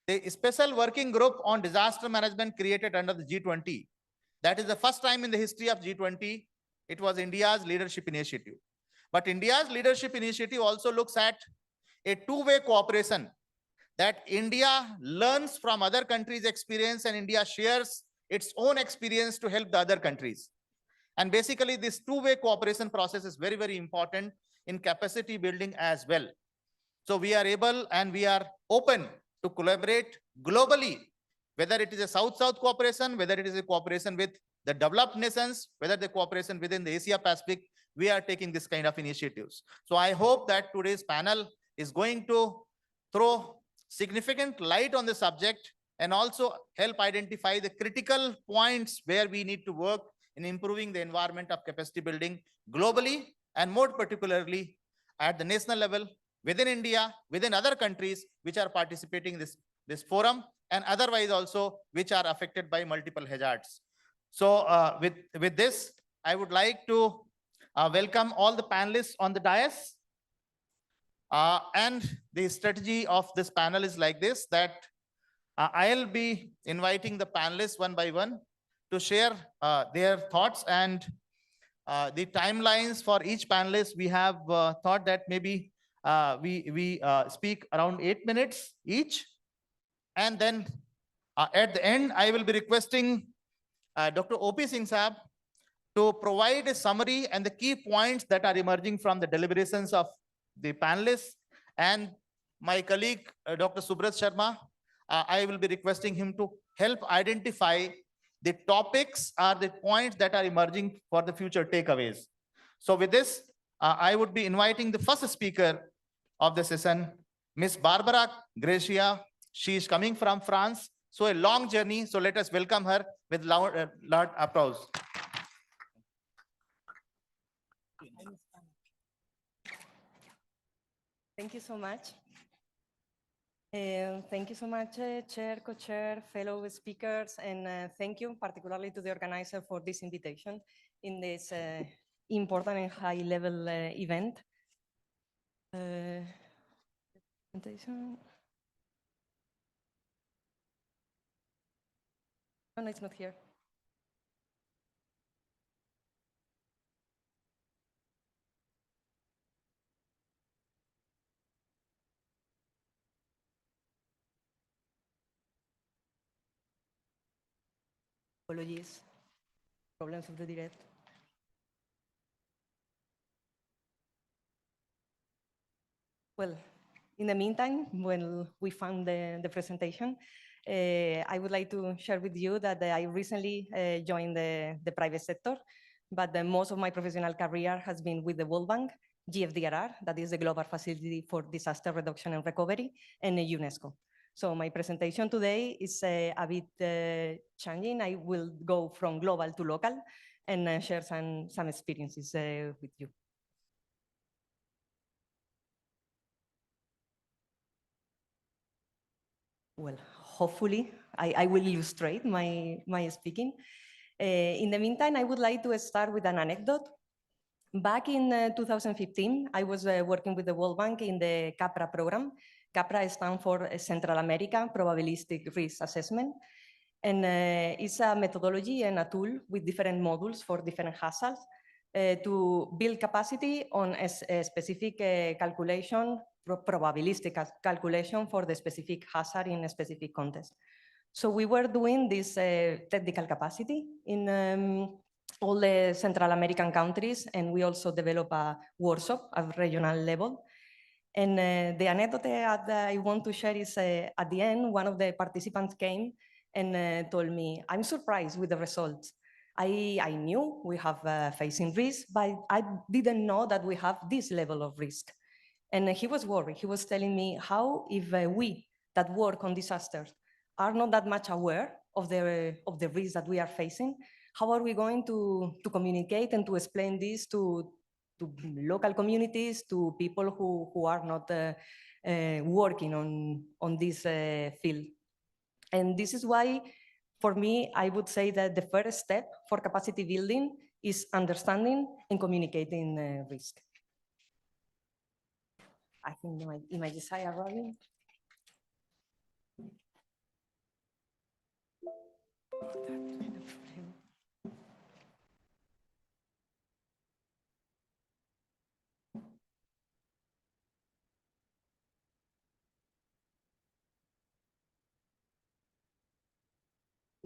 the special working group on disaster management created under the G20. That is the first time in the history of G20. It was India's leadership initiative. But India's leadership initiative also looks at a two-way cooperation, that India learns from other countries' experience and India shares its own experience to help the other countries. And basically, this two-way cooperation process is very, very important in capacity building as well. So we are able and we are open to collaborate globally, whether it is a South-South cooperation, whether it is a cooperation with the developed nations, whether the cooperation within the Asia Pacific, we are taking this kind of initiatives. So I hope that today's panel is going to throw significant light on the subject and also help identify the critical points where we need to work in improving the environment of capacity building globally, and more particularly at the national level, within India, within other countries which are participating in this forum, and otherwise also which are affected by multiple hazards. So with this, I would like to welcome all the panelists on the dais. And the strategy of this panel is like this, that I'll be inviting the panelists one by one to share their thoughts, and the timelines for each panelist. We have thought that maybe we speak around 8 minutes each. And then at the end, I will be requesting Dr. O.P. Singh Saab to provide a summary and the key points that are emerging from the deliberations of the panelists. And my colleague, Dr. Subrat Sharma, I will be requesting him to help identify the topics or the points that are emerging for the future takeaways. So with this, I would be inviting the first speaker of the session, Miss Barbara Gracia. She is coming from France. So a long journey. So let us welcome her with loud applause.
Thank you so much. Thank you so much, Chair, Co-Chair, fellow speakers, and thank you particularly to the organizer for this invitation in this important and high-level event. Presentation. Oh, no, it's not here. Apologies, problems of the direct. Well, in the meantime, when we found the presentation, I would like to share with you that I recently joined the private sector, but most of my professional career has been with the World Bank, GFDRR, that is the Global Facility for Disaster Reduction and Recovery, and UNESCO. So my presentation today is a bit changing. I will go from global to local and share some experiences with you. Well, hopefully I will illustrate my speaking. In the meantime, I would like to start with an anecdote. Back in 2015, I was working with the World Bank in the CAPRA program. CAPRA stands for Central America Probabilistic Risk Assessment. And it's a methodology and a tool with different modules for different hazards to build capacity on a specific calculation, probabilistic calculation for the specific hazard in a specific context. So we were doing this technical capacity in all the Central American countries, and we also developed a workshop at regional level. And the anecdote that I want to share is at the end, one of the participants came and told me, I'm surprised with the results. I knew we have facing risk, but I didn't know that we have this level of risk. And he was worried. He was telling me how if we that work on disasters are not that much aware of the risk that we are facing, how are we going to communicate and to explain this to local communities, to people who are not working on this field? And this is why, for me, I would say that the first step for capacity building is understanding and communicating risk. I think the images are arriving.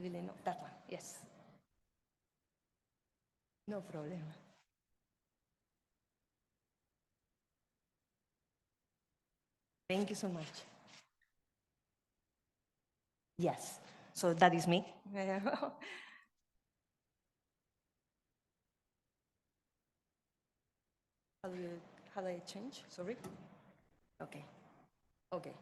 Really, no, that one, yes. No problem. Thank you so much. Yes, so that is me. How do I change? Sorry. Okay. Okay.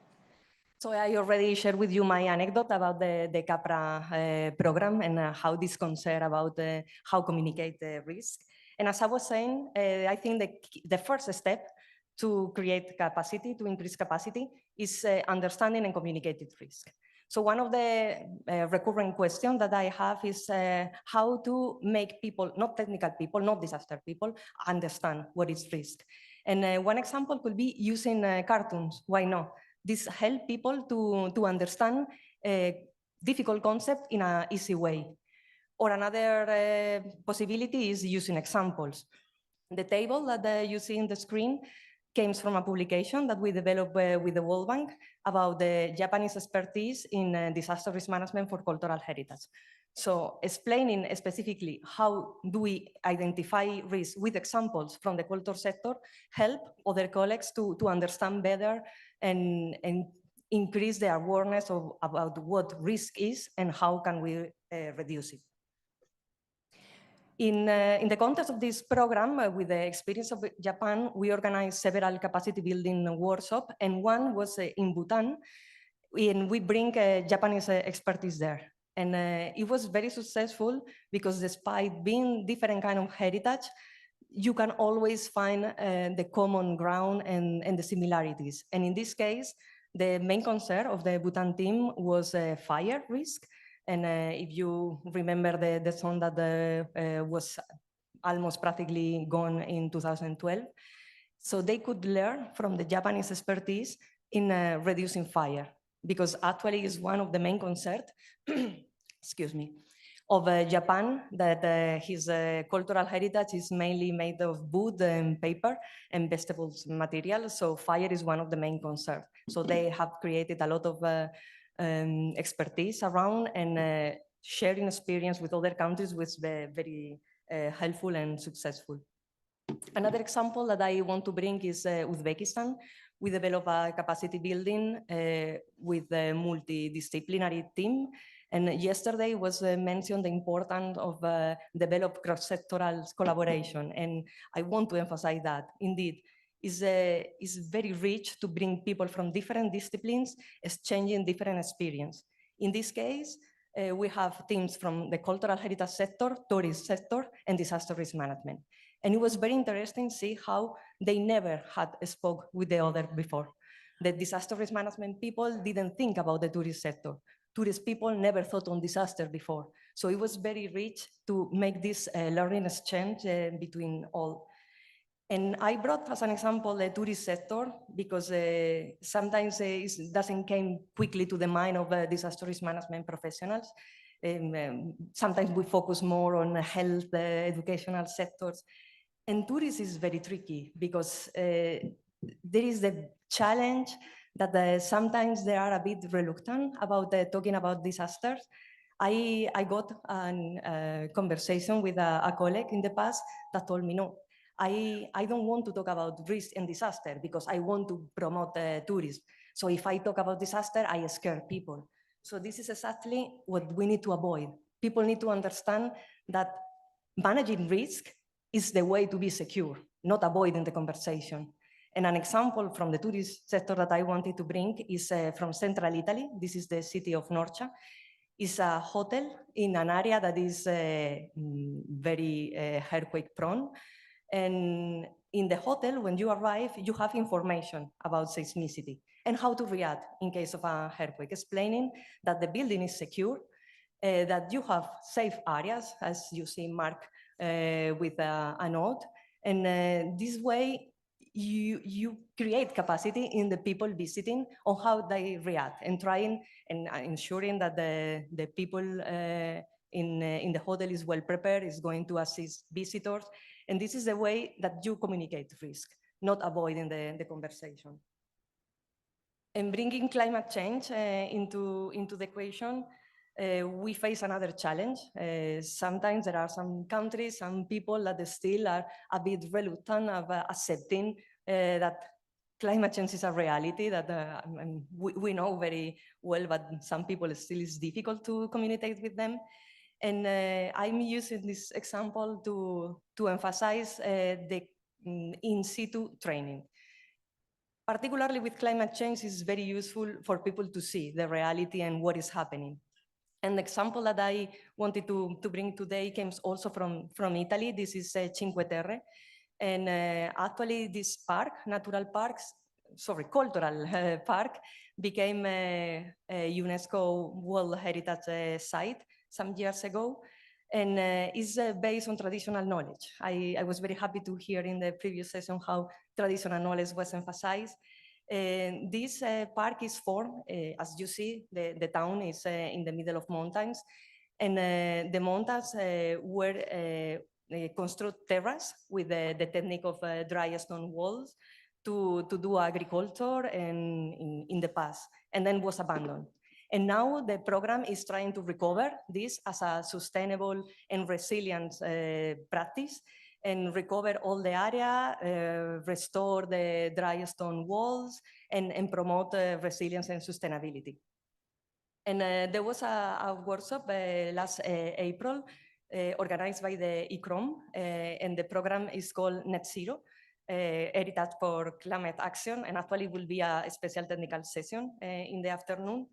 So I already shared with you my anecdote about the CAPRA program and how this concern about how communicate the risk. And as I was saying, I think the first step to create capacity, to increase capacity, is understanding and communicated risk. So one of the recurrent questions that I have is how to make people, not technical people, not disaster people, understand what is risk. And one example could be using cartoons. Why not? This help people to understand a difficult concept in an easy way. Or another possibility is using examples. The table that you see in the screen came from a publication that we developed with the World Bank about the Japanese expertise in disaster risk management for cultural heritage. So explaining specifically how do we identify risk with examples from the culture sector help other colleagues to understand better and increase the awareness about what risk is and how can we reduce it. In the context of this program, with the experience of Japan, we organized several capacity building workshops, and one was in Bhutan, and we bring Japanese expertise there. And it was very successful because despite being different kind of heritage, you can always find the common ground and the similarities. And in this case, the main concern of the Bhutan team was fire risk. And if you remember the zone that was almost practically gone in 2012, so they could learn from the Japanese expertise in reducing fire, because actually is one of the main concerns, excuse me, of Japan, that his cultural heritage is mainly made of wood and paper and vegetables material. So fire is one of the main concerns. So they have created a lot of expertise around, and sharing experience with other countries was very helpful and successful. Another example that I want to bring is Uzbekistan. We developed a capacity building with a multidisciplinary team. And yesterday was mentioned the importance of develop cross-sectoral collaboration. And I want to emphasize that, indeed, is very rich to bring people from different disciplines exchanging different experience. In this case, we have teams from the cultural heritage sector, tourist sector, and disaster risk management. And it was very interesting to see how they never had spoke with the other before. The disaster risk management people didn't think about the tourist sector. Tourist people never thought on disaster before. So it was very rich to make this learning exchange between all. And I brought as an example the tourist sector because sometimes it doesn't come quickly to the mind of disaster risk management professionals. Sometimes we focus more on health, educational sectors. And tourism is very tricky because there is the challenge that sometimes they are a bit reluctant about talking about disasters. I got a conversation with a colleague in the past that told me, no, I don't want to talk about risk and disaster because I want to promote tourism. So if I talk about disaster, I scare people. So this is exactly what we need to avoid. People need to understand that managing risk is the way to be secure, not avoiding the conversation. And an example from the tourist sector that I wanted to bring is from central Italy. This is the city of Norcia. It's a hotel in an area that is very earthquake prone. And in the hotel, when you arrive, you have information about seismicity and how to react in case of an earthquake, explaining that the building is secure, that you have safe areas, as you see marked with a note. And this way, you create capacity in the people visiting on how they react and trying and ensuring that the people in the hotel is well prepared, is going to assist visitors. And this is the way that you communicate risk, not avoiding the conversation. And bringing climate change into the equation, we face another challenge. Sometimes there are some countries, some people that still are a bit reluctant of accepting that climate change is a reality that we know very well, but some people still is difficult to communicate with them. And I'm using this example to emphasize the in situ training. Particularly with climate change, is very useful for people to see the reality and what is happening. And the example that I wanted to bring today comes also from Italy. This is Cinque Terre. And actually this park, cultural park, became a UNESCO World Heritage Site some years ago, and is based on traditional knowledge. I was very happy to hear in the previous session how traditional knowledge was emphasized. This park is formed, as you see, the town is in the middle of mountains, and the mountains were construct terrace with the technique of dry stone walls to do agriculture and in the past, and then was abandoned. And now the program is trying to recover this as a sustainable and resilient practice, and recover all the area, restore the dry stone walls, and promote resilience and sustainability. And there was a workshop last April organized by the ICROM, and the program is called Net Zero, Heritage for Climate Action, and actually will be a special technical session in the afternoon.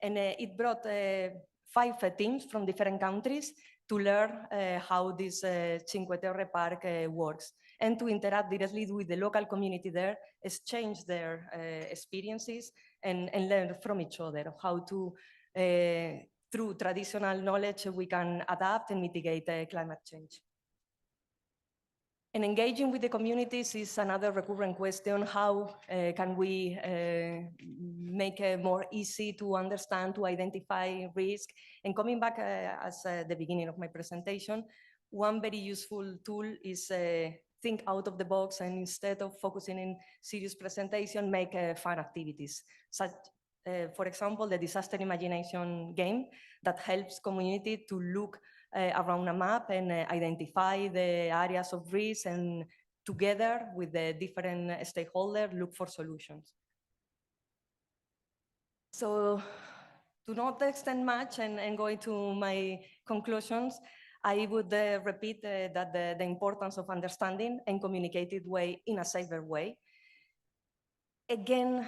And it brought 5 teams from different countries to learn how this Cinque Terre Park works, and to interact directly with the local community there, exchange their experiences, and learn from each other how to, through traditional knowledge, we can adapt and mitigate climate change. And engaging with the communities is another recurrent question. How can we make it more easy to understand, to identify risk? And coming back as the beginning of my presentation, one very useful tool is think out of the box, and instead of focusing in serious presentation, make fun activities. Such, for example, the disaster imagination game that helps community to look around a map and identify the areas of risk, and together with the different stakeholders, look for solutions. So to not extend much and going to my conclusions, I would repeat that the importance of understanding and communicated way in a safer way. Again,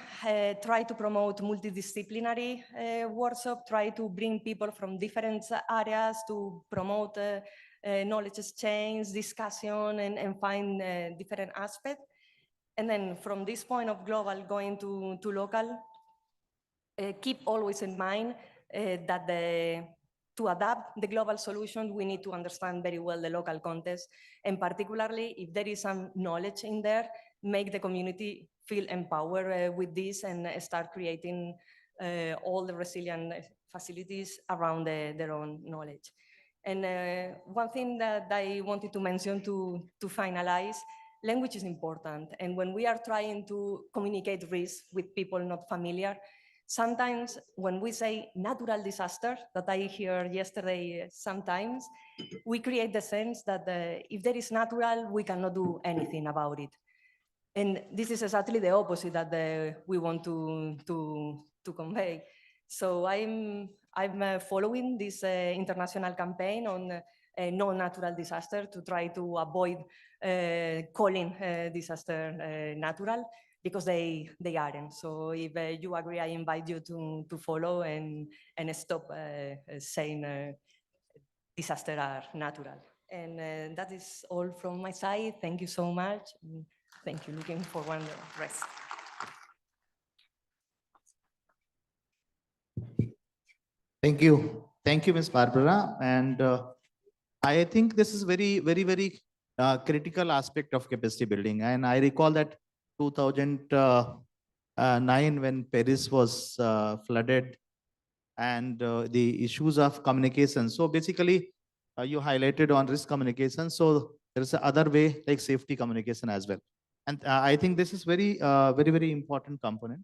try to promote multidisciplinary workshop, try to bring people from different areas to promote knowledge exchange, discussion, and find different aspects. And then from this point of global going to local, keep always in mind that to adapt the global solution, we need to understand very well the local context, and particularly if there is some knowledge in there, make the community feel empowered with this, and start creating all the resilient facilities around their own knowledge. And one thing that I wanted to mention to finalize, language is important. And when we are trying to communicate risk with people not familiar, sometimes when we say natural disaster, that I heard yesterday sometimes, we create the sense that if there is natural, we cannot do anything about it. And this is exactly the opposite that we want to convey. So I'm following this international campaign on non-natural disaster to try to avoid calling disaster natural, because they aren't. So if you agree, I invite you to follow and stop saying disaster are natural. And that is all from my side. Thank you so much. Thank you. Looking forward to the rest.
Thank you. Thank you, Ms. Barbara. And I think this is very critical aspect of capacity building. And I recall that 2009 when Paris was flooded, and the issues of communication. So basically, you highlighted on risk communication. So there is another way like safety communication as well. And I think this is very important component.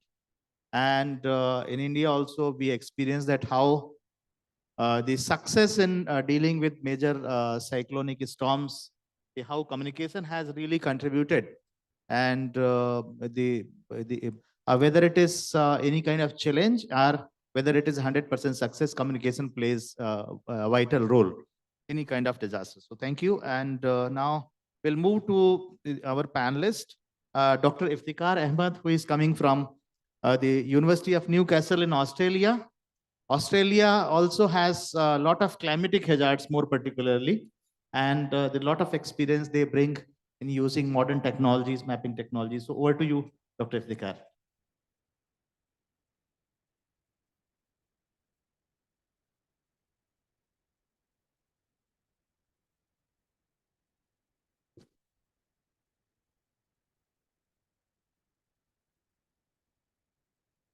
And in India also, we experience that how the success in dealing with major cyclonic storms, how communication has really contributed. And whether it is any kind of challenge or whether it is 100% success, communication plays a vital role in any kind of disaster. So thank you. And now we'll move to our panelist, Dr. Iftikhar Ahmed, who is coming from the University of Newcastle in Australia. Australia also has a lot of climatic hazards, more particularly, and the lot of experience they bring in using modern technologies, mapping technologies. So over to you, Dr. Iftikhar.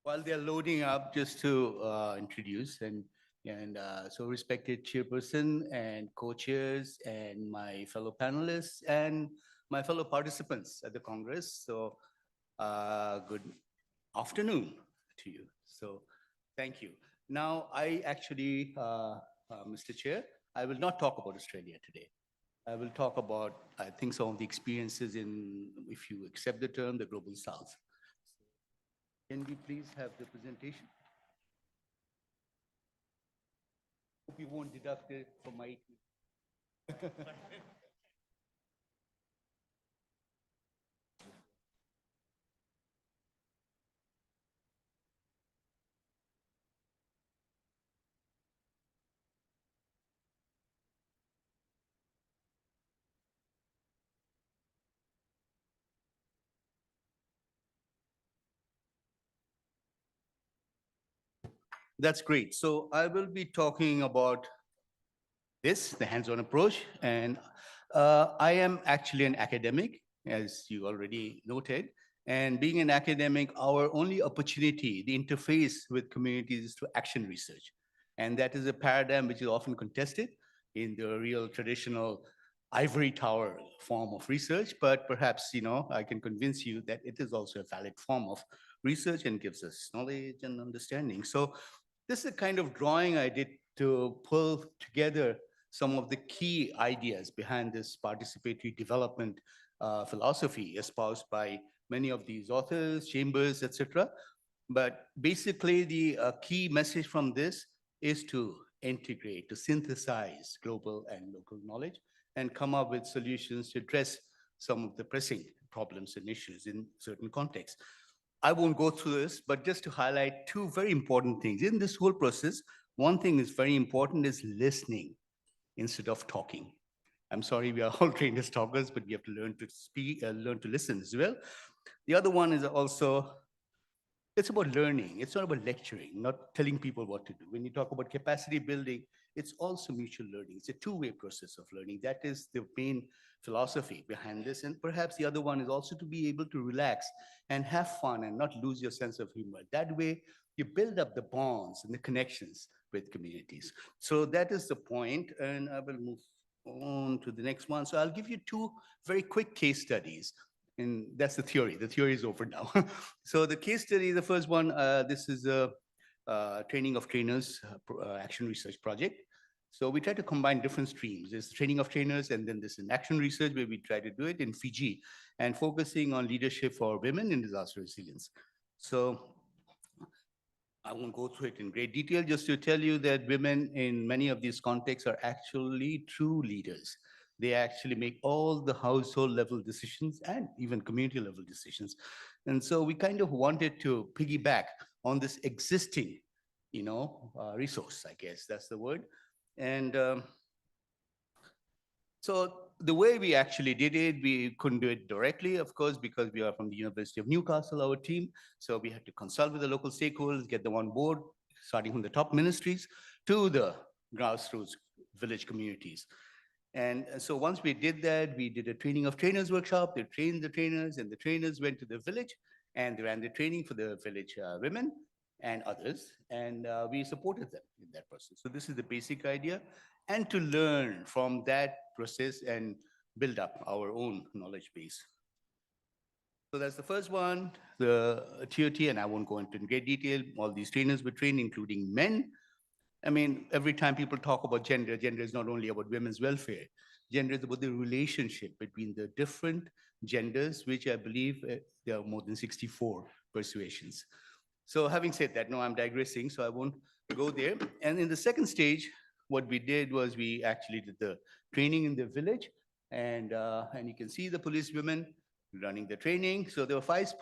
While they're loading up, just to introduce so respected chairperson and co-chairs and my fellow panelists and my fellow participants at the Congress. So good afternoon to you. So thank you. Now I actually, Mr. Chair, I will not talk about Australia today. I will talk about, I think, some of the experiences in, if you accept the term, the Global South. Can we please have the presentation? Hope you won't deduct it from my. That's great. So I will be talking about this, the hands-on approach. And I am actually an academic, as you already noted. And being an academic, our only opportunity, the interface with communities, is to action research. And that is a paradigm which is often contested in the real traditional ivory tower form of research. But perhaps, I can convince you that it is also a valid form of research and gives us knowledge and understanding. So this is a kind of drawing I did to pull together some of the key ideas behind this participatory development philosophy espoused by many of these authors, chambers, etc. But basically, the key message from this is to integrate, to synthesize global and local knowledge and come up with solutions to address some of the pressing problems and issues in certain contexts. I won't go through this, but just to highlight two very important things. In this whole process, one thing is very important is listening instead of talking. I'm sorry, we are all trained as talkers, but we have to learn to speak, learn to listen as well. The other one is also, it's about learning. It's not about lecturing, not telling people what to do. When you talk about capacity building, it's also mutual learning. It's a two-way process of learning. That is the main philosophy behind this. And perhaps the other one is also to be able to relax and have fun and not lose your sense of humor. That way, you build up the bonds and the connections with communities. So that is the point, and I will move on to the next one. So I'll give you two very quick case studies. And that's the theory. The theory is over now. So the case study, the first one, this is a training of trainers action research project. So we try to combine different streams. There's training of trainers, and then there's an action research where we try to do it in Fiji and focusing on leadership for women in disaster resilience. So I won't go through it in great detail, just to tell you that women in many of these contexts are actually true leaders. They actually make all the household level decisions and even community level decisions. And so we kind of wanted to piggyback on this existing, resource, I guess that's the word. And so the way we actually did it, we couldn't do it directly, of course, because we are from the University of Newcastle, our team. So we had to consult with the local stakeholders, get them on board, starting from the top ministries to the grassroots village communities. And so once we did that, we did a training of trainers workshop. They trained the trainers, and the trainers went to the village and they ran the training for the village women and others. And we supported them in that process. So this is the basic idea. And to learn from that process and build up our own knowledge base. So that's the first one, the TOT, and I won't go into in great detail. All these trainers were trained, including men. I mean, every time people talk about gender, gender is not only about women's welfare. Gender is about the relationship between the different genders, which I believe there are more than 64 persuasions. So having said that, no, I'm digressing, so I won't go there. And in the second stage, what we did was we actually did the training in the village, and you can see the police women running the training. So there were five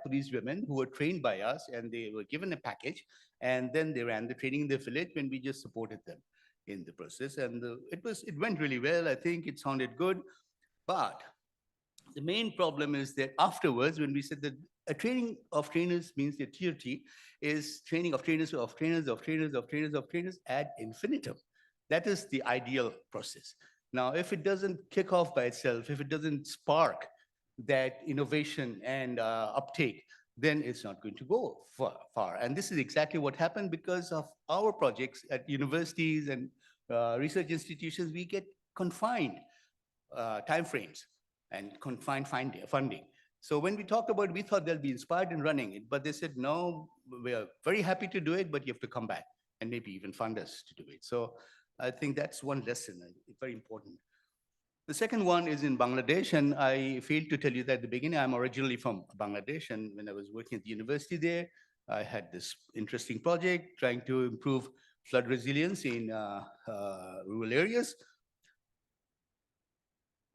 police women who were trained by us, and they were given a package, and then they ran the training in the village when we just supported them in the process. And it went really well. I think it sounded good, but the main problem is that afterwards, when we said that a training of trainers means the TOT is training of trainers of trainers of trainers of trainers of trainers ad infinitum. That is the ideal process. Now, if it doesn't kick off by itself, if it doesn't spark that innovation and uptake, then it's not going to go far. And this is exactly what happened because of our projects at universities and research institutions. We get confined timeframes and confined funding. So when we talked about it, we thought they'll be inspired in running it, but they said, no, we're very happy to do it, but you have to come back and maybe even fund us to do it. So I think that's one lesson, very important. The second one is in Bangladesh, and I failed to tell you that at the beginning. I'm originally from Bangladesh, and when I was working at the university there, I had this interesting project trying to improve flood resilience in rural areas.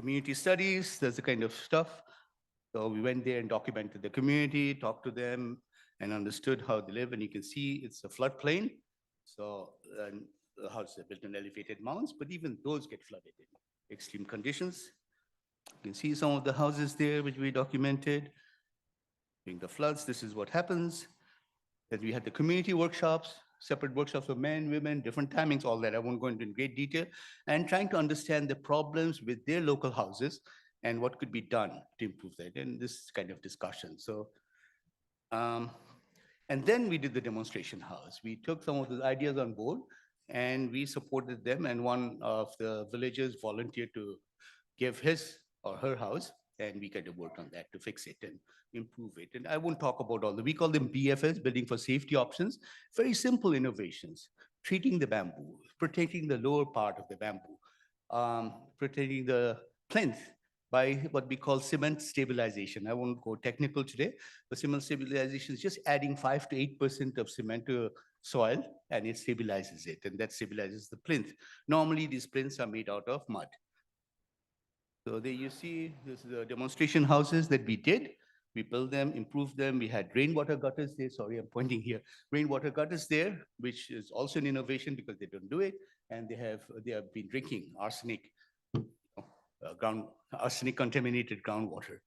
Community studies, that's the kind of stuff. So we went there and documented the community, talked to them, and understood how they live. And you can see it's a floodplain. So the houses are built on elevated mounds, but even those get flooded in extreme conditions. You can see some of the houses there, which we documented. During the floods, this is what happens. That we had the community workshops, separate workshops for men, women, different timings, all that. I won't go into in great detail. And trying to understand the problems with their local houses and what could be done to improve that. And this kind of discussion. So, and then we did the demonstration house. We took some of the ideas on board and we supported them. And one of the villagers volunteered to give his or her house, and we kind of worked on that to fix it and improve it. And I won't talk about all the, we call them BFS, building for safety options, very simple innovations, treating the bamboo, protecting the lower part of the bamboo, protecting the plinth by what we call cement stabilization. I won't go technical today, but cement stabilization is just adding 5 to 8% of cement to soil, and it stabilizes it, and that stabilizes the plinth. Normally, these plinths are made out of mud. So there you see, this is the demonstration houses that we did. We built them, improved them. We had rainwater gutters there. Sorry, I'm pointing here. Rainwater gutters there, which is also an innovation because they don't do it. And they have been drinking arsenic, arsenic contaminated groundwater.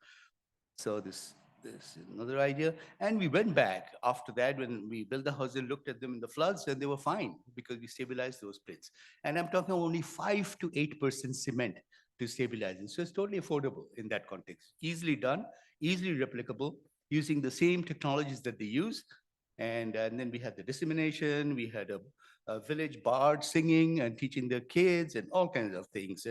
So this is another idea. And we went back after that when we built the house and looked at them in the floods, and they were fine because we stabilized those pits. And I'm talking only 5 to 8% cement to stabilize it. So it's totally affordable in that context. Easily done, easily replicable, using the same technologies that they use. And then we had the dissemination, we had a village bard singing and teaching their kids and all kinds of things.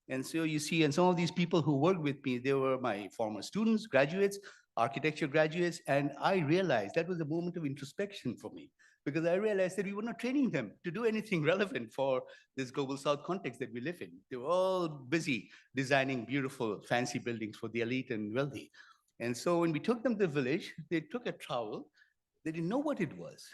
And so you see, and some of these people who worked with me, they were my former students, graduates, architecture graduates, and I realized that was a moment of introspection for me, because I realized that we were not training them to do anything relevant for this global South context that we live in. They were all busy designing beautiful, fancy buildings for the elite and wealthy. And so when we took them to the village, they took a trowel. They didn't know what it was.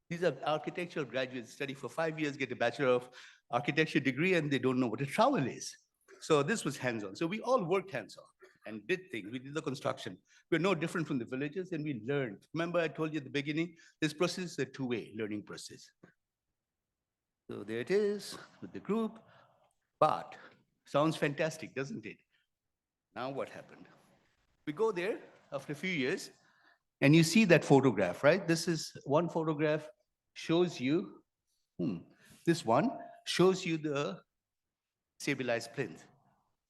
These are architectural graduates, study for 5 years, get a Bachelor of Architecture degree, and they don't know what a trowel is. So this was hands-on. So we all worked hands-on and did things. We did the construction. We're no different from the villagers, and we learned. Remember, I told you at the beginning, this process is a two-way learning process. So there it is with the group. But sounds fantastic, doesn't it? Now what happened? We go there after a few years, and you see that photograph, right? This is one photograph, shows you, this one shows you the stabilized plinth.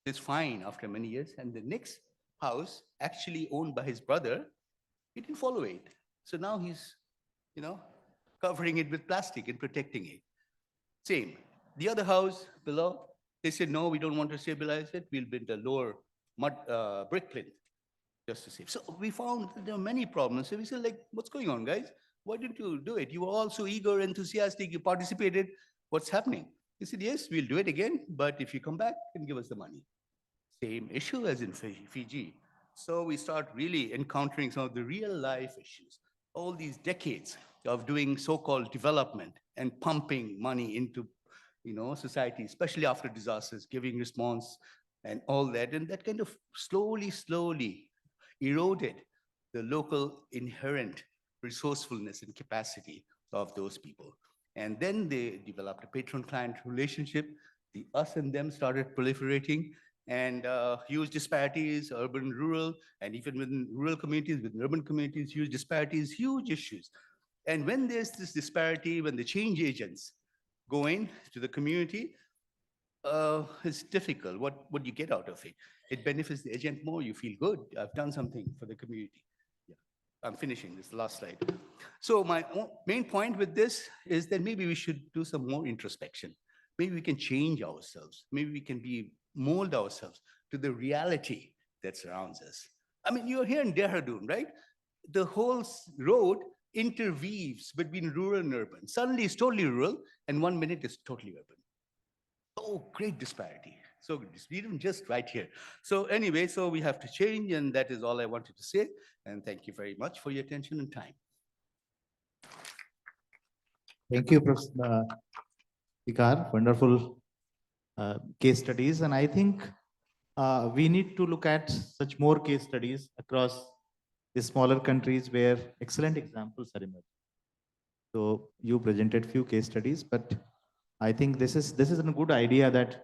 It's fine after many years. And the next house, actually owned by his brother, he didn't follow it. So now he's, covering it with plastic and protecting it. Same. The other house below, they said, no, we don't want to stabilize it. We'll build a lower mud brick plinth just to save. So we found that there are many problems. So we said, like, what's going on, guys? Why didn't you do it? You were all so eager, enthusiastic, you participated. What's happening? He said, yes, we'll do it again, but if you come back, you can give us the money. Same issue as in Fiji. So we start really encountering some of the real life issues. All these decades of doing so-called development and pumping money into society, especially after disasters, giving response and all that. And that kind of slowly eroded the local inherent resourcefulness and capacity of those people. And then they developed a patron-client relationship. The us and them started proliferating, and huge disparities, urban, rural, and even within rural communities, within urban communities, huge disparities, huge issues. And when there's this disparity, when the change agents go in to the community, it's difficult. What do you get out of it? It benefits the agent more. You feel good. I've done something for the community. Yeah, I'm finishing this last slide. So my main point with this is that maybe we should do some more introspection. Maybe we can change ourselves. Maybe we can mold ourselves to the reality that surrounds us. I mean, you're here in Dehradun, right? The whole road interweaves between rural and urban. Suddenly it's totally rural, and 1 minute it's totally urban. Oh, great disparity. So even just right here. So anyway, so we have to change, and that is all I wanted to say. And thank you very much for your attention and time.
Thank you, Professor Ikar. Wonderful case studies. And I think we need to look at such more case studies across the smaller countries where excellent examples are emerging. So you presented few case studies, but I think this is a good idea that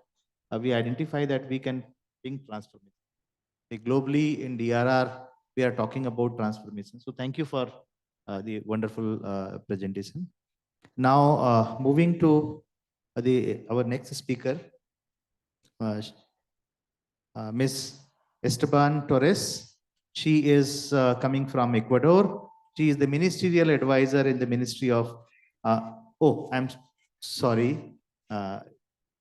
we identify that we can bring transformation. Globally in DRR, we are talking about transformation. So thank you for the wonderful presentation. Now moving to our next speaker, Ms. Esteban Torres. She is coming from Ecuador. She is the ministerial advisor in the Ministry of, I'm sorry.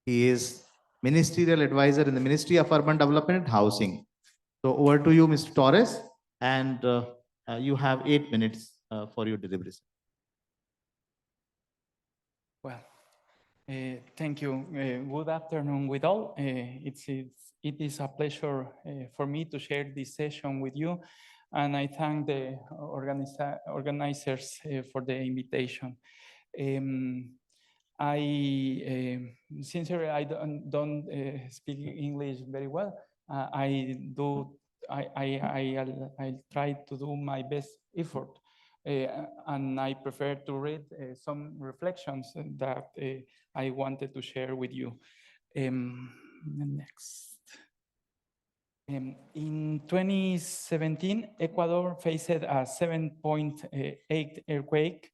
He is ministerial advisor in the Ministry of Urban Development and Housing. So over to you, Mr. Torres, and you have 8 minutes for your delivery.
Well, thank you. Good afternoon with all. It is a pleasure for me to share this session with you, and I thank the organizers for the invitation. Sincerely, I don't speak English very well. I try to do my best effort, and I prefer to read some reflections that I wanted to share with you. Next. In 2017, Ecuador faced a 7.8 earthquake.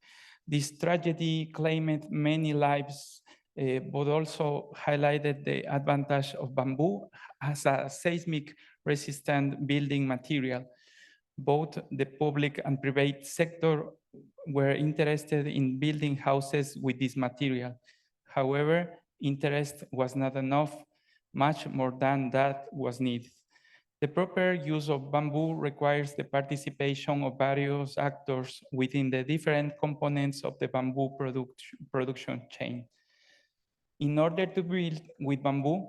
This tragedy claimed many lives, but also highlighted the advantage of bamboo as a seismic resistant building material. Both the public and private sector were interested in building houses with this material. However, interest was not enough. Much more than that was needed. The proper use of bamboo requires the participation of various actors within the different components of the bamboo production chain. In order to build with bamboo,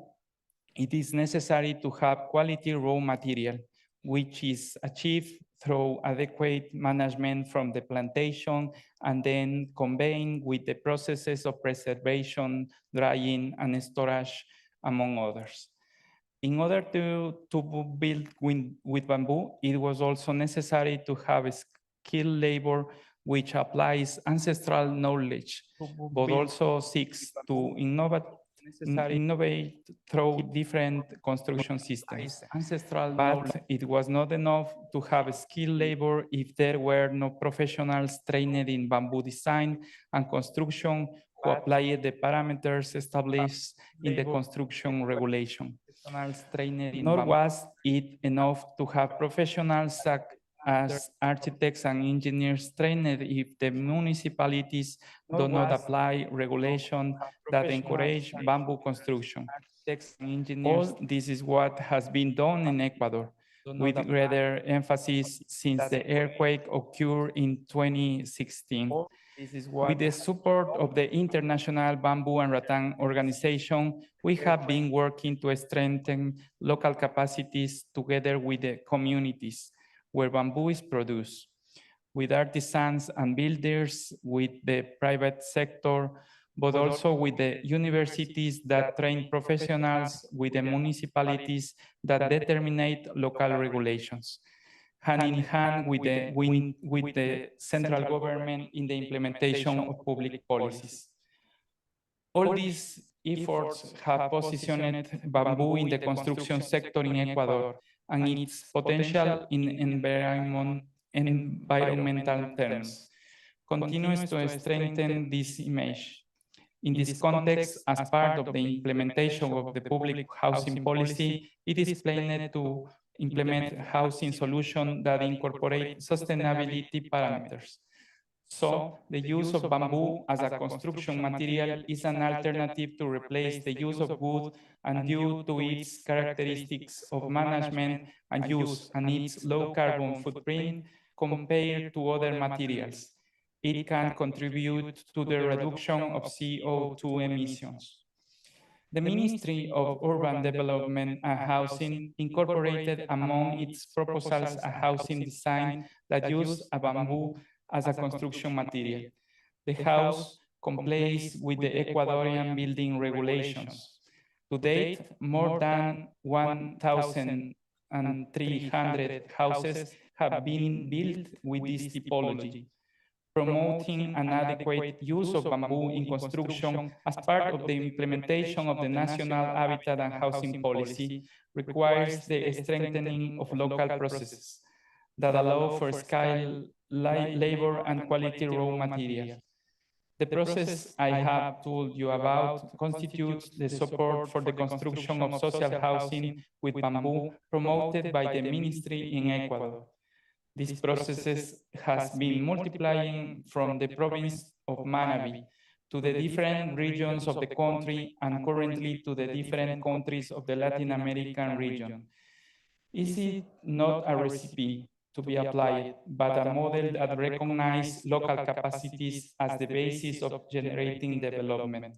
it is necessary to have quality raw material, which is achieved through adequate management from the plantation and then conveying with the processes of preservation, drying, and storage, among others. In order to build with bamboo, it was also necessary to have skilled labor which applies ancestral knowledge, but also seeks to innovate through different construction systems. But it was not enough to have skilled labor if there were no professionals trained in bamboo design and construction who applied the parameters established in the construction regulation. Nor was it enough to have professionals as architects and engineers trained if the municipalities do not apply regulation that encourage bamboo construction. All this is what has been done in Ecuador, with greater emphasis since the earthquake occurred in 2016. With the support of the International Bamboo and Rattan Organization, we have been working to strengthen local capacities together with the communities where bamboo is produced, with artisans and builders, with the private sector, but also with the universities that train professionals, with the municipalities that determine local regulations, hand in hand with the central government in the implementation of public policies. All these efforts have positioned bamboo in the construction sector in Ecuador and its potential in environmental terms continues to strengthen this image. In this context, as part of the implementation of the public housing policy, it is planned to implement housing solutions that incorporate sustainability parameters. So, the use of bamboo as a construction material is an alternative to replace the use of wood, and due to its characteristics of management and use and its low carbon footprint compared to other materials, it can contribute to the reduction of CO2 emissions. The Ministry of Urban Development and Housing incorporated among its proposals a housing design that used a bamboo as a construction material. The house complies with the Ecuadorian building regulations. To date, more than 1,300 houses have been built with this typology. Promoting an adequate use of bamboo in construction as part of the implementation of the National Habitat and Housing Policy requires the strengthening of local processes that allow for skilled labor and quality raw material. The process I have told you about constitutes the support for the construction of social housing with bamboo promoted by the ministry in Ecuador. These processes has been multiplying from the province of Manabí to the different regions of the country and currently to the different countries of the Latin American region. Is it not a recipe to be applied, but a model that recognizes local capacities as the basis of generating development?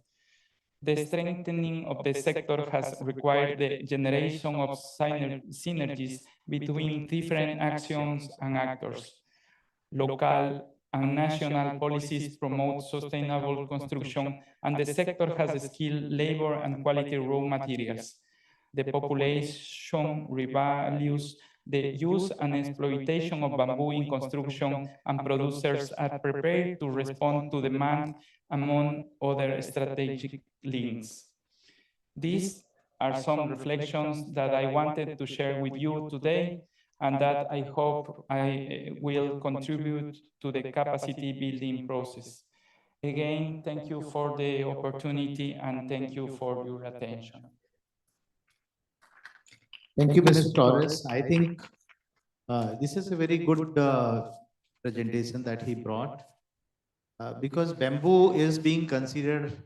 The strengthening of the sector has required the generation of synergies between different actions and actors. Local and national policies promote sustainable construction, and the sector has skilled labor and quality raw materials. The population revalues the use and exploitation of bamboo in construction, and producers are prepared to respond to demand, among other strategic links. These are some reflections that I wanted to share with you today, and that I hope I will contribute to the capacity building process. Again, thank you for the opportunity and thank you for your attention.
Thank you, Mr. Torres. I think this is a very good presentation that he brought because bamboo is being considered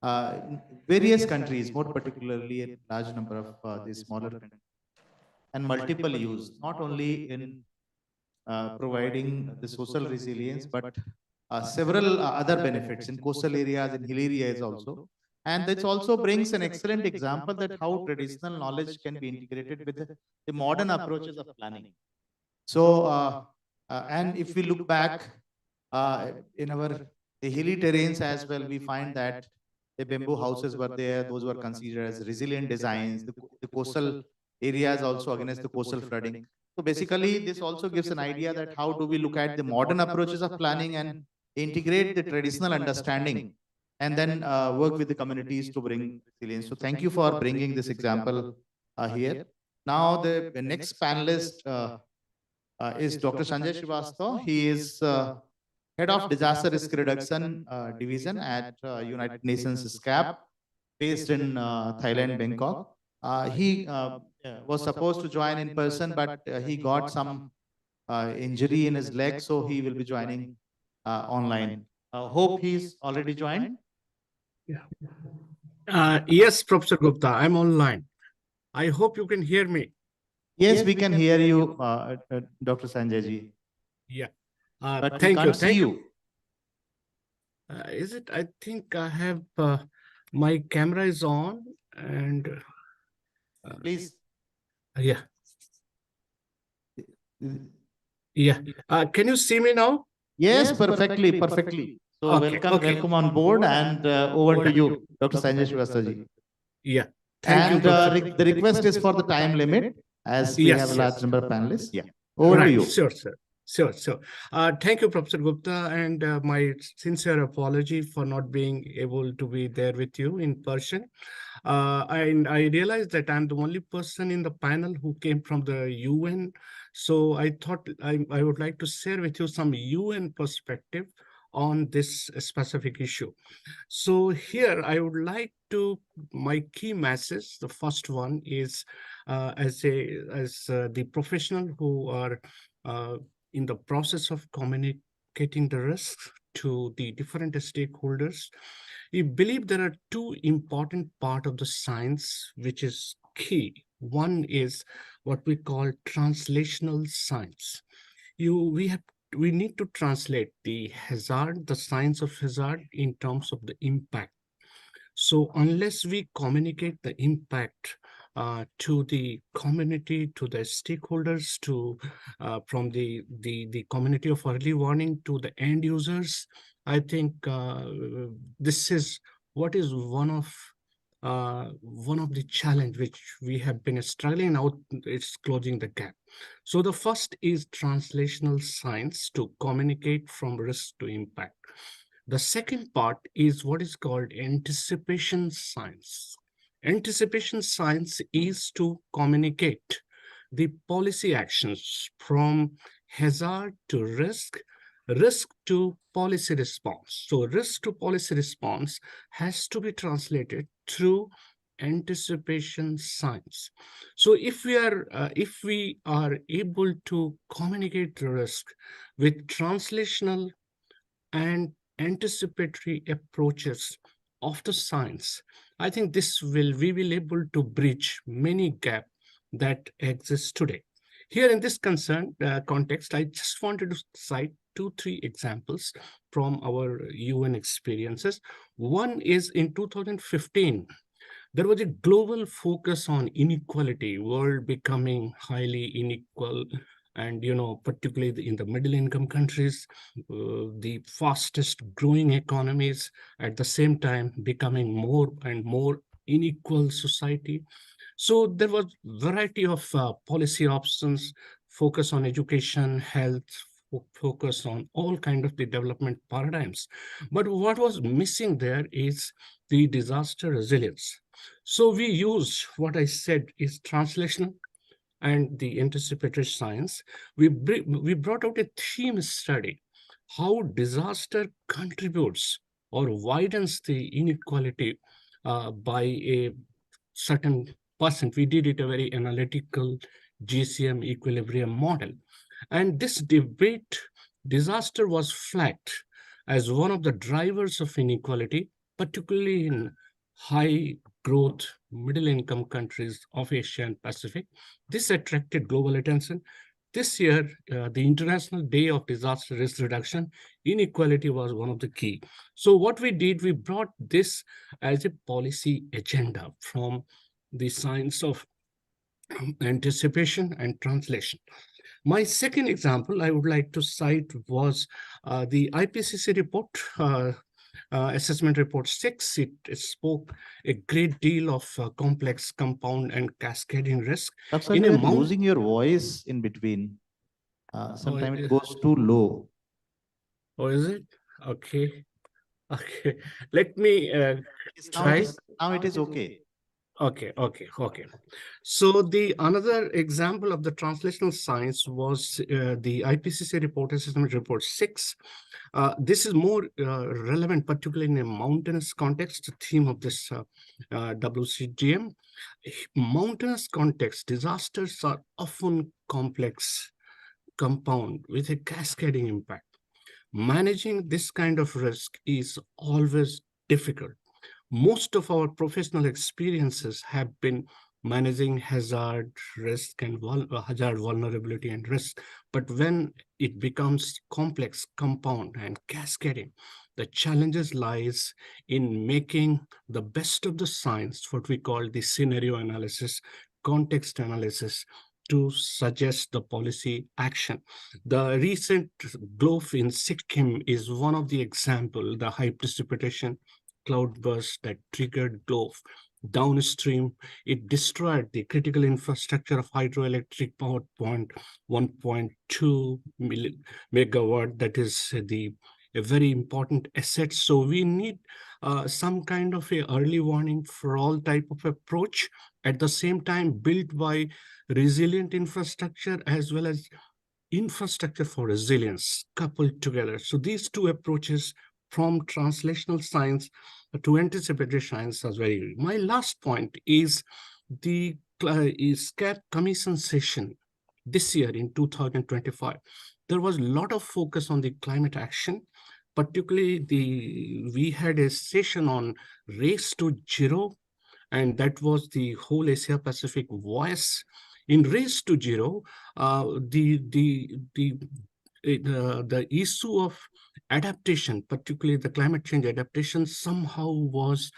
in various countries, more particularly a large number of these smaller countries, and multiple use, not only in providing the social resilience, but several other benefits in coastal areas, in hill areas also. And this also brings an excellent example that how traditional knowledge can be integrated with the modern approaches of planning. So, and if we look back in the hilly terrains as well, we find that the bamboo houses were there. Those were considered as resilient designs. The coastal areas also against the coastal flooding. So basically, this also gives an idea that how do we look at the modern approaches of planning and integrate the traditional understanding and then work with the communities to bring resilience. So thank you for bringing this example here. Now the next panelist is Dr. Sanjay Srivastava. He is Head of Disaster Risk Reduction Division at United Nations SCAP, based in Thailand, Bangkok. He was supposed to join in person, but he got some injury in his leg, so he will be joining online. Hope he's already joined.
Yes, Professor Gupta, I'm online. I hope you can hear me.
Yes, we can hear you, Dr. Sanjay ji.
Yeah.
But we
Thank you.
can't see
Thank
you.
Is it? I think I have my camera is on and
Please.
Yeah. Yeah. Can you see me now?
Yes, perfectly, perfectly. So
Okay,
welcome on board, and over to you, Dr. Sanjay Srivastava ji.
Yeah. Thank you,
And
Professor.
the request is for the time limit, as we
Yes,
have a
yes.
large number of panelists. Yeah. Over to
Right,
you.
sure, sir. Sure. Thank you, Professor Gupta, and my sincere apology for not being able to be there with you in person. And I realized that I'm the only person in the panel who came from the UN. So I thought I would like to share with you some UN perspective on this specific issue. So here I would like to, my key message, the first one is as the professional who are in the process of communicating the risks to the different stakeholders, we believe there are two important part of the science which is key. One is what we call translational science. We need to translate the hazard, the science of hazard, in terms of the impact. So unless we communicate the impact to the community, to the stakeholders, to from the community of early warning to the end users, I think this is what is one of the challenge which we have been struggling out. It's closing the gap. So the first is translational science to communicate from risk to impact. The second part is what is called anticipation science. Anticipation science is to communicate the policy actions from hazard to risk to policy response. So risk to policy response has to be translated through anticipation science. So if we are able to communicate the risk with translational and anticipatory approaches of the science, I think we will able to bridge many gaps that exist today. Here in this context, I just wanted to cite 2-3 examples from our UN experiences. One is in 2015, there was a global focus on inequality, world becoming highly unequal, and particularly in the middle income countries, the fastest growing economies, at the same time becoming more and more unequal society. So there was variety of policy options, focus on education, health, focus on all kind of the development paradigms. But what was missing there is the disaster resilience. So we use what I said is translation and the anticipatory science. We brought out a theme study, how disaster contributes or widens the inequality by a certain percent. We did it a very analytical GCM equilibrium model. And this disaster was flagged as one of the drivers of inequality, particularly in high growth middle income countries of Asia and Pacific. This attracted global attention. This year, the International Day of Disaster Risk Reduction, inequality was one of the key. So what we did, we brought this as a policy agenda from the science of anticipation and translation. My second example I would like to cite was the IPCC report, assessment report 6. It spoke a great deal of complex compound and cascading risk.
Dr.
In
You
a
are
mount,
losing your voice in between. Sometimes it goes too low.
oh, is it? Okay. Okay. Let me try.
Now it is okay.
Okay. So the another example of the translational science was the IPCC report, assessment report 6. This is more relevant, particularly in a mountainous context, the theme of this WCGM. Mountainous context, disasters are often complex, compound with a cascading impact. Managing this kind of risk is always difficult. Most of our professional experiences have been managing hazard, risk, and hazard, vulnerability, and risk. But when it becomes complex, compound, and cascading, the challenges lies in making the best of the science, what we call the scenario analysis, context analysis, to suggest the policy action. The recent GLOF in Sikkim is one of the example, the high precipitation cloudburst that triggered GLOF. Downstream, it destroyed the critical infrastructure of hydroelectric power plant, 1.2 megawatt. That is a very important asset. So we need some kind of a early warning for all type of approach. At the same time, built by resilient infrastructure as well as infrastructure for resilience coupled together. So these two approaches from translational science to anticipatory science are very. My last point is the CAP Commission session this year in 2025. There was a lot of focus on the climate action, particularly we had a session on race to zero, and that was the whole Asia Pacific voice. In race to zero, the issue of adaptation, particularly the climate change adaptation, somehow was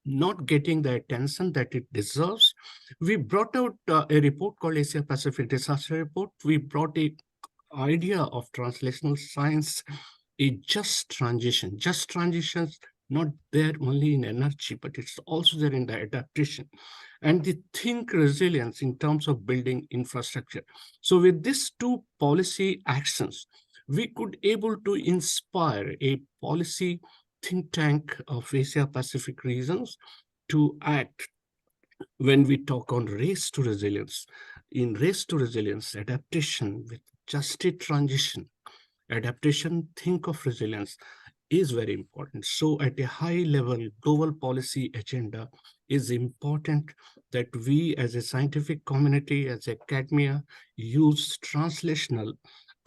not getting the attention that it deserves. We brought out a report called Asia Pacific Disaster Report. We brought a idea of translational science, a just transition. Just transitions not there only in energy, but it's also there in the adaptation. And the think resilience in terms of building infrastructure. So with these two policy actions, we could able to inspire a policy think tank of Asia Pacific regions to act when we talk on race to resilience. In race to resilience, adaptation with just a transition, adaptation, think of resilience is very important. So at a high level, global policy agenda is important that we as a scientific community, as academia, use translational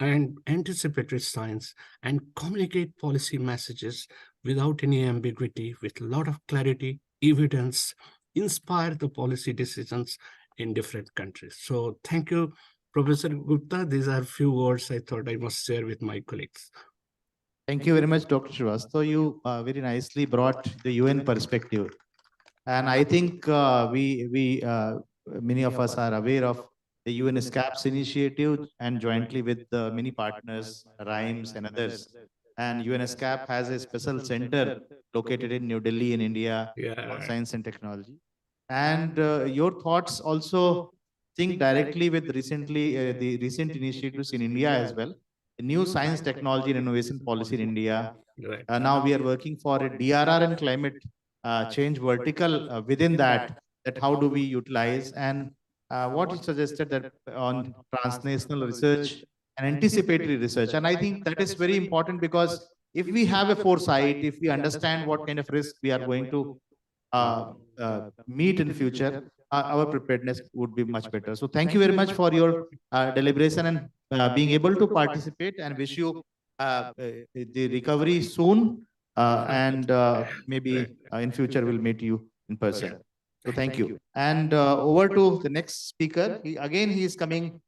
and anticipatory science and communicate policy messages without any ambiguity, with a lot of clarity, evidence, inspire the policy decisions in different countries. So thank you, Professor Gupta. These are few words I thought I must share with my colleagues.
Thank you very much, Dr. Srivastava. You very nicely brought the UN perspective. And I think many of us are aware of the UN SCAPS initiative and jointly with many partners, RIMES and others. And UN SCAP has a special center located in New Delhi in India on science and technology. And your thoughts also sync directly with the recent initiatives in India as well. The new science, technology, and innovation policy in India. Now we are working for a DRR and climate change vertical within that how do we utilize and what is suggested that on transnational research and anticipatory research. And I think that is very important because if we have a foresight, if we understand what kind of risk we are going to meet in future, our preparedness would be much better. So thank you very much for your deliberation and being able to participate, and wish you the recovery soon. And maybe in future we'll meet you in person. So thank you. And over to the next speaker. He is coming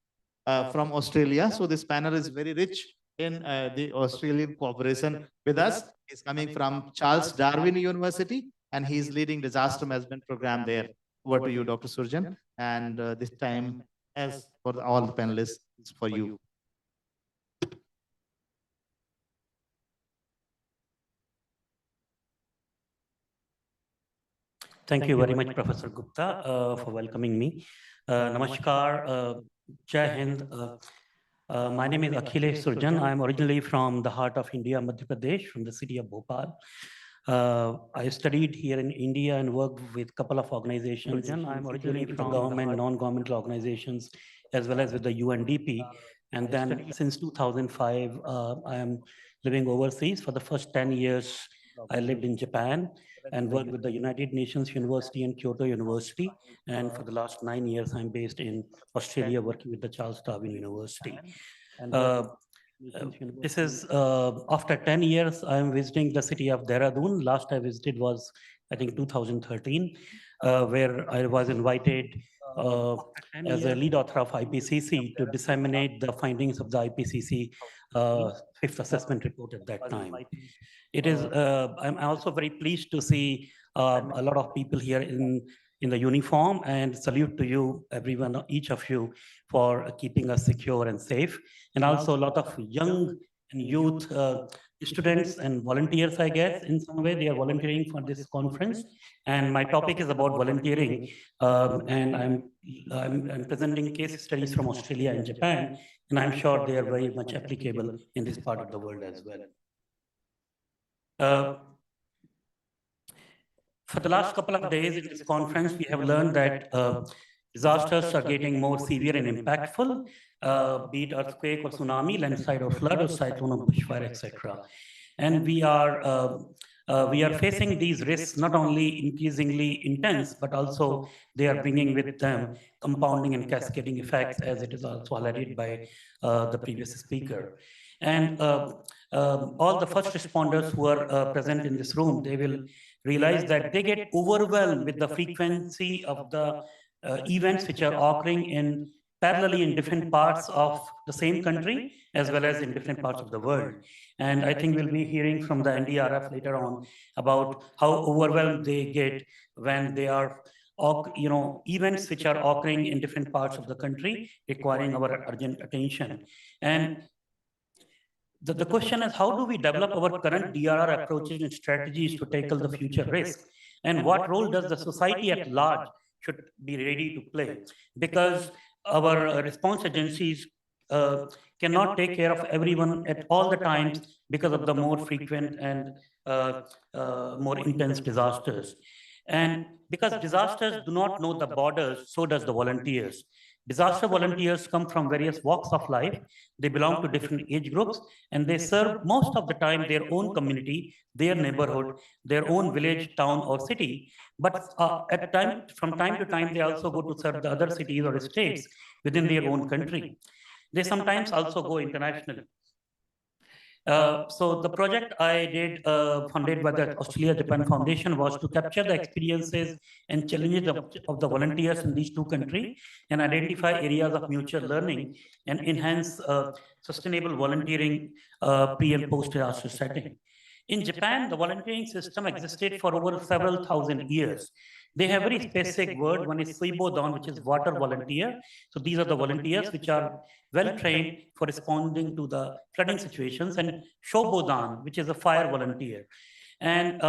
from Australia. So this panel is very rich in the Australian cooperation with us. He's coming from Charles Darwin University, and he's leading disaster management program there. Over to you, Dr. Surjan. And this time as for all the panelists, for you.
Thank you very much, Professor Gupta, for welcoming me. Namaskar, Jai Hind. My name is Akhilesh Surjan. I am originally from the heart of India, Madhya Pradesh, from the city of Bhopal. I studied here in India and worked with a couple of organizations, including with the government, non-governmental organizations, as well as with the UNDP. And then since 2005, I am living overseas. For the first 10 years, I lived in Japan and worked with the United Nations University and Kyoto University. And for the last 9 years, I'm based in Australia, working with the Charles Darwin University. This is after 10 years, I'm visiting the city of Dehradun. Last I visited was, I think, 2013, where I was invited as a lead author of IPCC to disseminate the findings of the IPCC fifth assessment report at that time. It is, I'm also very pleased to see a lot of people here in the uniform, and salute to you, everyone, each of you, for keeping us secure and safe. And also a lot of young and youth students and volunteers, I guess, in some way they are volunteering for this conference. And my topic is about volunteering, and I'm presenting case studies from Australia and Japan, and I'm sure they are very much applicable in this part of the world as well. For the last couple of days in this conference, we have learned that disasters are getting more severe and impactful, be it earthquake or tsunami, landslide or flood or cyclone or bushfire, etc. And we are facing these risks not only increasingly intense, but also they are bringing with them compounding and cascading effects, as it is also highlighted by the previous speaker. And all the first responders who are present in this room, they will realize that they get overwhelmed with the frequency of the events which are occurring in parallelly in different parts of the same country, as well as in different parts of the world. And I think we'll be hearing from the NDRF later on about how overwhelmed they get when they are, events which are occurring in different parts of the country requiring our urgent attention. And the question is, how do we develop our current DRR approaches and strategies to tackle the future risk? And what role does the society at large should be ready to play? Because our response agencies cannot take care of everyone at all the times because of the more frequent and more intense disasters. And because disasters do not know the borders, so does the volunteers. Disaster volunteers come from various walks of life. They belong to different age groups, and they serve most of the time their own community, their neighborhood, their own village, town, or city. But from time to time, they also go to serve the other cities or states within their own country. They sometimes also go internationally. So the project I did, funded by the Australia-Japan Foundation, was to capture the experiences and challenges of the volunteers in these two countries and identify areas of mutual learning and enhance sustainable volunteering pre- and post-disaster setting. In Japan, the volunteering system existed for over several thousand years. They have a very specific word. One is suibodon, which is water volunteer. So these are the volunteers which are well trained for responding to the flooding situations, and shobodan, which is a fire volunteer. And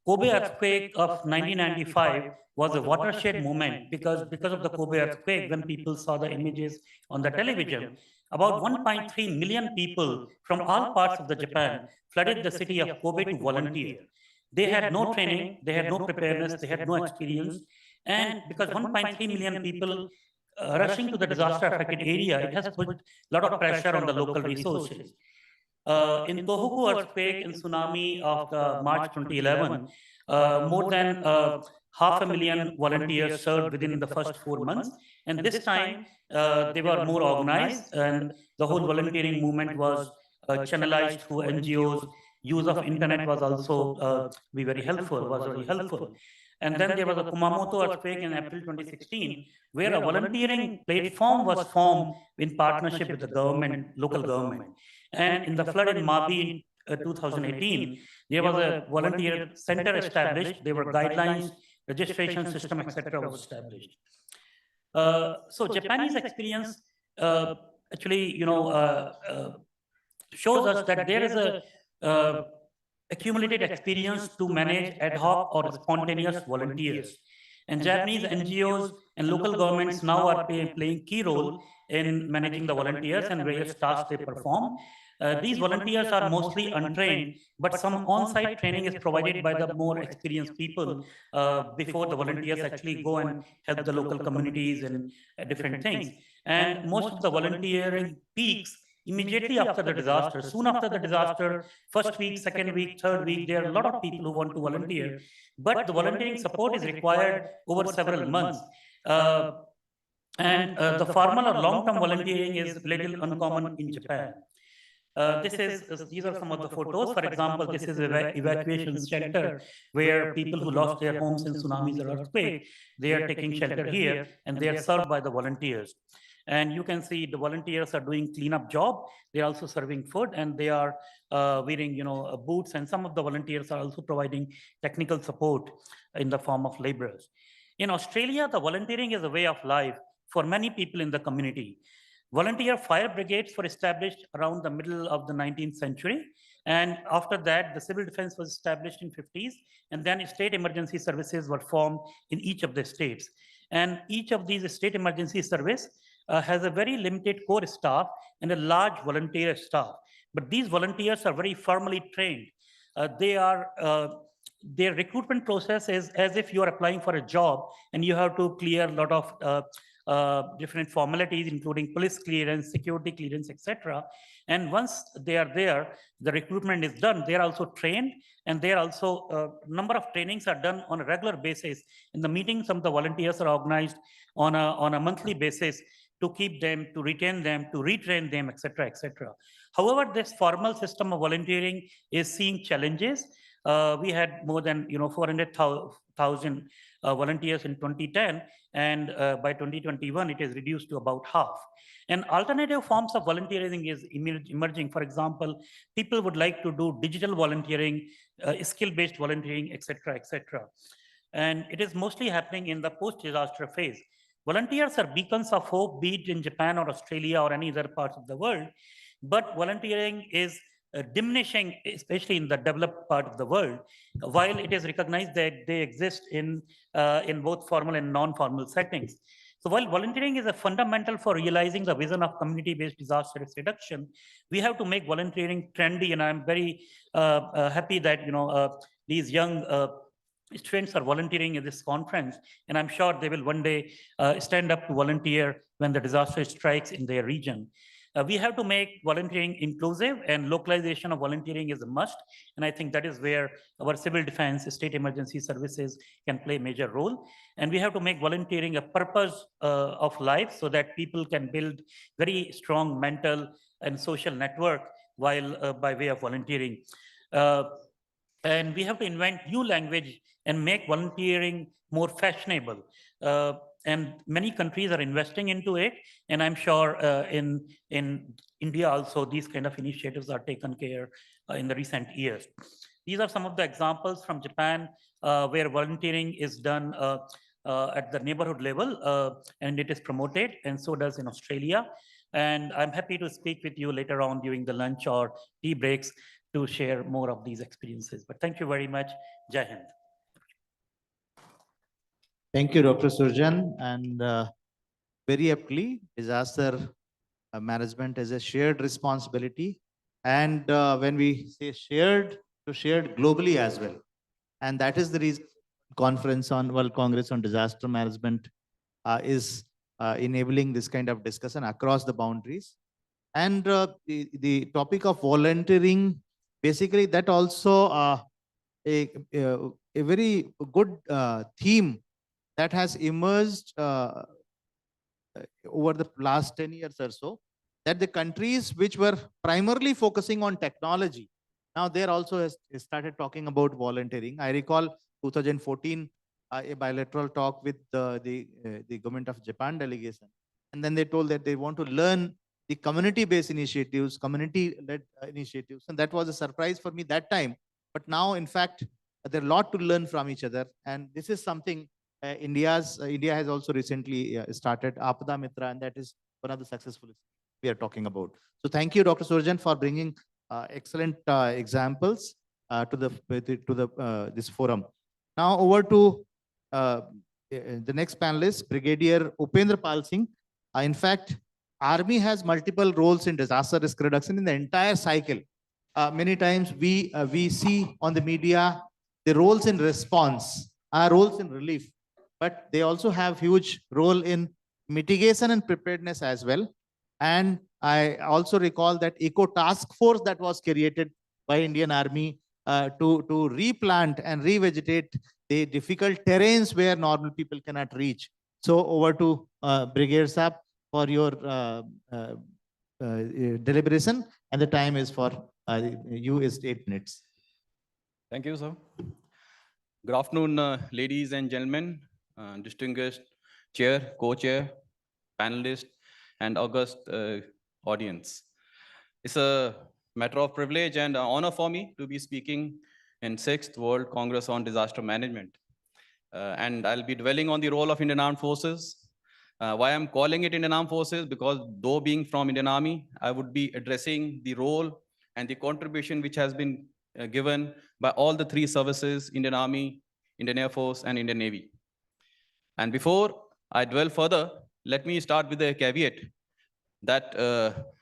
Kobe earthquake of 1995 was a watershed moment because of the Kobe earthquake, when people saw the images on the television, about 1.3 million people from all parts of the Japan flooded the city of Kobe to volunteer. They had no training, they had no preparedness, they had no experience. And because 1.3 million people rushing to the disaster-affected area, it has put a lot of pressure on the local resources. In Tohoku earthquake and tsunami of the March 2011, more than 500,000 volunteers served within the first 4 months. And this time, they were more organized, and the whole volunteering movement was channelized through NGOs. Use of internet was also very helpful. And then there was a Kumamoto earthquake in April 2016, where a volunteering platform was formed in partnership with the government, local government. And in the flood in Mabi in 2018, there was a volunteer center established. There were guidelines, registration system, etc. was established. So Japanese experience actually, shows us that there is a accumulated experience to manage ad hoc or spontaneous volunteers. And Japanese NGOs and local governments now are playing key role in managing the volunteers and various tasks they perform. These volunteers are mostly untrained, but some on-site training is provided by the more experienced people before the volunteers actually go and help the local communities in different things. And most of the volunteering peaks immediately after the disaster. Soon after the disaster, first week, second week, third week, there are a lot of people who want to volunteer, but the volunteering support is required over several months. The formal or long-term volunteering is little uncommon in Japan. These are some of the photos. For example, this is evacuation shelter where people who lost their homes in tsunamis or earthquake, they are taking shelter here and they are served by the volunteers. And you can see the volunteers are doing cleanup job. They're also serving food and they are wearing, boots. And some of the volunteers are also providing technical support in the form of laborers. In Australia, the volunteering is a way of life for many people in the community. Volunteer fire brigades were established around the middle of the 19th century. And after that, the civil defense was established in 50s. And then state emergency services were formed in each of the states. And each of these state emergency service has a very limited core staff and a large volunteer staff. But these volunteers are very formally trained. Their recruitment process is as if you are applying for a job and you have to clear a lot of different formalities, including police clearance, security clearance, etc. And once they are there, the recruitment is done. They are also trained, and they are also number of trainings are done on a regular basis. And the meetings of the volunteers are organized on a monthly basis to keep them, to retain them, to retrain them, etc., etc. However, this formal system of volunteering is seeing challenges. We had more than 400,000 volunteers in 2010, and by 2021 it is reduced to about half. And alternative forms of volunteering is emerging. For example, people would like to do digital volunteering, skill-based volunteering, etc., etc. And it is mostly happening in the post-disaster phase. Volunteers are beacons of hope, be it in Japan or Australia or any other parts of the world. But volunteering is diminishing, especially in the developed part of the world, while it is recognized that they exist in both formal and non-formal settings. So while volunteering is a fundamental for realizing the vision of community-based disaster risk reduction, we have to make volunteering trendy. And I'm very happy that these young students are volunteering at this conference, and I'm sure they will one day stand up to volunteer when the disaster strikes in their region. We have to make volunteering inclusive, and localization of volunteering is a must. And I think that is where our civil defense, state emergency services can play a major role. And we have to make volunteering a purpose of life so that people can build very strong mental and social network while by way of volunteering. And we have to invent new language and make volunteering more fashionable. And many countries are investing into it. And I'm sure in India also, these kind of initiatives are taken care in the recent years. These are some of the examples from Japan where volunteering is done at the neighborhood level and it is promoted, and so does in Australia. And I'm happy to speak with you later on during the lunch or tea breaks to share more of these experiences. But thank you very much. Jai Hind.
Thank you, Dr. Surjan. And very aptly, disaster management is a shared responsibility. And when we say shared, to shared globally as well. And that is the reason World Congress on Disaster Management is enabling this kind of discussion across the boundaries. And the topic of volunteering, basically that also a very good theme that has emerged over the last 10 years or so, that the countries which were primarily focusing on technology, now they're also has started talking about volunteering. I recall 2014, a bilateral talk with the government of Japan delegation. And then they told that they want to learn the community-based initiatives, community-led initiatives. And that was a surprise for me that time. But now, in fact, there's a lot to learn from each other. And this is something India has also recently started Apada Mitra, and that is one of the successful we are talking about. So thank you, Dr. Surjan, for bringing excellent examples to this forum. Now over to the next panelist, Brigadier Upendra Pal Singh. In fact, Army has multiple roles in disaster risk reduction in the entire cycle. Many times we see on the media the roles in response, roles in relief, but they also have huge role in mitigation and preparedness as well. And I also recall that eco task force that was created by Indian Army to replant and revegetate the difficult terrains where normal people cannot reach. So over to Brigadier Saab for your deliberation, and the time is for you is 8 minutes.
Thank you, sir. Good afternoon, ladies and gentlemen, distinguished chair, co-chair, panelists, and august audience. It's a matter of privilege and honor for me to be speaking in 6th World Congress on Disaster Management. And I'll be dwelling on the role of Indian Armed Forces. Why I'm calling it Indian Armed Forces, because though being from Indian Army, I would be addressing the role and the contribution which has been given by all the 3 services, Indian Army, Indian Air Force, and Indian Navy. And before I dwell further, let me start with a caveat that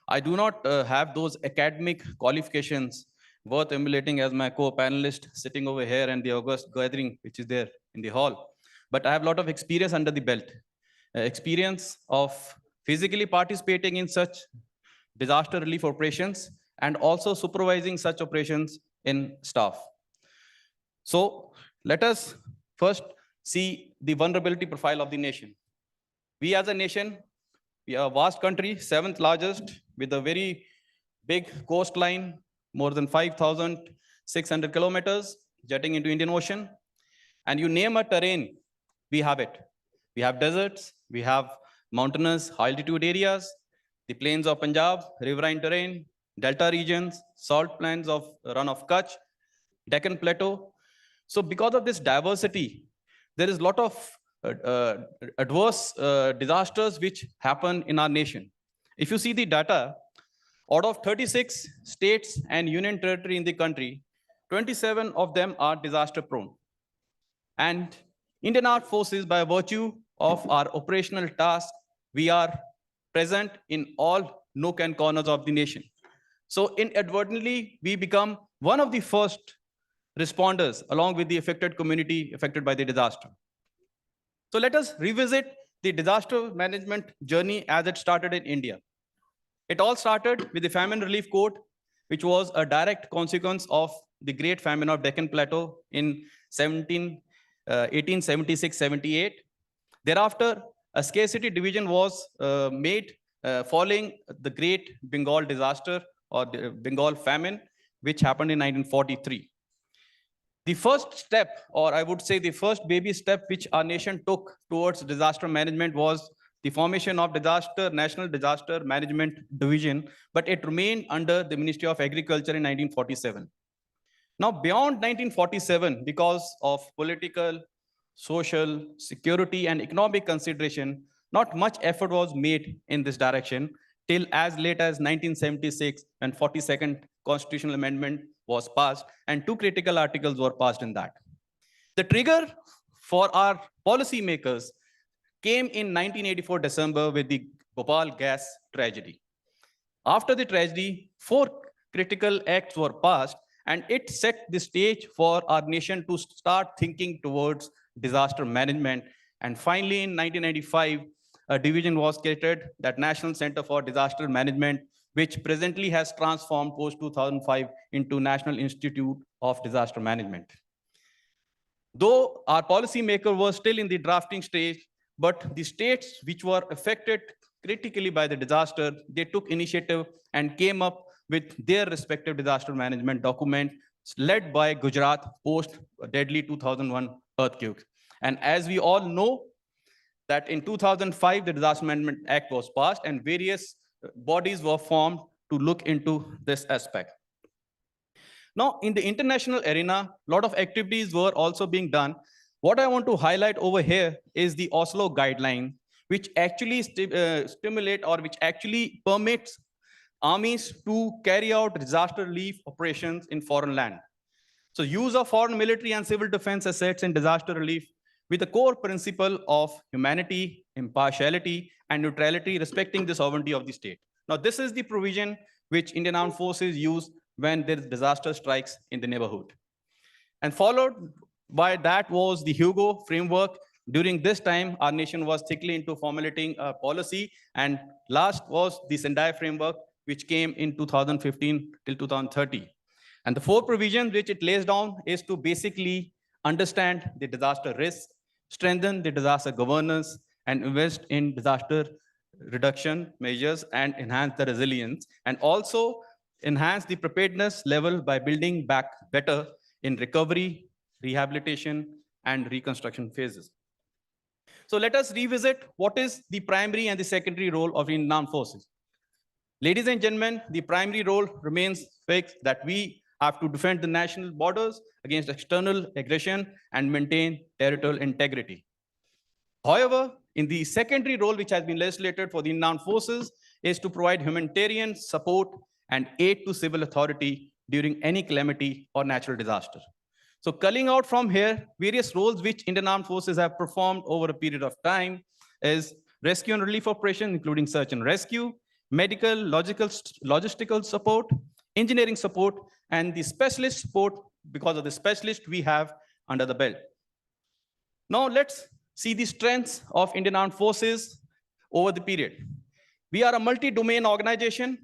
I do not have those academic qualifications worth emulating as my co-panelist sitting over here and the august gathering which is there in the hall. But I have a lot of experience under the belt, experience of physically participating in such disaster relief operations and also supervising such operations in staff. So let us first see the vulnerability profile of the nation. We as a nation, we are a vast country, 7th largest, with a very big coastline, more than 5,600 kilometers, jetting into Indian Ocean. And you name a terrain, we have it. We have deserts, we have mountainous high altitude areas, the plains of Punjab, riverine terrain, delta regions, salt plains of Run of Kutch, Deccan Plateau. So because of this diversity, there is a lot of adverse disasters which happen in our nation. If you see the data, out of 36 states and union territory in the country, 27 of them are disaster prone. And Indian Armed Forces, by virtue of our operational tasks, we are present in all nook and corners of the nation. So inadvertently, we become one of the first responders along with the affected community affected by the disaster. So let us revisit the disaster management journey as it started in India. It all started with the Famine Relief Code, which was a direct consequence of the Great Famine of Deccan Plateau in 1876-78. Thereafter, a scarcity division was made following the Great Bengal disaster or the Bengal famine, which happened in 1943. The first step, or I would say the first baby step which our nation took towards disaster management was the formation of National Disaster Management Division, but it remained under the Ministry of Agriculture in 1947. Now, beyond 1947, because of political, social, security, and economic consideration, not much effort was made in this direction till as late as 1976, when 42nd Constitutional Amendment was passed, and 2 critical articles were passed in that. The trigger for our policymakers came in 1984 December with the Bhopal gas tragedy. After the tragedy, 4 critical acts were passed, and it set the stage for our nation to start thinking towards disaster management. And finally, in 1995, a division was created, that National Center for Disaster Management, which presently has transformed post-2005 into National Institute of Disaster Management. Though our policymakers were still in the drafting stage, but the states which were affected critically by the disaster, they took initiative and came up with their respective disaster management document led by Gujarat post-deadly 2001 earthquake. And as we all know, that in 2005, the Disaster Management Act was passed and various bodies were formed to look into this aspect. Now, in the international arena, a lot of activities were also being done. What I want to highlight over here is the Oslo guideline, which actually stimulate or which actually permits armies to carry out disaster relief operations in foreign land. So use of foreign military and civil defense assets in disaster relief with the core principle of humanity, impartiality, and neutrality, respecting the sovereignty of the state. Now, this is the provision which Indian Armed Forces use when there is disaster strikes in the neighborhood. And followed by that was the Hugo framework. During this time, our nation was thickly into formulating a policy. And last was the Sendai framework, which came in 2015 till 2030. And the 4 provisions which it lays down is to basically understand the disaster risk, strengthen the disaster governance, and invest in disaster reduction measures and enhance the resilience, and also enhance the preparedness level by building back better in recovery, rehabilitation, and reconstruction phases. So let us revisit what is the primary and the secondary role of Indian Armed Forces. Ladies and gentlemen, the primary role remains fixed, that we have to defend the national borders against external aggression and maintain territorial integrity. However, in the secondary role which has been legislated for the Indian Armed Forces is to provide humanitarian support and aid to civil authority during any calamity or natural disaster. So culling out from here, various roles which Indian Armed Forces have performed over a period of time is rescue and relief operations, including search and rescue, medical, logistical support, engineering support, and the specialist support because of the specialist we have under the belt. Now let's see the strengths of Indian Armed Forces over the period. We are a multi-domain organization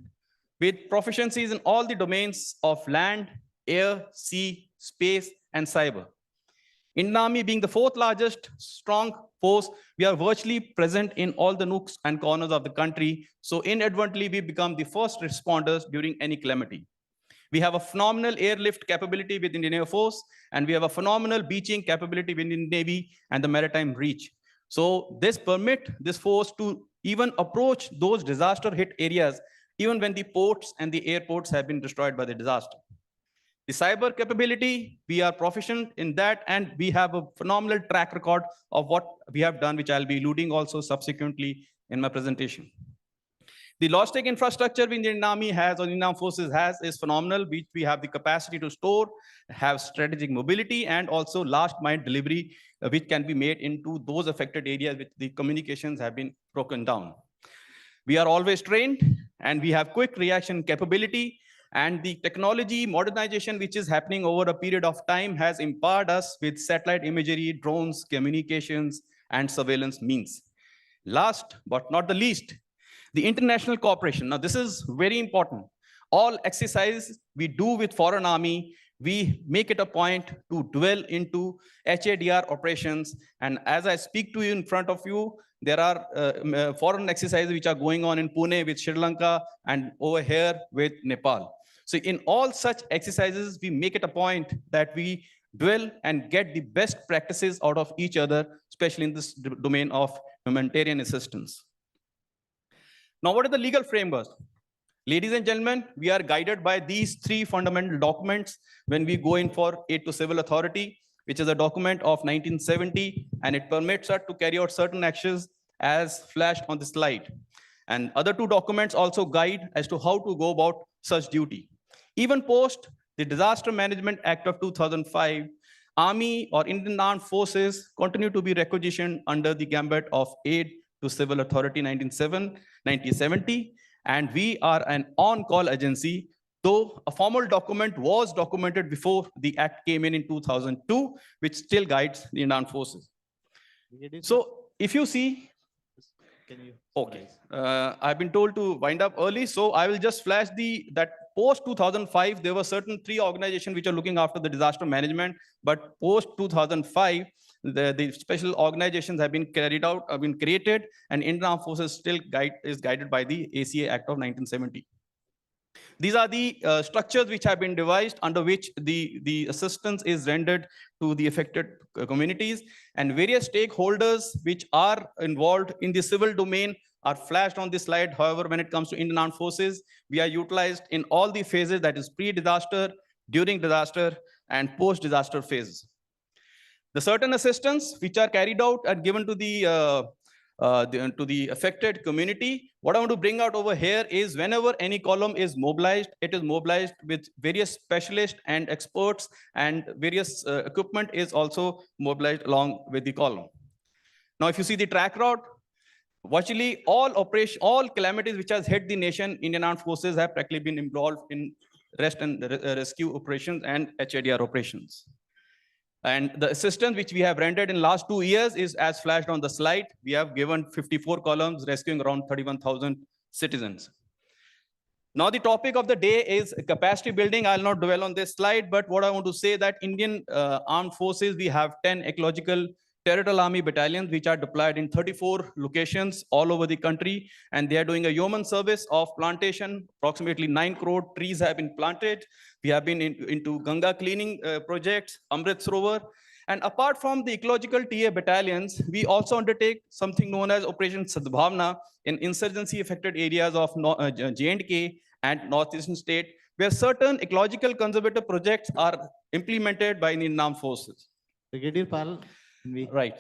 with proficiencies in all the domains of land, air, sea, space, and cyber. Indian Army being the 4th largest strong force, we are virtually present in all the nooks and corners of the country. So inadvertently, we become the first responders during any calamity. We have a phenomenal airlift capability within the Air Force, and we have a phenomenal beaching capability within the Navy and the maritime reach. So this permit this force to even approach those disaster hit areas, even when the ports and the airports have been destroyed by the disaster. The cyber capability, we are proficient in that, and we have a phenomenal track record of what we have done, which I'll be alluding also subsequently in my presentation. The logistic infrastructure the Indian Army has, or Indian Armed Forces has, is phenomenal. We have the capacity to store, have strategic mobility, and also last mile delivery, which can be made into those affected areas which the communications have been broken down. We are always trained, and we have quick reaction capability, and the technology modernization which is happening over a period of time has empowered us with satellite imagery, drones, communications, and surveillance means. Last but not the least, the international cooperation. Now, this is very important. All exercises we do with foreign army, we make it a point to dwell into HADR operations. And as I speak to you in front of you, there are foreign exercises which are going on in Pune with Sri Lanka and over here with Nepal. So in all such exercises, we make it a point that we dwell and get the best practices out of each other, especially in this domain of humanitarian assistance. Now, what are the legal frameworks? Ladies and gentlemen, we are guided by these 3 fundamental documents when we go in for aid to civil authority, which is a document of 1970, and it permits us to carry out certain actions as flashed on the slide. And other 2 documents also guide as to how to go about such duty. Even post the Disaster Management Act of 2005, Army or Indian Armed Forces continue to be requisitioned under the gambit of aid to civil authority 1970, and we are an on-call agency, though a formal document was documented before the act came in 2002, which still guides the Indian Armed Forces. So if you see, okay, I've been told to wind up early, so I will just flash that post 2005, there were certain 3 organizations which are looking after the disaster management, but post 2005, the special organizations have been created, and Indian Armed Forces still is guided by the ACA Act of 1970. These are the structures which have been devised under which the assistance is rendered to the affected communities, and various stakeholders which are involved in the civil domain are flashed on this slide. However, when it comes to Indian Armed Forces, we are utilized in all the phases, that is pre-disaster, during disaster, and post-disaster phases. The certain assistance which are carried out are given to the affected community. What I want to bring out over here is whenever any column is mobilized, it is mobilized with various specialists and experts, and various equipment is also mobilized along with the column. Now, if you see the track route, virtually all calamities which has hit the nation, Indian Armed Forces have practically been involved in rescue operations and HADR operations. And the assistance which we have rendered in last 2 years is as flashed on the slide. We have given 54 columns rescuing around 31,000 citizens. Now the topic of the day is capacity building. I'll not dwell on this slide, but what I want to say that Indian Armed Forces, we have 10 ecological territorial army battalions which are deployed in 34 locations all over the country, and they are doing a yeoman service of plantation. Approximately 9 crore trees have been planted. We have been into Ganga cleaning projects, Amrit Sarovar. And apart from the ecological TA battalions, we also undertake something known as Operation Sadbhavna in insurgency affected areas of J&K and northeastern state, where certain ecological conservative projects are implemented by the Indian Armed Forces.
Brigadier Pal,
right.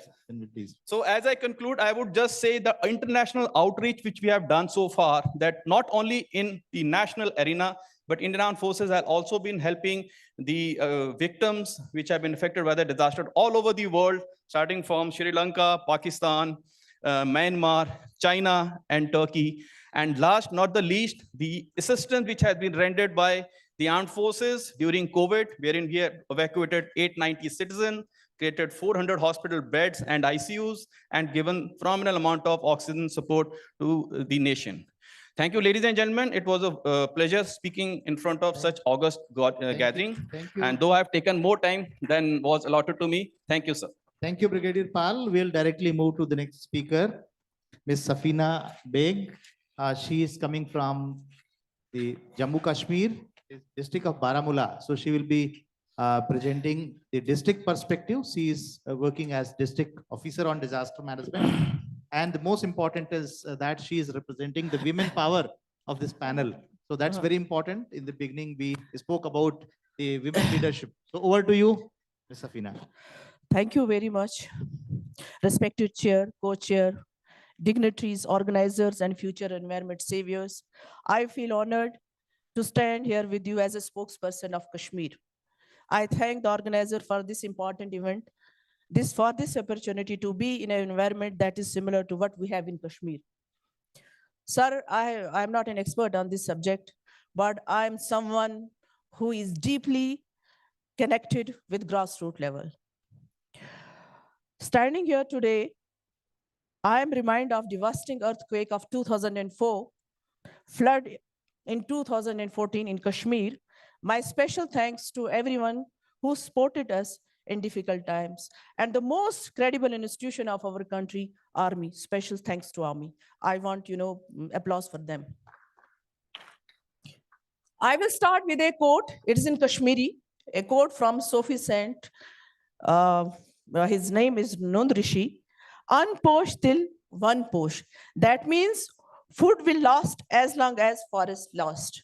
Please.
So as I conclude, I would just say the international outreach which we have done so far, that not only in the national arena, but Indian Armed Forces have also been helping the victims which have been affected by the disaster all over the world, starting from Sri Lanka, Pakistan, Myanmar, China, and Turkey. And last, not the least, the assistance which has been rendered by the armed forces during COVID, wherein we have evacuated 890 citizens, created 400 hospital beds and ICUs, and given phenomenal amount of oxygen support to the nation. Thank you, ladies and gentlemen. It was a pleasure speaking in front of such august gathering.
Thank you.
And though I have taken more time than was allotted to me, thank you, sir.
Thank you, Brigadier Pal. We'll directly move to the next speaker, Ms. Safina Beg. She is coming from the Jammu Kashmir, district of Baramulla. So she will be presenting the district perspective. She is working as district officer on disaster management. And the most important is that she is representing the women power of this panel. So that's very important. In the beginning, we spoke about the women leadership. So over to you, Ms. Safina.
Thank you very much. Respected chair, co-chair, dignitaries, organizers, and future environment saviors. I feel honored to stand here with you as a spokesperson of Kashmir. I thank the organizer for this important event, for this opportunity to be in an environment that is similar to what we have in Kashmir. Sir, I'm not an expert on this subject, but I'm someone who is deeply connected with grassroots level. Standing here today, I am reminded of devastating earthquake of 2004, flood in 2014 in Kashmir. My special thanks to everyone who supported us in difficult times. And the most credible institution of our country, Army. Special thanks to Army. I want, applause for them. I will start with a quote. It is in Kashmiri, a quote from Sufi saint. His name is Nund Rishi. Unposh till one posh. That means food will last as long as forest lasts.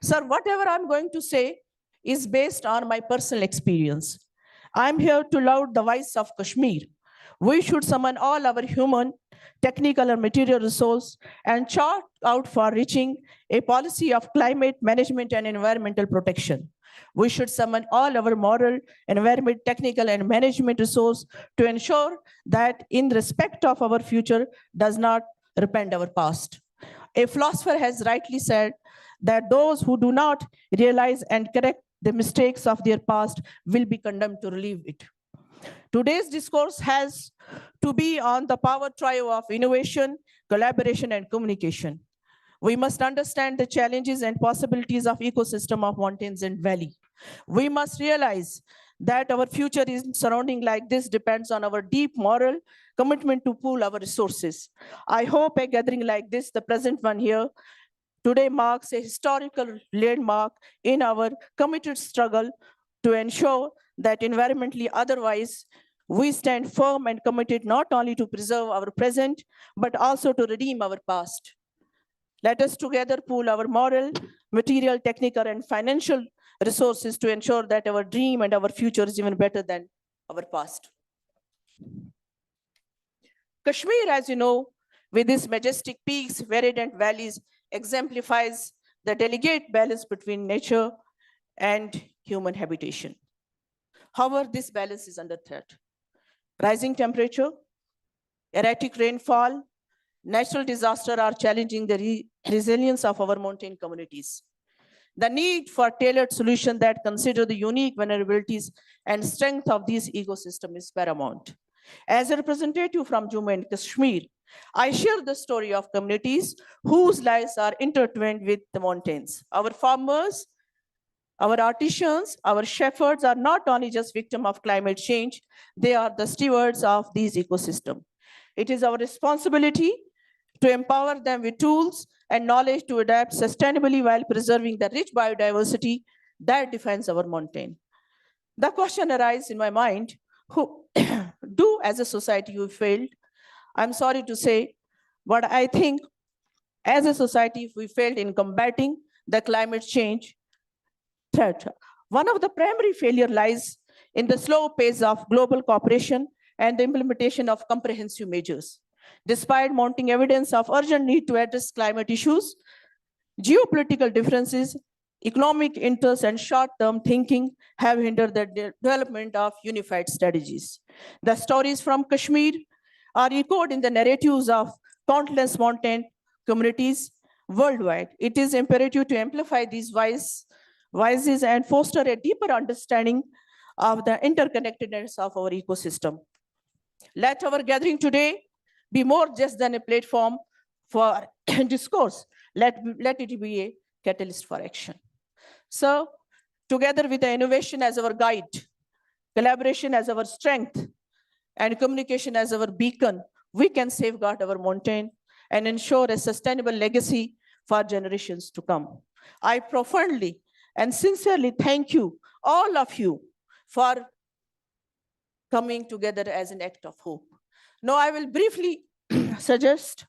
Sir, whatever I'm going to say is based on my personal experience. I'm here to laud the voice of Kashmir. We should summon all our human, technical, and material resources and chart out for reaching a policy of climate management and environmental protection. We should summon all our moral, environment, technical, and management resources to ensure that in respect of our future does not repent our past. A philosopher has rightly said that those who do not realize and correct the mistakes of their past will be condemned to relive it. Today's discourse has to be on the power trio of innovation, collaboration, and communication. We must understand the challenges and possibilities of ecosystem of mountains and valley. We must realize that our future in surrounding like this depends on our deep moral commitment to pool our resources. I hope a gathering like this, the present one here, today marks a historical landmark in our committed struggle to ensure that environmentally otherwise, we stand firm and committed not only to preserve our present, but also to redeem our past. Let us together pool our moral, material, technical, and financial resources to ensure that our dream and our future is even better than our past. Kashmir, as you know, with its majestic peaks, verdant valleys, exemplifies the delicate balance between nature and human habitation. However, this balance is under threat. Rising temperature, erratic rainfall, natural disaster are challenging the resilience of our mountain communities. The need for tailored solutions that consider the unique vulnerabilities and strength of these ecosystems is paramount. As a representative from Jammu and Kashmir, I share the story of communities whose lives are intertwined with the mountains. Our farmers, our artisans, our shepherds are not only just victims of climate change, they are the stewards of these ecosystems. It is our responsibility to empower them with tools and knowledge to adapt sustainably while preserving the rich biodiversity that defines our mountain. The question arises in my mind, who do as a society we failed? I'm sorry to say, but I think as a society we failed in combating the climate change threat. One of the primary failure lies in the slow pace of global cooperation and the implementation of comprehensive measures. Despite mounting evidence of urgent need to address climate issues, geopolitical differences, economic interests, and short-term thinking have hindered the development of unified strategies. The stories from Kashmir are echoed in the narratives of countless mountain communities worldwide. It is imperative to amplify these voices and foster a deeper understanding of the interconnectedness of our ecosystem. Let our gathering today be more just than a platform for discourse. Let it be a catalyst for action. So, together with the innovation as our guide, collaboration as our strength, and communication as our beacon, we can safeguard our mountain and ensure a sustainable legacy for generations to come. I profoundly and sincerely thank you, all of you, for coming together as an act of hope. Now, I will briefly suggest,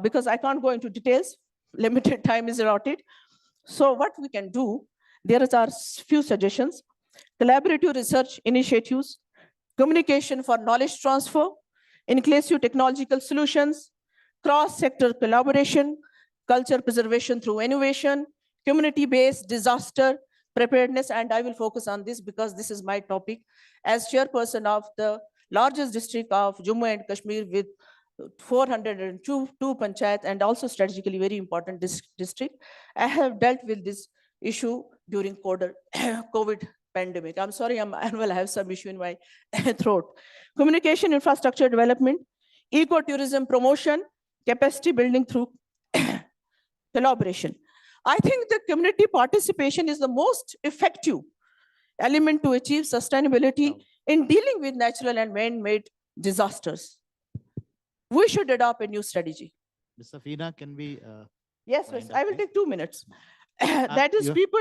because I can't go into details, limited time is allotted. So what we can do, there are few suggestions: collaborative research initiatives, communication for knowledge transfer, inclusive technological solutions, cross-sector collaboration, culture preservation through innovation, community-based disaster preparedness, and I will focus on this because this is my topic. As chairperson of the largest district of Jammu and Kashmir with 402 panchayat and also strategically very important district, I have dealt with this issue during COVID pandemic. I'm sorry, I have some issue in my throat. Communication infrastructure development, ecotourism promotion, capacity building through collaboration. I think the community participation is the most effective element to achieve sustainability in dealing with natural and man-made disasters. We should adopt a new strategy.
Ms. Safina, can we?
Yes, I will take 2 minutes. That is, people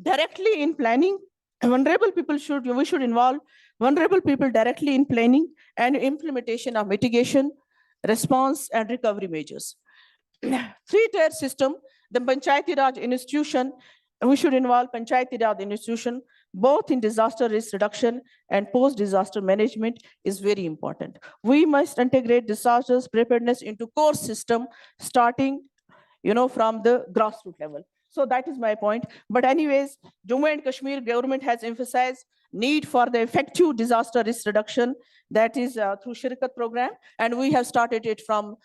directly in planning, vulnerable people we should involve vulnerable people directly in planning and implementation of mitigation, response, and recovery measures. 3-tier system, the Panchayati Raj institution, we should involve Panchayati Raj institution, both in disaster risk reduction and post-disaster management is very important. We must integrate disasters preparedness into core system, starting from the grassroots level. So that is my point. But anyways, Jammu and Kashmir government has emphasized need for the effective disaster risk reduction, that is through Shirkat program, and we have started it from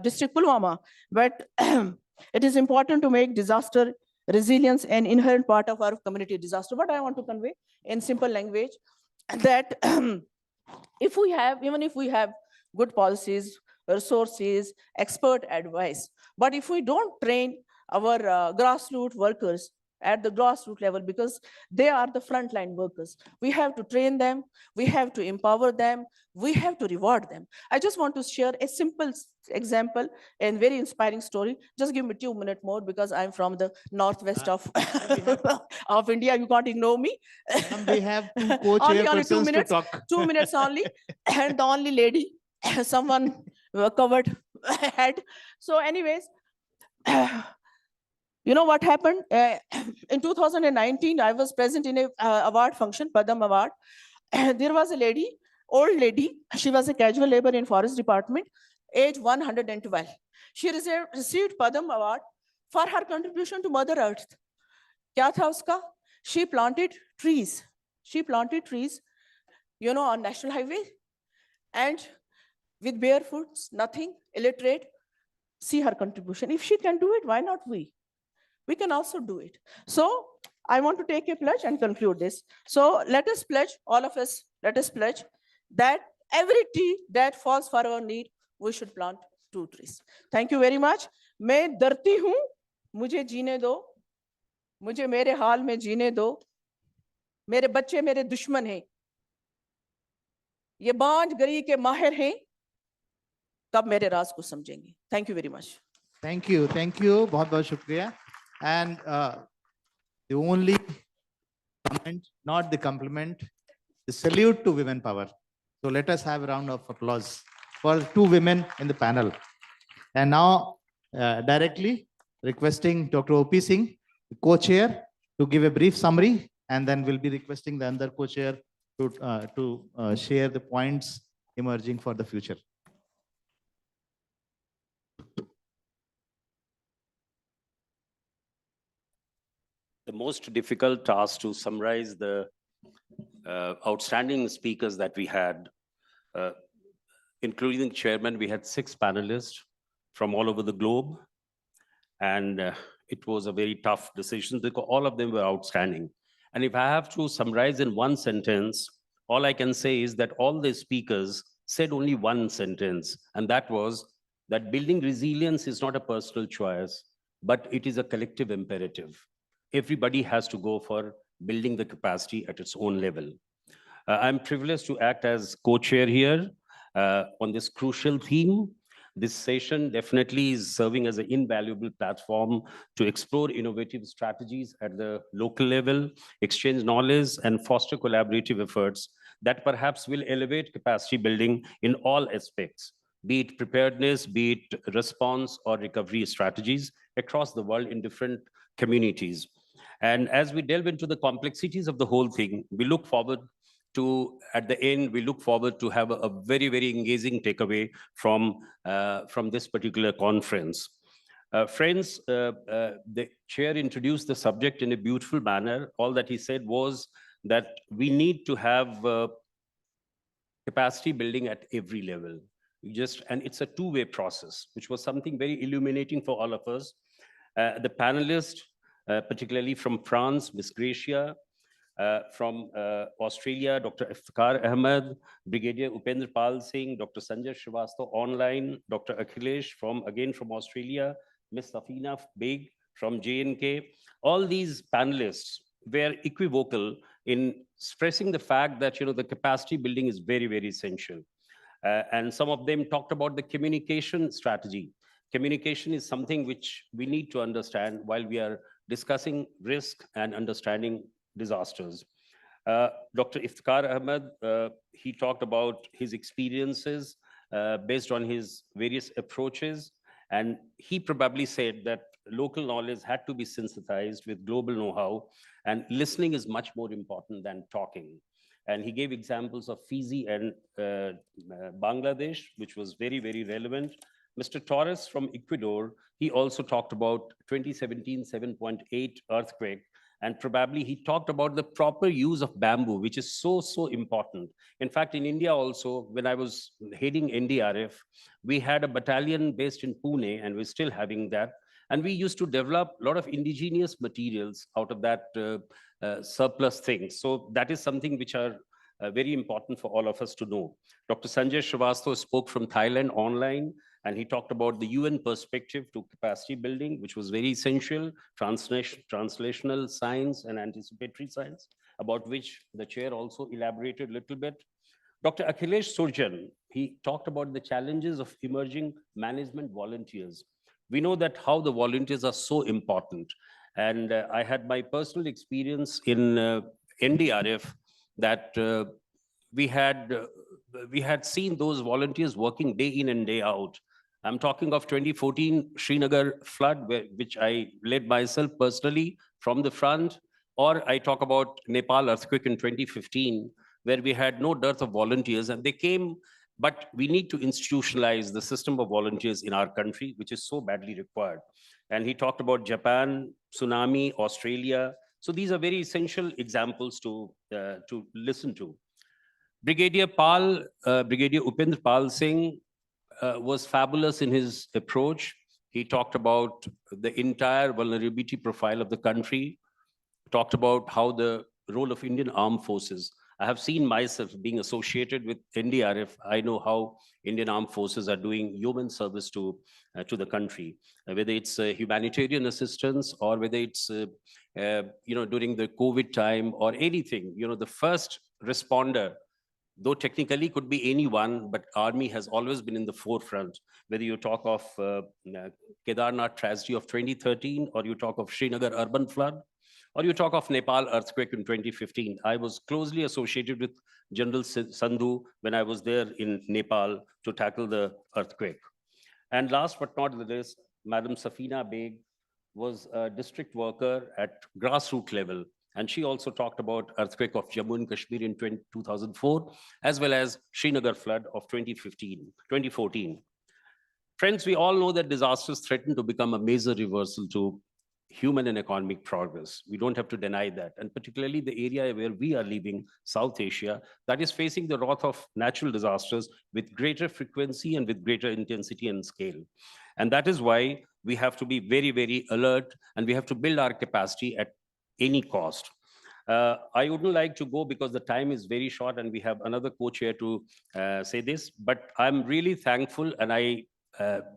district Pulwama. But it is important to make disaster resilience an inherent part of our community disaster. What I want to convey in simple language, that even if we have good policies, resources, expert advice, but if we don't train our grassroots workers at the grassroots level, because they are the frontline workers, we have to train them, we have to empower them, we have to reward them. I just want to share a simple example and very inspiring story. Just give me 2 minutes more because I'm from the northwest of India. You can't ignore me.
We have two
only 2
to
minutes.
talk.
2 minutes only, and the only lady, someone covered head. So, anyways. You know what happened? In 2019, I was present in a award function, Padam Award. There was a lady, old lady. She was a casual labor in forest department, age 112. She received Padma Award for her contribution to Mother Earth. Kya tha uska? She planted trees. She planted trees, you know, on National Highway, and with bare foot, nothing, illiterate. See her contribution. If she can do it, why not we? We can also do it. So I want to take a pledge and conclude this. So let us pledge, all of us, let us pledge that every tree that falls for our need, we should plant 2 trees. Thank you very much. मैं डरती हूँ, मुझे जीने दो, मुझे मेरे हाल में जीने दो, मेरे बच्चे मेरे दुश्मन हैं, ये बांझ गरी के माहिर हैं, तब मेरे राज को समझेंगे. Thank you very much.
Thank you. बहुत बहुत शुक्रिया. And the only comment, not the compliment, the salute to women power. So let us have a round of applause for 2 women in the panel. And now directly requesting Dr. O.P. Singh, the co-chair, to give a brief summary, and then we'll be requesting the other co-chair to share the points emerging for the future.
The most difficult task to summarize the outstanding speakers that we had, including the chairman. We had 6 panelists from all over the globe, and it was a very tough decision because all of them were outstanding. And if I have to summarize in one sentence, all I can say is that all the speakers said only one sentence, and that was that building resilience is not a personal choice, but it is a collective imperative. Everybody has to go for building the capacity at its own level. I'm privileged to act as co-chair here on this crucial theme. This session definitely is serving as an invaluable platform to explore innovative strategies at the local level, exchange knowledge, and foster collaborative efforts that perhaps will elevate capacity building in all aspects, be it preparedness, be it response or recovery strategies across the world in different communities. And as we delve into the complexities of the whole thing, we look forward to, at the end, we look forward to have a very, very engaging takeaway from this particular conference. Friends, the chair introduced the subject in a beautiful manner. All that he said was that we need to have capacity building at every level. And it's a two-way process, which was something very illuminating for all of us. The panelists, particularly from France, Ms. Gracia, from Australia, Dr. Iftikhar Ahmed, Brigadier Upendra Pal Singh, Dr. Sanjay Srivastava online, Dr. Akhilesh again from Australia, Ms. Safina Beg from J&K. All these panelists were equivocal in stressing the fact that the capacity building is very, very essential. And some of them talked about the communication strategy. Communication is something which we need to understand while we are discussing risk and understanding disasters. Dr. Iftikhar Ahmed, he talked about his experiences based on his various approaches. And he probably said that local knowledge had to be synthesized with global know-how, and listening is much more important than talking. And he gave examples of Fiji and Bangladesh, which was very, very relevant. Mr. Torres from Ecuador, he also talked about 2017 7.8 earthquake. And probably he talked about the proper use of bamboo, which is so, so important. In fact, in India also, when I was heading NDRF, we had a battalion based in Pune, and we're still having that. And we used to develop a lot of indigenous materials out of that surplus things. So that is something which are very important for all of us to know. Dr. Sanjay Srivastava spoke from Thailand online, and he talked about the UN perspective to capacity building, which was very essential, translational science and anticipatory science, about which the chair also elaborated a little bit. Dr. Akhilesh Surjan, he talked about the challenges of emerging management volunteers. We know that how the volunteers are so important. And I had my personal experience in NDRF that we had seen those volunteers working day in and day out. I'm talking of 2014 Srinagar flood, which I led myself personally from the front, or I talk about Nepal earthquake in 2015, where we had no dearth of volunteers, and they came, but we need to institutionalize the system of volunteers in our country, which is so badly required. And he talked about Japan, tsunami, Australia. So these are very essential examples to listen to. Brigadier Upendra Pal Singh was fabulous in his approach. He talked about the entire vulnerability profile of the country, talked about how the role of Indian Armed Forces. I have seen myself being associated with NDRF. I know how Indian Armed Forces are doing human service to the country, whether it's humanitarian assistance or whether it's during the COVID time or anything. The first responder, though technically could be anyone, but Army has always been in the forefront. Whether you talk of Kedarnath tragedy of 2013, or you talk of Srinagar urban flood, or you talk of Nepal earthquake in 2015. I was closely associated with General Sandhu when I was there in Nepal to tackle the earthquake. And last but not the least, Madam Safina Beg was a district worker at grassroots level. And she also talked about earthquake of Jammu and Kashmir in 2004, as well as Srinagar flood of 2014. Friends, we all know that disasters threaten to become a major reversal to human and economic progress. We don't have to deny that. And particularly the area where we are living, South Asia, that is facing the wrath of natural disasters with greater frequency and with greater intensity and scale. And that is why we have to be very, very alert, and we have to build our capacity at any cost. I wouldn't like to go because the time is very short and we have another co-chair to say this, but I'm really thankful, and I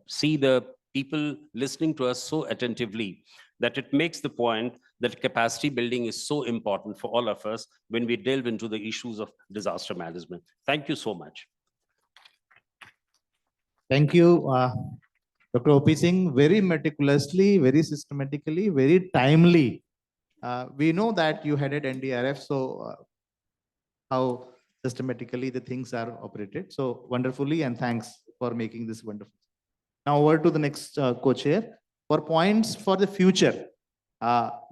see the people listening to us so attentively that it makes the point that capacity building is so important for all of us when we delve into the issues of disaster management. Thank you so much.
Thank you, Dr. O.P. Singh, very meticulously, very systematically, very timely. We know that you headed NDRF, so how systematically the things are operated. So wonderfully, and thanks for making this wonderful. Now over to the next co-chair. For points for the future,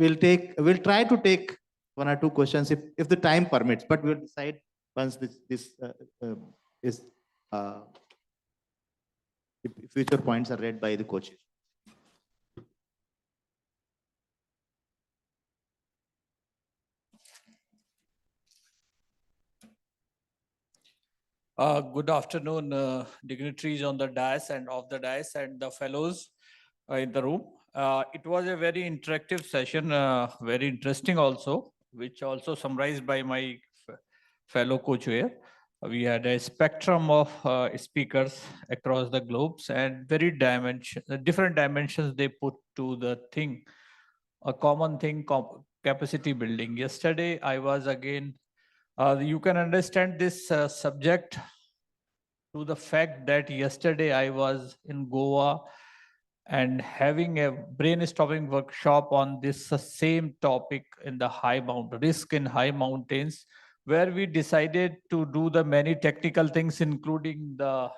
we'll try to take one or two questions if the time permits, but we'll decide once if future points are read by the co-chair.
Good afternoon, dignitaries on the dais and off the dais and the fellows in the room. It was a very interactive session, very interesting also, which also summarized by my fellow co-chair. We had a spectrum of speakers across the globes and very different dimensions they put to the thing, a common thing, capacity building. Yesterday, I was again, you can understand this subject to the fact that yesterday I was in Goa and having a brainstorming workshop on this same topic in the risk in high mountains, where we decided to do the many technical things, including the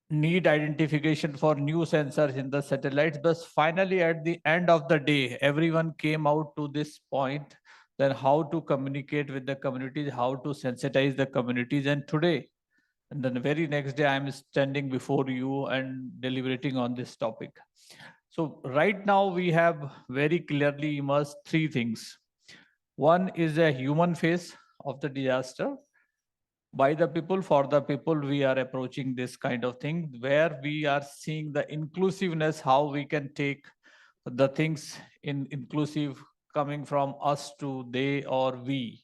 need identification for new sensors in the satellites. But finally, at the end of the day, everyone came out to this point, then how to communicate with the communities, how to sensitize the communities. And today, and then the very next day, I'm standing before you and deliberating on this topic. So right now, we have very clearly emerged three things. One is a human face of the disaster. By the people, for the people, we are approaching this kind of thing where we are seeing the inclusiveness, how we can take the things in inclusive coming from us to they or we,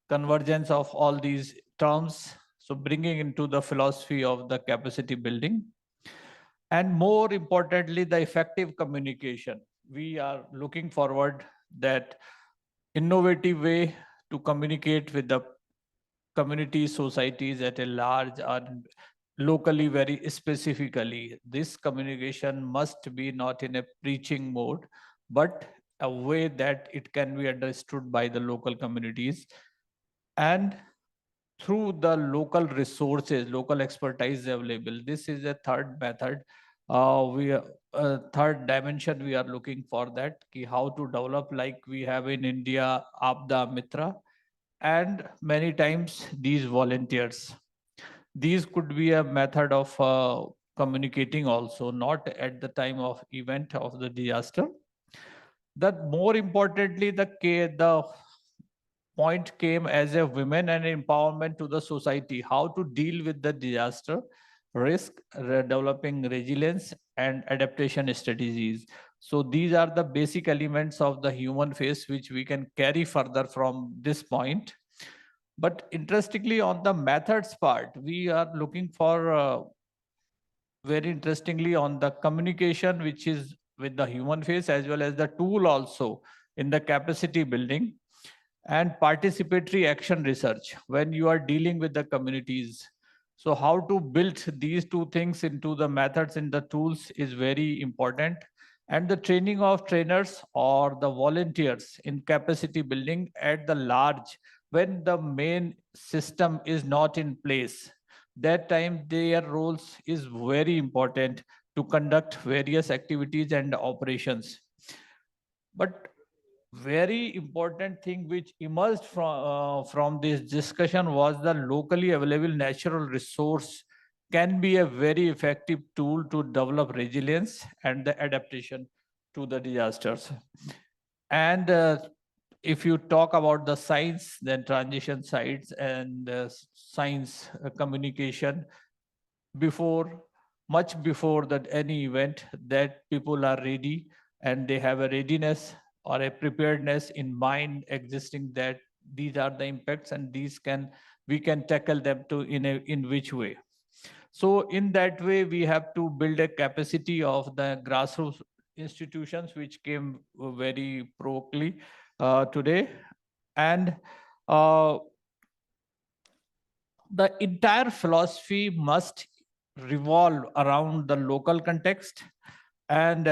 convergence of all these terms. So bringing into the philosophy of the capacity building. And more importantly, the effective communication. We are looking forward that innovative way to communicate with the communities, societies at a large and locally very specifically. This communication must be not in a preaching mode, but a way that it can be understood by the local communities. And through the local resources, local expertise available. This is a third method. Third dimension we are looking for that, how to develop, like we have in India, Abda Mitra, and many times these volunteers. These could be a method of communicating also, not at the time of event of the disaster. That more importantly, the point came as a women and empowerment to the society, how to deal with the disaster risk, developing resilience and adaptation strategies. So these are the basic elements of the human face which we can carry further from this point. But interestingly, on the methods part, we are looking for very interestingly on the communication, which is with the human face, as well as the tool also in the capacity building and participatory action research when you are dealing with the communities. So how to build these two things into the methods and the tools is very important. And the training of trainers or the volunteers in capacity building at the large, when the main system is not in place, that time their roles is very important to conduct various activities and operations. But very important thing which emerged from this discussion was the locally available natural resource can be a very effective tool to develop resilience and the adaptation to the disasters. And if you talk about the science, then transition sites and science communication before, much before that any event, that people are ready and they have a readiness or a preparedness in mind existing, that these are the impacts and these we can tackle them to in which way. So in that way, we have to build a capacity of the grassroots institutions, which came very properly today. And the entire philosophy must revolve around the local context. And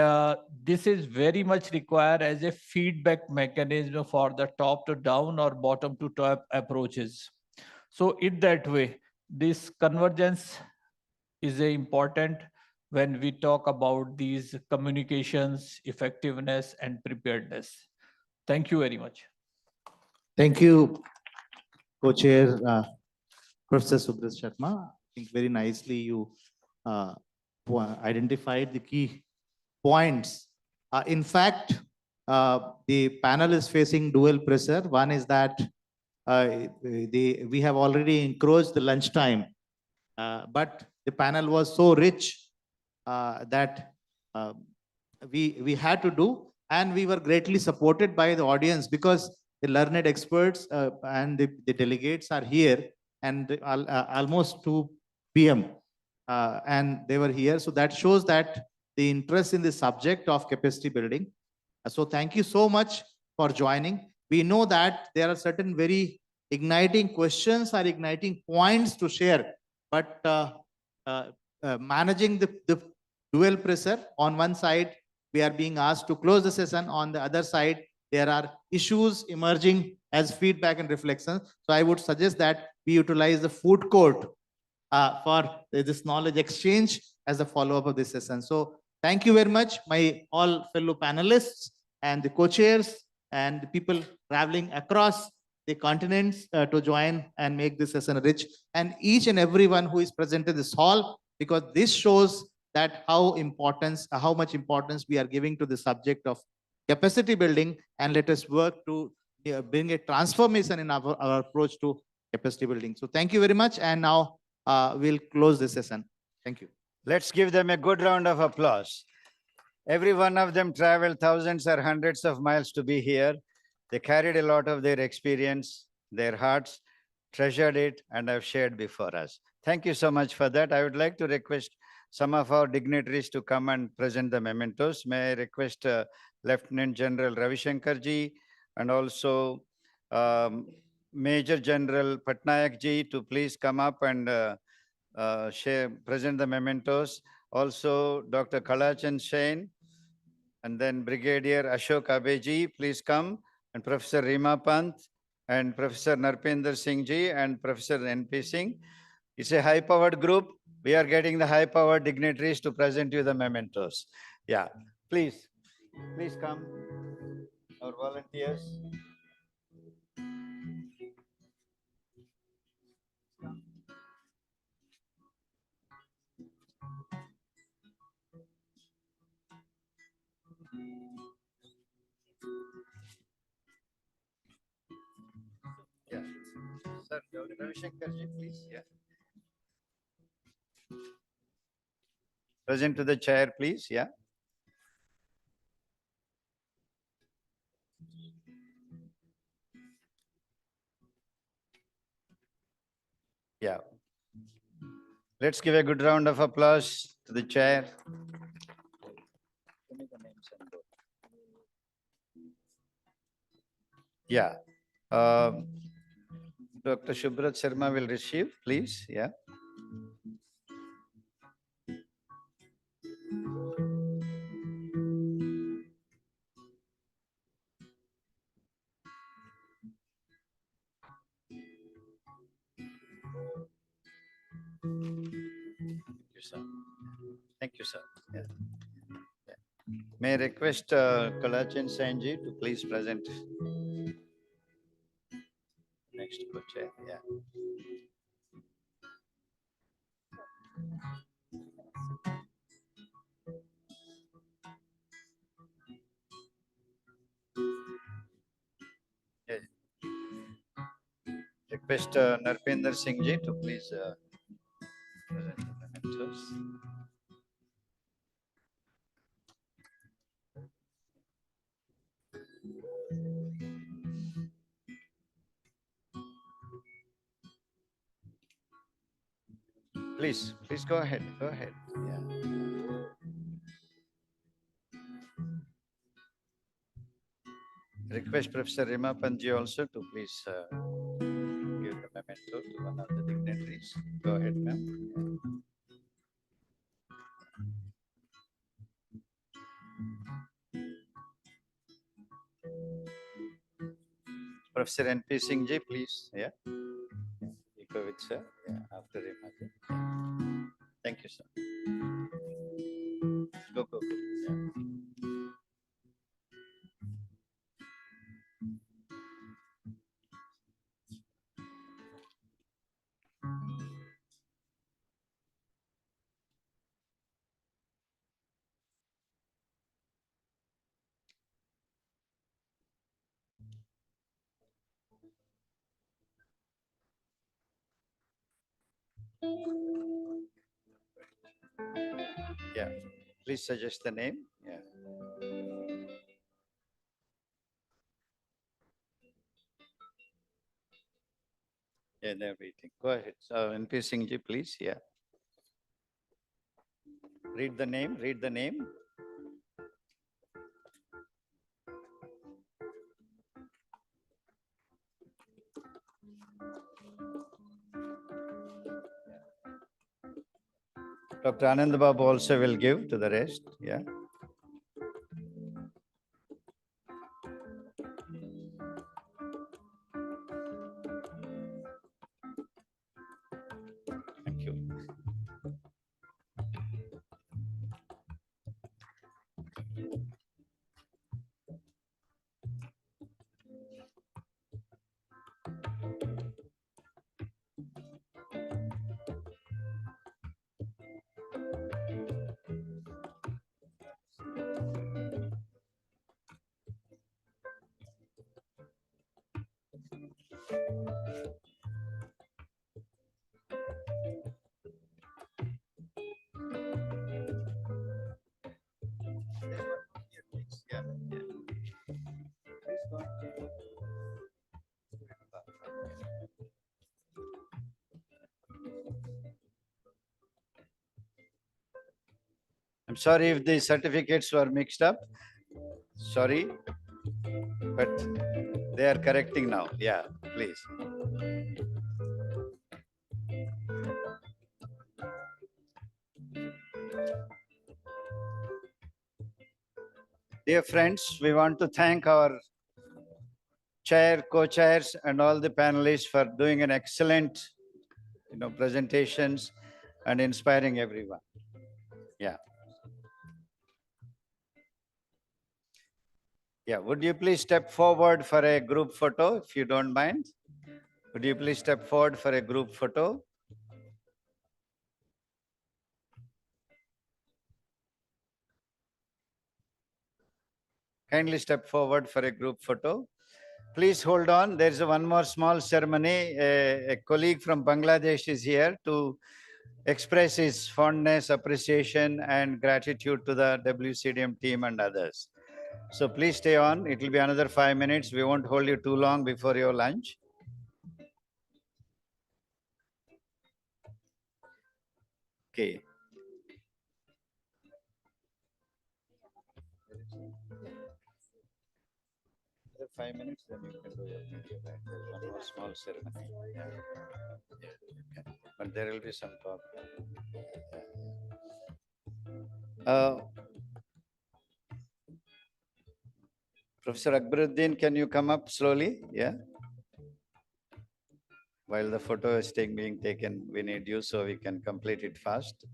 this is very much required as a feedback mechanism for the top to down or bottom to top approaches. So in that way, this convergence is important when we talk about these communications, effectiveness, and preparedness. Thank you very much.
Thank you, Co-Chair Professor Subrat Sharma. I think very nicely you identified the key points. In fact, the panel is facing dual pressure. One is that we have already encroached the lunchtime, but the panel was so rich that we had to do, and we were greatly supported by the audience because the learned experts and the delegates are here, and almost 2 p.m. And they were here. So that shows that the interest in the subject of capacity building. So thank you so much for joining. We know that there are certain very igniting questions or igniting points to share, but managing the dual pressure, on one side, we are being asked to close the session. On the other side, there are issues emerging as feedback and reflections. So I would suggest that we utilize the food court for this knowledge exchange as a follow-up of this session. So thank you very much, my all fellow panelists and the co-chairs and the people traveling across the continents to join and make this session rich, and each and everyone who is present in this hall, because this shows that how much importance we are giving to the subject of capacity building, and let us work to bring a transformation in our approach to capacity building. So thank you very much, and now we'll close this session. Thank you.
Let's give them a good round of applause. Every one of them traveled thousands or hundreds of miles to be here. They carried a lot of their experience, their hearts, treasured it, and have shared before us. Thank you so much for that. I would like to request some of our dignitaries to come and present the mementos. May I request Lieutenant General Ravi Shankar ji and also Major General Patnaik ji to please come up and present the mementos. Also, Dr. Kalachan Shain, and then Brigadier Ashok Abeji, please come, and Professor Rima Pant, and Professor Narpinder Singh ji, and Professor N.P. Singh. It's a high-powered group. We are getting the high-powered dignitaries to present you the mementos. Yeah, please come, our volunteers. Yeah. Sir, Ravi Shankarji, please. Yeah. Present to the chair, please. Yeah. Yeah. Let's give a good round of applause to the chair. Yeah. Dr. Shubhrat Sharma will receive, please. Yeah. Thank you, sir. Thank you, sir. Yeah. Yeah. May I request Kalachan Sanji to please present next co-chair. Yeah. Yeah. Request Narpender Singh Ji to please present the mementos. Please go ahead. Go ahead. Yeah. Request Professor Rima Panji also to please give the memento to one of the dignitaries. Go ahead, ma'am. Professor N.P. Singh Ji, please. Yeah. You go with sir. Yeah. After Rima Ji. Yeah. Thank you, sir. Go, go, go. Yeah. Yeah. Please suggest the name. Yeah. Yeah, they're waiting. Go ahead. So N.P. Singh Ji, please. Yeah. Read the name. Read the name. Dr. Anand Babu also will give to the rest. Yeah. Thank you. Yeah. Yeah. Please go. I'm sorry if the certificates were mixed up. Sorry, but they are correcting now. Yeah, please. Dear friends, we want to thank our chair, co-chairs, and all the panelists for doing an excellent, presentations and inspiring everyone. Yeah. Yeah, would you please step forward for a group photo, if you don't mind? Would you please step forward for a group photo? kindly step forward for a group photo. Please hold on. There's one more small ceremony. A colleague from Bangladesh is here to express his fondness, appreciation, and gratitude to the WCDM team and others. So please stay on. It will be another 5 minutes. We won't hold you too long before your lunch. Okay. 5 minutes, then you can do your media back. There's one more small ceremony. Yeah. Yeah. Okay. But there will be some talk. Professor Akbaruddin, can you come up slowly? Yeah. While the photo is being taken, we need you so we can complete it fast.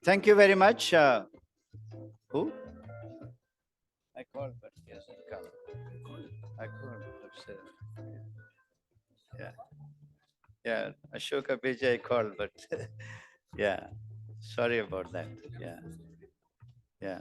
Thank you very much. Who? I called, but he hasn't come. I called. Yeah. Yeah. Ashoka Bija, I called, but yeah. Sorry about that. Yeah. Yeah.